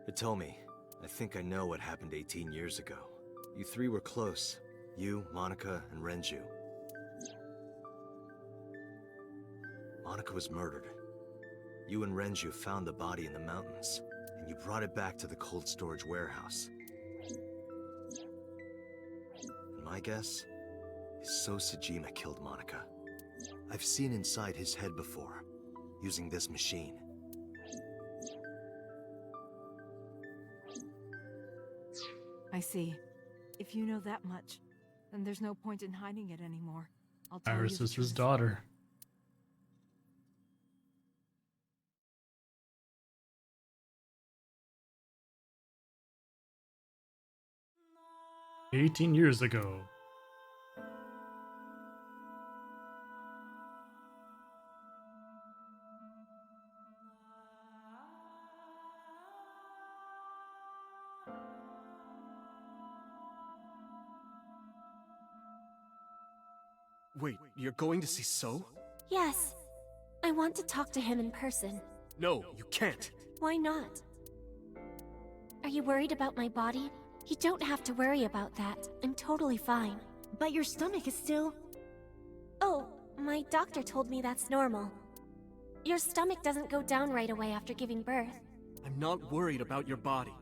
Hitomi, I think I know what happened 18 years ago. You three were close. You, Monica, and Renju. Monica was murdered. You and Renju found the body in the mountains, and you brought it back to the cold storage warehouse. And my guess is So Sejima killed Monica. I've seen inside his head before, using this machine. I see. If you know that much, then there's no point in hiding it anymore. I'll tell Our you the sister's truth. daughter. "18 years ago." Wait, you're going to see So? Yes. I want to talk to him in person. No, you can't. Why not? Are you worried about my body? You don't have to worry about that. I'm totally fine. But your stomach is still... Oh, my doctor told me that's normal. Your stomach doesn't go down right away after giving birth. I'm not worried about your body.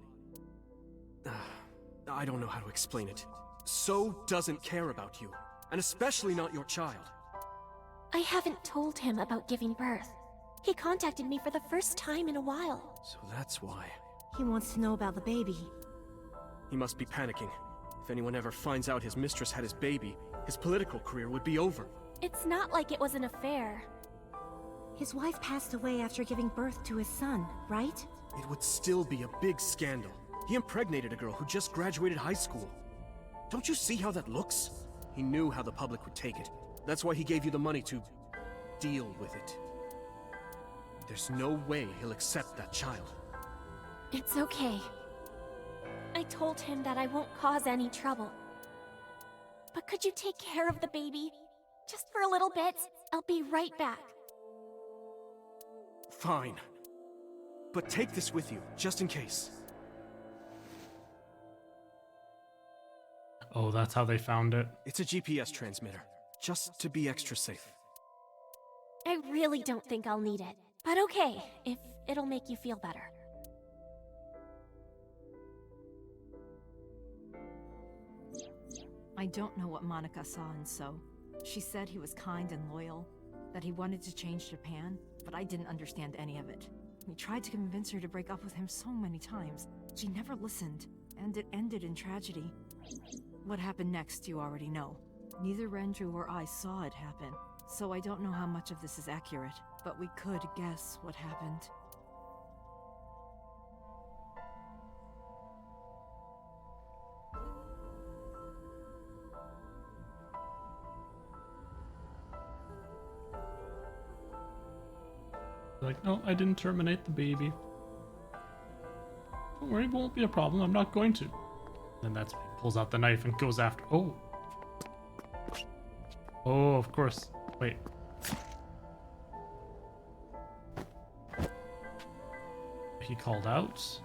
I don't know how to explain it. So doesn't care about you, and especially not your child. I haven't told him about giving birth. He contacted me for the first time in a while. So that's why. He wants to know about the baby. He must be panicking. If anyone ever finds out his mistress had his baby, his political career would be over. It's not like it was an affair. His wife passed away after giving birth to his son, right? It would still be a big scandal. He impregnated a girl who just graduated high school. Don't you see how that looks? He knew how the public would take it. That's why he gave you the money to deal with it. There's no way he'll accept that child. It's okay. I told him that I won't cause any trouble. But could you take care of the baby? Just for a little bit. I'll be right back. Fine. But take this with you, just in case. Oh, that's how they found it. It's a GPS transmitter, just to be extra safe. I really don't think I'll need it. But okay, if it'll make you feel better. I don't know what Monica saw in So. She said he was kind and loyal, that he wanted to change Japan, but I didn't understand any of it. We tried to convince her to break up with him so many times. She never listened, and it ended in tragedy. What happened next, you already know. Neither Renju or I saw it happen, so I don't know how much of this is accurate, but we could guess what happened. Like, no, I didn't terminate the baby. Don't worry, it won't be a problem. I'm not going to. Then that's when he pulls out the knife and goes after. Oh. Oh, of course. Wait. He called out.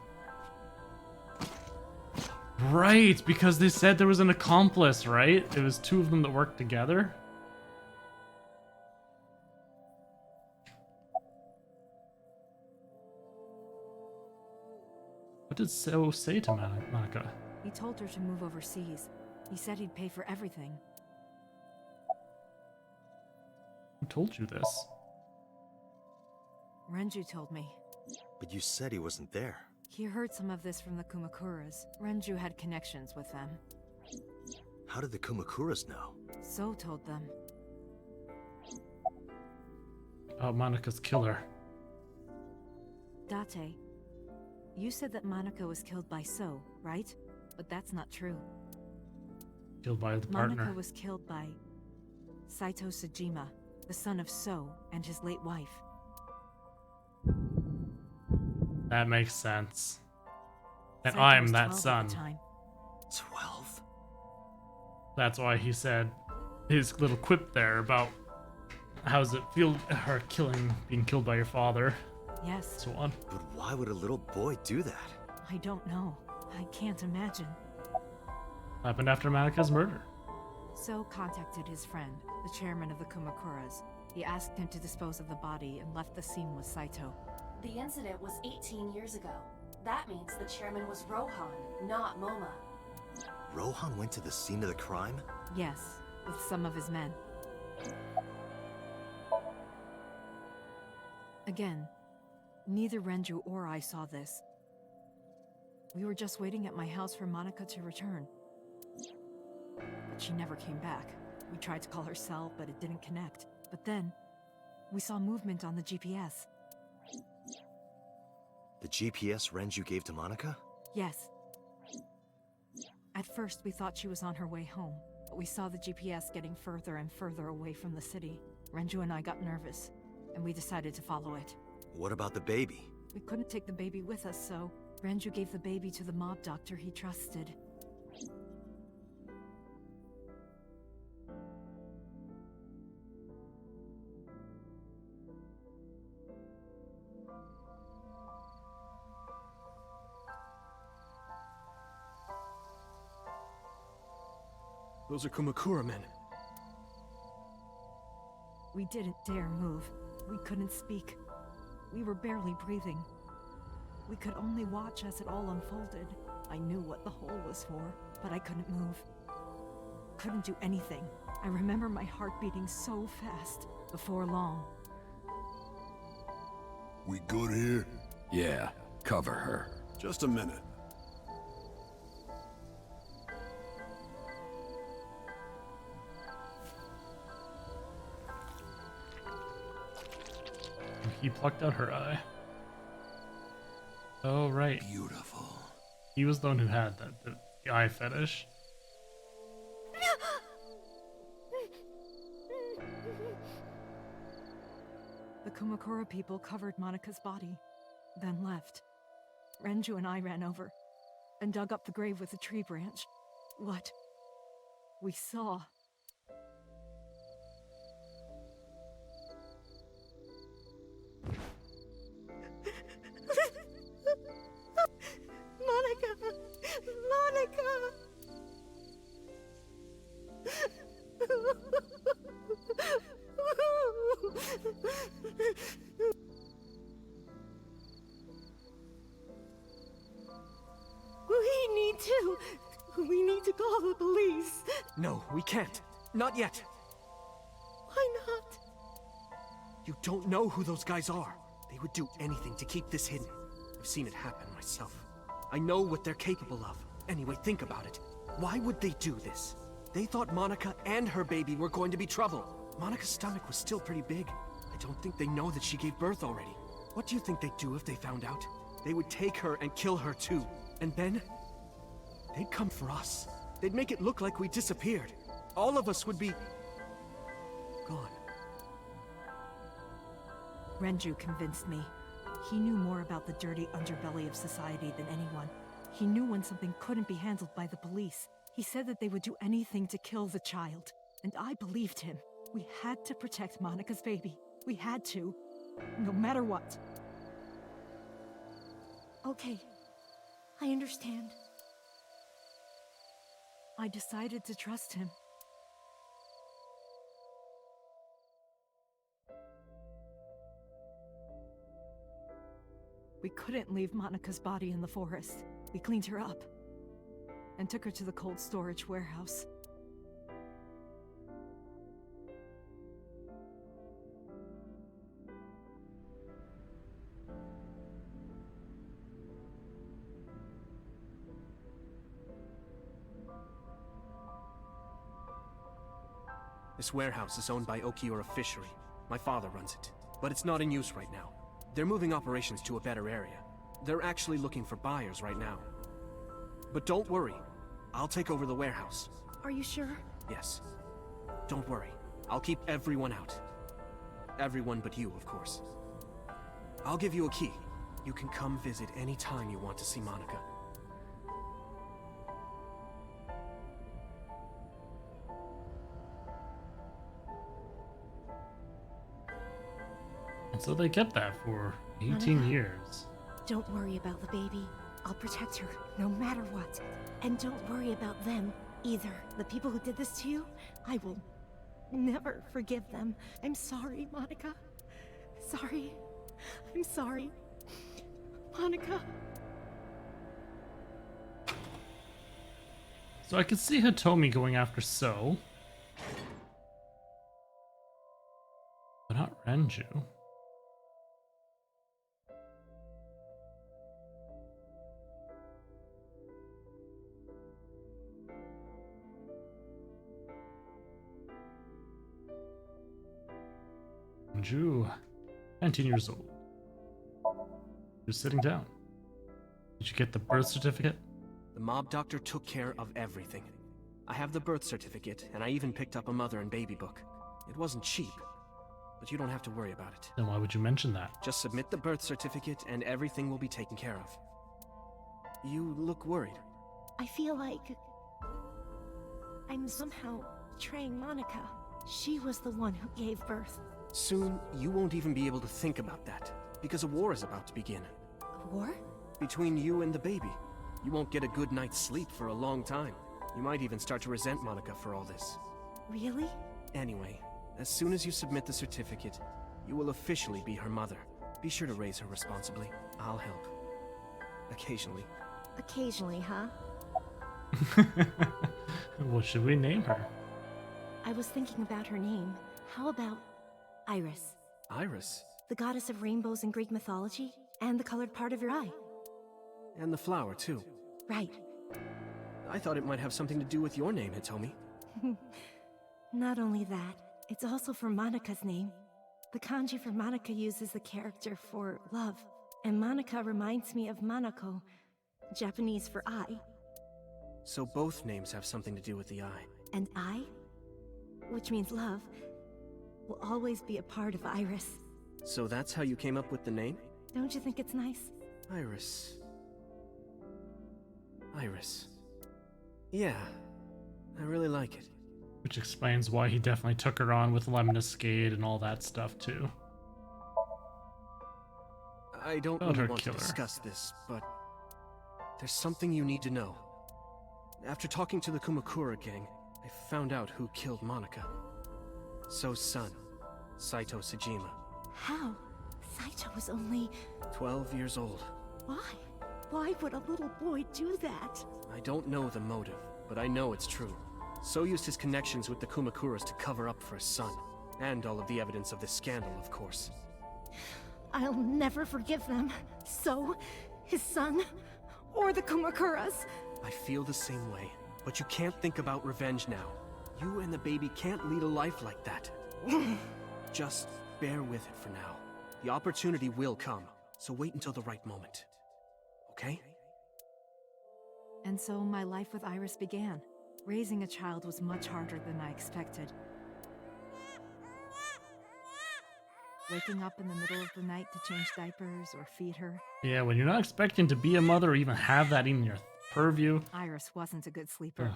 Right, because they said there was an accomplice, right? It was two of them that worked together. What did So say to Monica? He told her to move overseas. He said he'd pay for everything. Who told you this? Renju told me. But you said he wasn't there. He heard some of this from the Kumakuras. Renju had connections with them. How did the Kumakuras know? So told them. About Monica's killer. Date, you said that Monica was killed by So, right? But that's not true. Killed by the partner. Monica was killed by Saito Sejima, the son of So and his late wife. That makes sense. And Saito I'm was that 12 at son. the time. 12? That's why he said his little quip there about how does it feel her being killed by your father. Yes. So on. But why would a little boy do that? I don't know. I can't imagine. Happened after Monica's murder. So contacted his friend, the chairman of the Kumakuras. He asked him to dispose of the body and left the scene with Saito. The incident was 18 years ago. That means the chairman was Rohan, not Moma. Rohan went to the scene of the crime? Yes, with some of his men. Again, neither Renju or I saw this. We were just waiting at my house for Monica to return. But she never came back. We tried to call her cell, but it didn't connect. But then, we saw movement on the GPS. The GPS Renju gave to Monica? Yes. At first, we thought she was on her way home, but we saw the GPS getting further and further away from the city. Renju and I got nervous, and we decided to follow it. What about the baby? We couldn't take the baby with us, so Renju gave the baby to the mob doctor he trusted. Those are Kumakura men. We didn't dare move. We couldn't speak. We were barely breathing. We could only watch as it all unfolded. I knew what the hole was for, but I couldn't move. Couldn't do anything. I remember my heart beating so fast. Before long. We good here? Yeah, cover her. Just a minute. He plucked out her eye. Oh, right. Beautiful. He was the one who had the eye fetish. The Kumakura people covered Monika's body, then left. Renju and I ran over, and dug up the grave with a tree branch. What we saw. Monica! Monica! We need to call the police. No, we can't. Not yet. Why not? You don't know who those guys are. They would do anything to keep this hidden. I've seen it happen myself. I know what they're capable of. Anyway, think about it. Why would they do this? They thought Monica and her baby were going to be trouble. Monica's stomach was still pretty big. I don't think they know that she gave birth already. What do you think they'd do if they found out? They would take her and kill her too. And then they'd come for us. They'd make it look like we disappeared. All of us would be gone. Renju convinced me. He knew more about the dirty underbelly of society than anyone. He knew when something couldn't be handled by the police. He said that they would do anything to kill the child. And I believed him. We had to protect Monica's baby. We had to. No matter what. Okay. I understand. I decided to trust him. We couldn't leave Monica's body in the forest. We cleaned her up and took her to the cold storage warehouse. This warehouse is owned by Okiura Fishery. My father runs it, but it's not in use right now. They're moving operations to a better area. They're actually looking for buyers right now. But don't worry, I'll take over the warehouse. Are you sure? Yes. Don't worry, I'll keep everyone out. Everyone but you, of course. I'll give you a key. You can come visit any time you want to see Monica. And so they kept that for 18 years. Don't worry about the baby. I'll protect her, no matter what. And don't worry about them, either. The people who did this to you, I will never forgive them. I'm sorry, Monica. Sorry. I'm sorry. Monica. So I could see Hitomi going after So. But not Renju. Renju, 19 years old. You're sitting down. Did you get the birth certificate? The mob doctor took care of everything. I have the birth certificate, and I even picked up a mother and baby book. It wasn't cheap, but you don't have to worry about it. Then why would you mention that? Just submit the birth certificate, and everything will be taken care of. You look worried. I feel like I'm somehow betraying Monica. She was the one who gave birth. Soon, you won't even be able to think about that, because a war is about to begin. A war? Between you and the baby. You won't get a good night's sleep for a long time. You might even start to resent Monica for all this. Really? Anyway, as soon as you submit the certificate, you will officially be her mother. Be sure to raise her responsibly. I'll help. Occasionally. Occasionally, huh? What should we name her? I was thinking about her name. How about Iris? Iris? The goddess of rainbows in Greek mythology, and the colored part of your eye. And the flower, too. Right. I thought it might have something to do with your name, Hitomi. Not only that, it's also for Monika's name. The kanji for Monica uses the character for love, and Monica reminds me of Manako, Japanese for eye. So both names have something to do with the eye. And I, which means love, will always be a part of Iris. So that's how you came up with the name? Don't you think it's nice? Iris. Iris. Yeah, I really like it. Which explains why he definitely took her on with Lemniscate and all that stuff too. I don't really want to discuss this, but there's something you need to know. After talking to the Kumakura gang, I found out who killed Monica. So's son, Saito Sejima. How? Saito was only 12 years old. Why? Why would a little boy do that? I don't know the motive, but I know it's true. So used his connections with the Kumakuras to cover up for his son. And all of the evidence of this scandal, of course. I'll never forgive them. So, his son, or the Kumakuras. I feel the same way, but you can't think about revenge now. You and the baby can't lead a life like that. Just bear with it for now. The opportunity will come, so wait until the right moment. Okay? And so my life with Iris began. Raising a child was much harder than I expected. Waking up in the middle of the night to change diapers or feed her. Yeah, when you're not expecting to be a mother or even have that in your purview. Iris wasn't a good sleeper.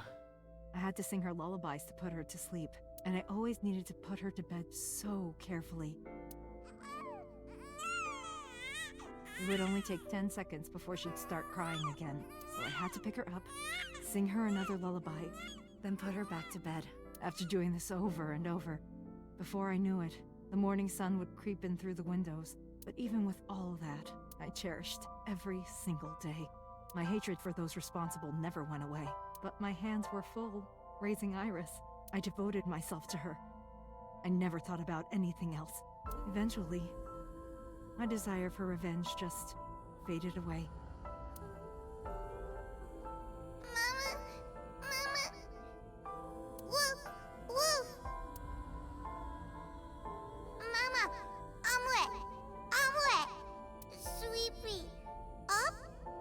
I had to sing her lullabies to put her to sleep, and I always needed to put her to bed so carefully. It would only take 10 seconds before she'd start crying again, so I had to pick her up, sing her another lullaby, then put her back to bed. After doing this over and over, before I knew it, the morning sun would creep in through the windows. But even with all that, I cherished every single day. My hatred for those responsible never went away, but my hands were full, raising Iris. I devoted myself to her. I never thought about anything else. Eventually, my desire for revenge just faded away.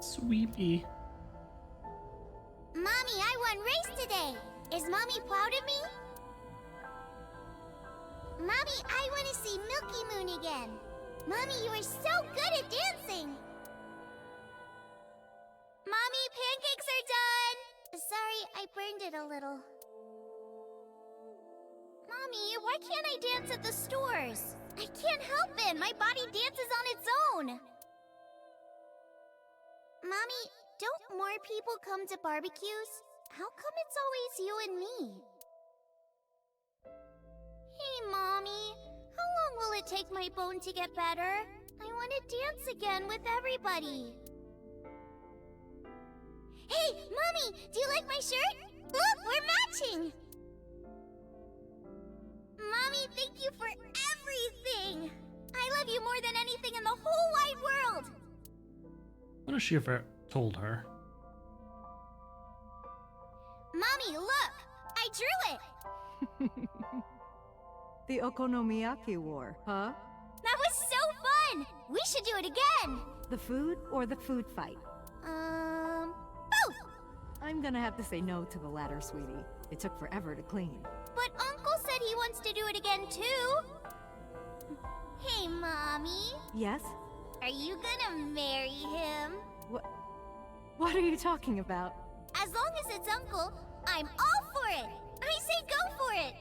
Sweepy. Mommy, I won race today. Is Mommy proud of me? Mommy, I want to see Milky Moon again. Mommy, you are so good at dancing. Mommy, pancakes are done. Sorry, I burned it a little. Mommy, why can't I dance at the stores? I can't help it. My body dances on its own. Mommy, don't more people come to barbecues? How come it's always you and me? Hey, Mommy. How long will it take my bone to get better? I want to dance again with everybody. Hey, Mommy! Do you like my shirt? Look, we're matching! Mommy, thank you for everything! I love you more than anything in the whole wide world! What has she ever told her? Mommy, look! I drew it! The Okonomiyaki War, huh? That was so fun! We should do it again! The food or the food fight? Both! I'm gonna have to say no to the latter, sweetie. It took forever to clean. But Uncle said he wants to do it again, too! Hey, Mommy. Yes? Are you gonna marry him? What are you talking about? As long as it's Uncle, I'm all for it! I say go for it!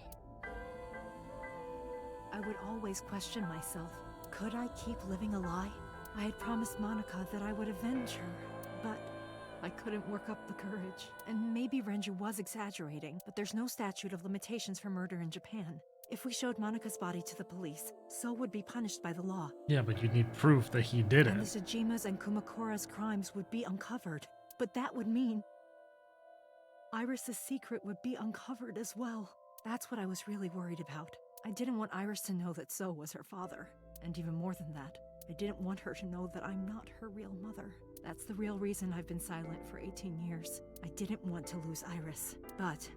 I would always question myself. Could I keep living a lie? I had promised Monica that I would avenge her, but I couldn't work up the courage. And maybe Renju was exaggerating, but there's no statute of limitations for murder in Japan. If we showed Monika's body to the police, So would be punished by the law. Yeah, but you'd need proof that he did And it. the Tsujima's and Kumakura's crimes would be uncovered. But that would mean Iris's secret would be uncovered as well. That's what I was really worried about. I didn't want Iris to know that So was her father. And even more than that, I didn't want her to know that I'm not her real mother. That's the real reason I've been silent for 18 years. I didn't want to lose Iris, but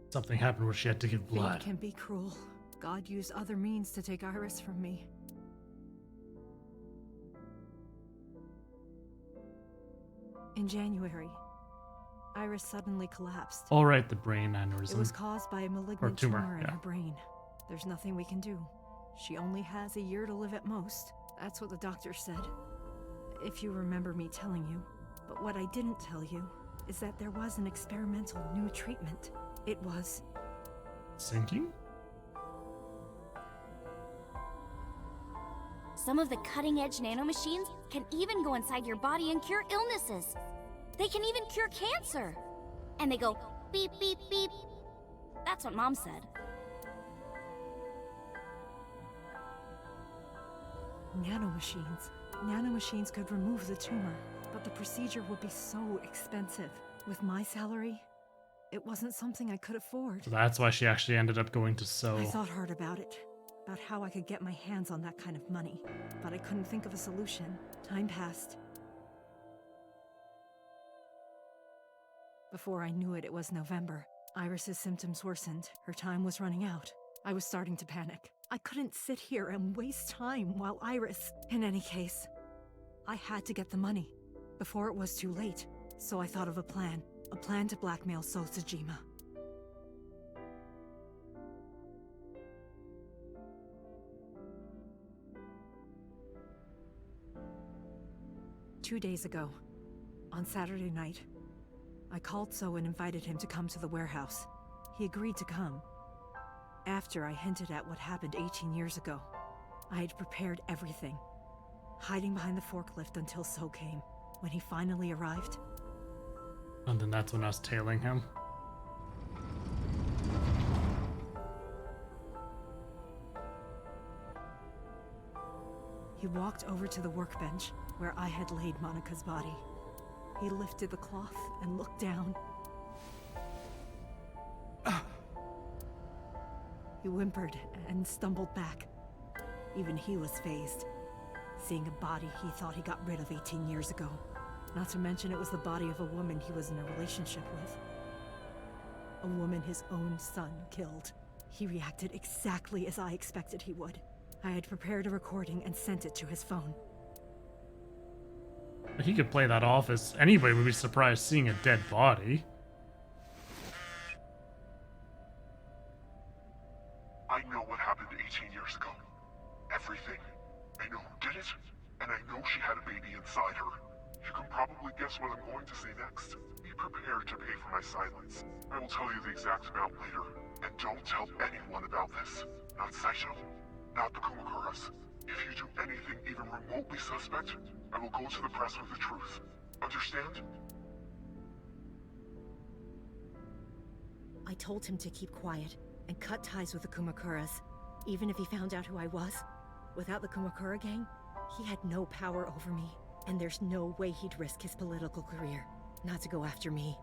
Something happened where she had to give blood. fate can be cruel. God used other means to take Iris from me. In January, Iris suddenly collapsed. All right, the brain aneurysm. It was caused by a Or malignant tumor, tumor in yeah. her brain. There's nothing we can do. She only has a year to live at most. That's what the doctor said. If you remember me telling you. But what I didn't tell you is that there was an experimental new treatment. It was Sinking? Some of the cutting-edge nanomachines can even go inside your body and cure illnesses. They can even cure cancer. And they go beep, beep, beep. That's what Mom said. nanomachines. Nanomachines could remove the tumor, but the procedure would be so expensive. With my salary, it wasn't something I could afford. So that's why she actually ended up going to So. I thought hard about it, about how I could get my hands on that kind of money, but I couldn't think of a solution. Time passed. Before I knew it, it was November. Iris's symptoms worsened. Her time was running out. I was starting to panic. I couldn't sit here and waste time while Iris... In any case, I had to get the money before it was too late. So I thought of a plan to blackmail So Tsujima. Two days ago, on Saturday night, I called So and invited him to come to the warehouse. He agreed to come. After I hinted at what happened 18 years ago, I had prepared everything, hiding behind the forklift until So came. When he finally arrived, And then that's when I was tailing him. he walked over to the workbench where I had laid Monika's body. He lifted the cloth and looked down. He whimpered and stumbled back. Even he was fazed, seeing a body he thought he got rid of 18 years ago. Not to mention it was the body of a woman he was in a relationship with. A woman his own son killed. He reacted exactly as I expected he would. I had prepared a recording and sent it to his phone. He could play that off as anybody would be surprised seeing a dead body. I know what happened 18 years ago. Everything. I know who did it, and I know she had a baby inside her. You can probably guess what I'm going to say next. Be prepared to pay for my silence. I will tell you the exact amount later. And don't tell anyone about this. Not Saito, not the Kumakuras. If you do anything even remotely suspect, I will go to the press with the truth. Understand? I told him to keep quiet and cut ties with the Kumakuras, even if he found out who I was. Without the Kumakura gang, he had no power over me, and there's no way he'd risk his political career, not to go after me.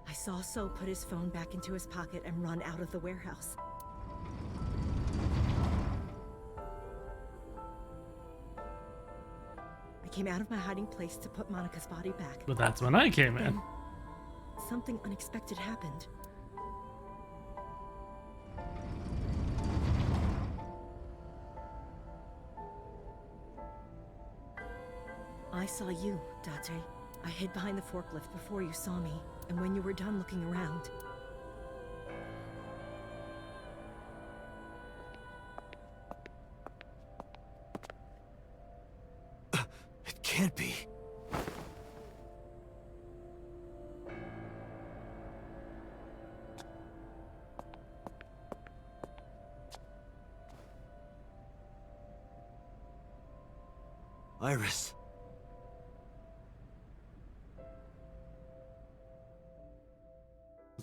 I saw So put his phone back into his pocket and run out of the warehouse. I came out of my hiding place to put Monika's body back. But that's when I came in. Then, something unexpected happened. I saw you, Date. I hid behind the forklift before you saw me, and when you were done looking around... It can't be. Iris.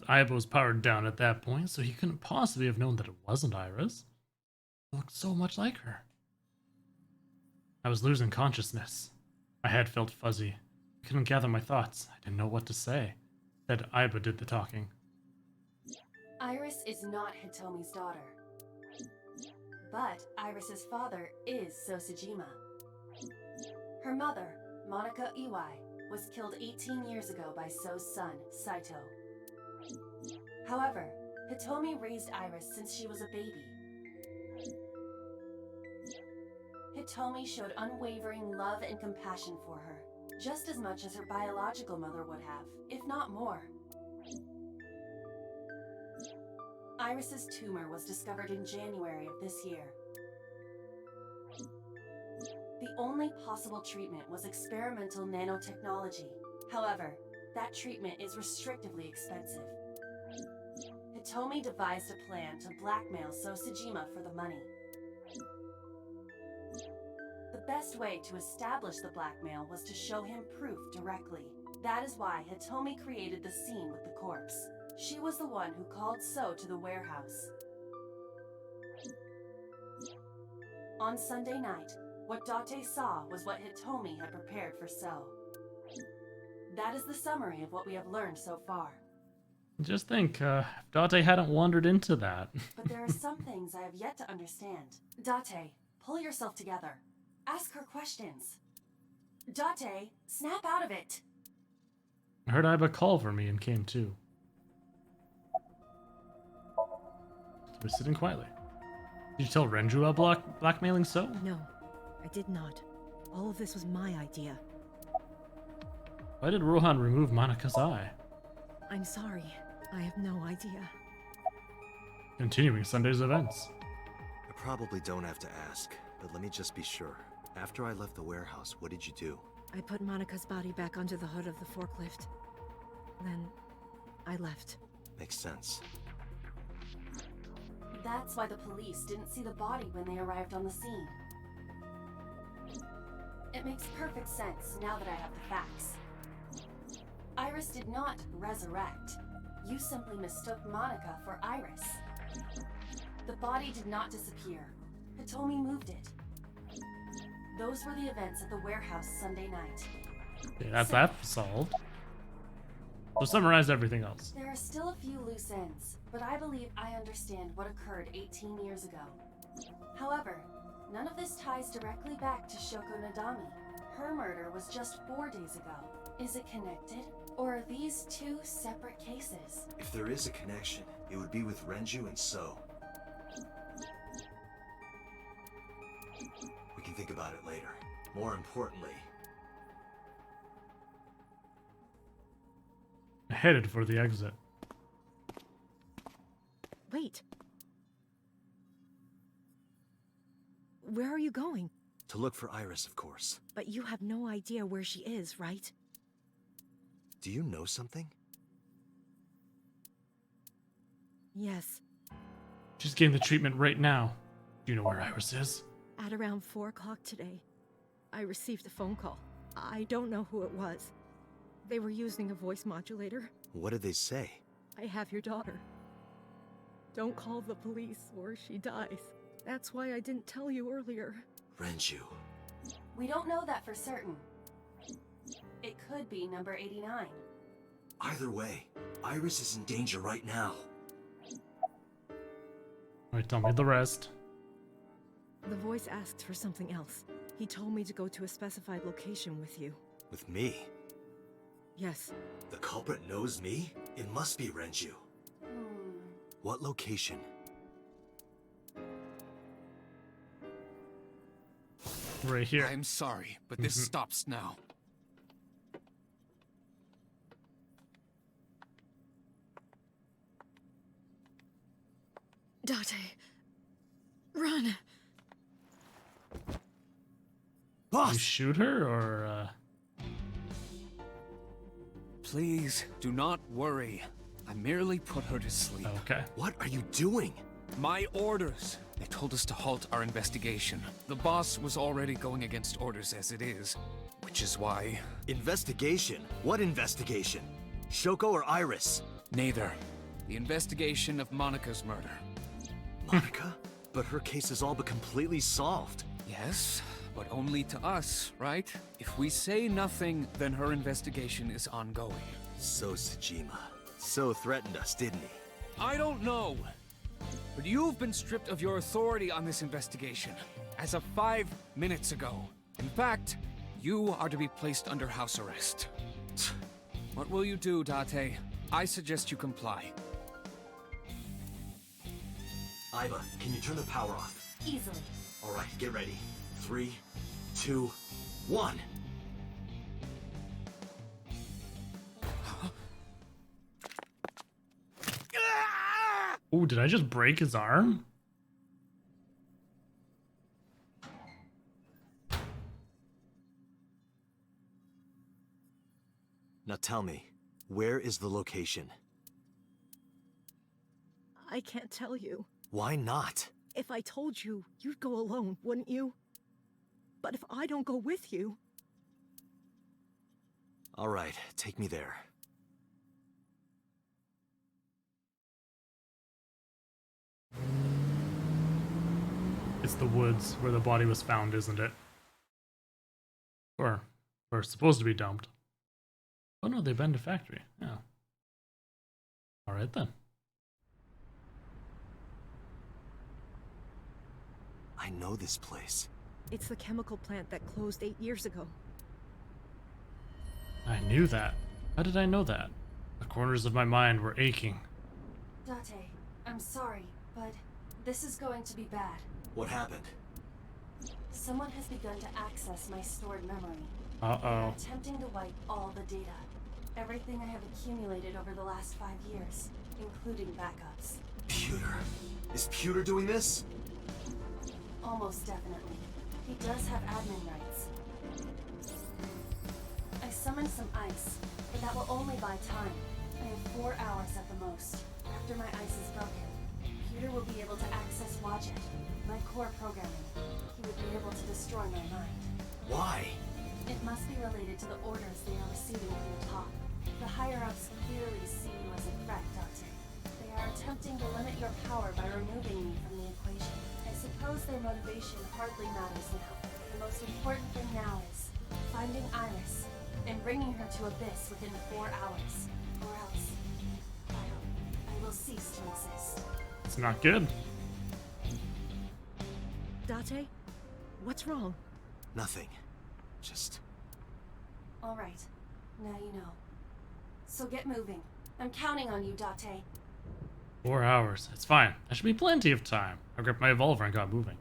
Aiba was powered down at that point, so he couldn't possibly have known that it wasn't Iris. It looked so much like her. I was losing consciousness. My head felt fuzzy. I couldn't gather my thoughts. I didn't know what to say. Said Aiba did the talking. Iris is not Hitomi's daughter. But Iris's father is Sosajima. Her mother, Monica Iwai, was killed 18 years ago by So's son, Saito. However, Hitomi raised Iris since she was a baby. Hitomi showed unwavering love and compassion for her, just as much as her biological mother would have, if not more. Iris's tumor was discovered in January of this year. The only possible treatment was experimental nanotechnology. However, that treatment is restrictively expensive. Hitomi devised a plan to blackmail Sosajima for the money. The best way to establish the blackmail was to show him proof directly. That is why Hitomi created the scene with the corpse. She was the one who called So to the warehouse. On Sunday night, what Date saw was what Hitomi had prepared for So. That is the summary of what we have learned so far. Just think, if Date hadn't wandered into that. But there are some things I have yet to understand. Date, pull yourself together. Ask her questions. Date, snap out of it. I heard Aiba call for me and came too. He was sitting quietly. Did you tell Renju about blackmailing So? No, I did not. All of this was my idea. Why did Rohan remove Monika's eye? I'm sorry. I have no idea. Continuing Sunday's events. I probably don't have to ask, but let me just be sure. After I left the warehouse, what did you do? I put Monica's body back onto the hood of the forklift. Then, I left. Makes sense. That's why the police didn't see the body when they arrived on the scene. It makes perfect sense now that I have the facts. Iris did not resurrect. You simply mistook Monica for Iris. The body did not disappear. Hitomi moved it. Those were the events at the warehouse Sunday night. Okay, that's that solved. So summarize everything else. There are still a few loose ends, but I believe I understand what occurred 18 years ago. However, none of this ties directly back to Shoko Nadami. Her murder was just 4 days ago. Is it connected? Or are these two separate cases? If there is a connection, it would be with Renju and So. We can think about it later. More importantly, I headed for the exit. Wait. Where are you going? to look for Iris, of course. But you have no idea where she is, right? Do you know something? Yes. She's getting the treatment right now. Do you know where Iris is? At around 4 o'clock today, I received a phone call. I don't know who it was. They were using a voice modulator. What did they say? I have your daughter. Don't call the police or she dies. That's why I didn't tell you earlier. Renju. We don't know that for certain. It could be number 89. Either way, Iris is in danger right now. Alright, tell me the rest. The voice asked for something else. He told me to go to a specified location with you. With me? Yes. The culprit knows me? It must be Renju. What location? Right here. I'm sorry, but this stops now. Date, run. You shoot her, or, Please, do not worry. I merely put her to sleep. Okay. What are you doing? My orders. They told us to halt our investigation. The boss was already going against orders as it is, which is why... Investigation? What investigation? Shoko or Iris? Neither. The investigation of Monika's murder. Monica? But her case is all but completely solved. Yes, but only to us, right? If we say nothing, then her investigation is ongoing. So Tsujima. So threatened us, didn't he? I don't know. But you've been stripped of your authority on this investigation, as of 5 minutes ago. In fact, you are to be placed under house arrest. What will you do, Date? I suggest you comply. Iva, can you turn the power off? Easily. Alright, get ready. 3, 2, 1. Oh, did I just break his arm? Now tell me, where is the location? I can't tell you. Why not? If I told you, you'd go alone, wouldn't you? But if I don't go with you... Alright, take me there. It's the woods where the body was found, isn't it? Or it's supposed to be dumped. Oh no, they've been to factory. Yeah. Alright then. I know this place. It's the chemical plant that closed 8 years ago. I knew that. How did I know that? The corners of my mind were aching. Date, I'm sorry, but this is going to be bad. What happened? Someone has begun to access my stored memory. Uh-oh. Attempting to wipe all the data. Everything I have accumulated over the last 5 years, including backups. Pewter. Is Pewter doing this? Almost definitely. He does have admin rights. I summoned some ice, but that will only buy time. I have 4 hours at the most. After my ice is broken, Pewter will be able to access Wadjet, my core programming. He would be able to destroy my mind. Why? It must be related to the orders they are receiving from the top. The higher-ups clearly see you as a threat, Date. They are attempting to limit your power by removing me from the equation. I suppose their motivation hardly matters now. The most important thing now is finding Iris and bringing her to Abyss within 4 hours. Or else, I will cease to exist. It's not good. Date? What's wrong? Nothing. Just... Alright, now you know. So get moving. I'm counting on you, Date. 4 hours. It's fine. That should be plenty of time. I gripped my revolver and got moving.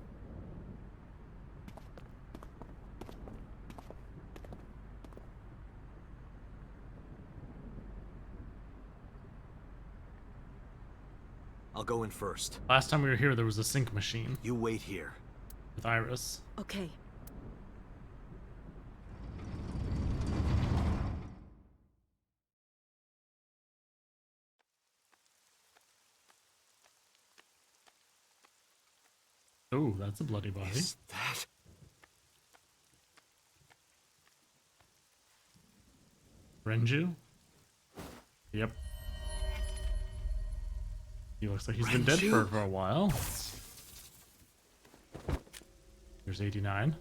I'll go in first. Last time we were here, there was a sync machine. You wait here. With Iris. Okay. Oh, that's a bloody body. Is that... Renju? Yep. He looks like he's been dead for a while. Here's 89.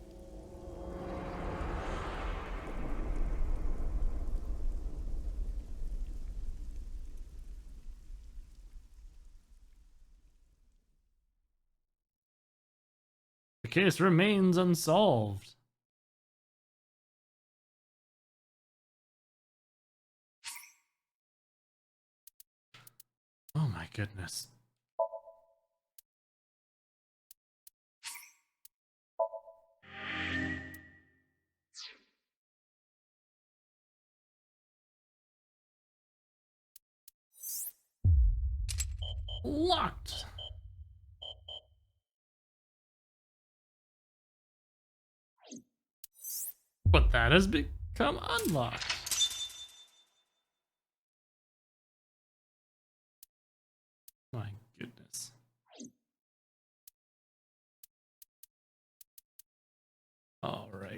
The case remains unsolved. Oh my goodness. Locked. But that has become unlocked. My goodness.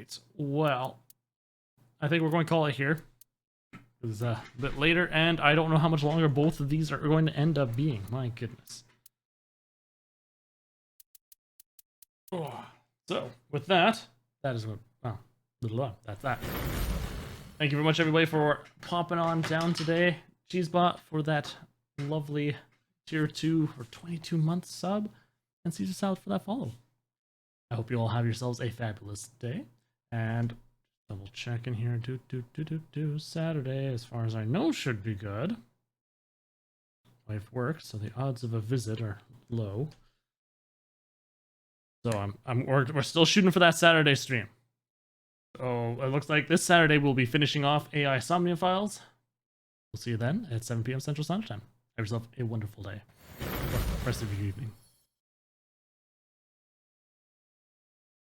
right. Well, I think we're going to call it here. It's a bit later, and I don't know how much longer both of these are going to end up being. My goodness. Oh. So, with that, that is what... Oh, that's that. Thank you very much, everybody, for popping on down today. Cheesebot for that lovely tier 2 or 22-month sub, and Caesar Salad for that follow. I hope you all have yourselves a fabulous day, and double check in here. Saturday, as far as I know, should be good. Life works, so the odds of a visit are low. So we're still shooting for that Saturday stream. So it looks like this Saturday we'll be finishing off AI Somnium Files. We'll see you then at 7 p.m. Central Standard Time. Have yourself a wonderful day. Or rest of your evening.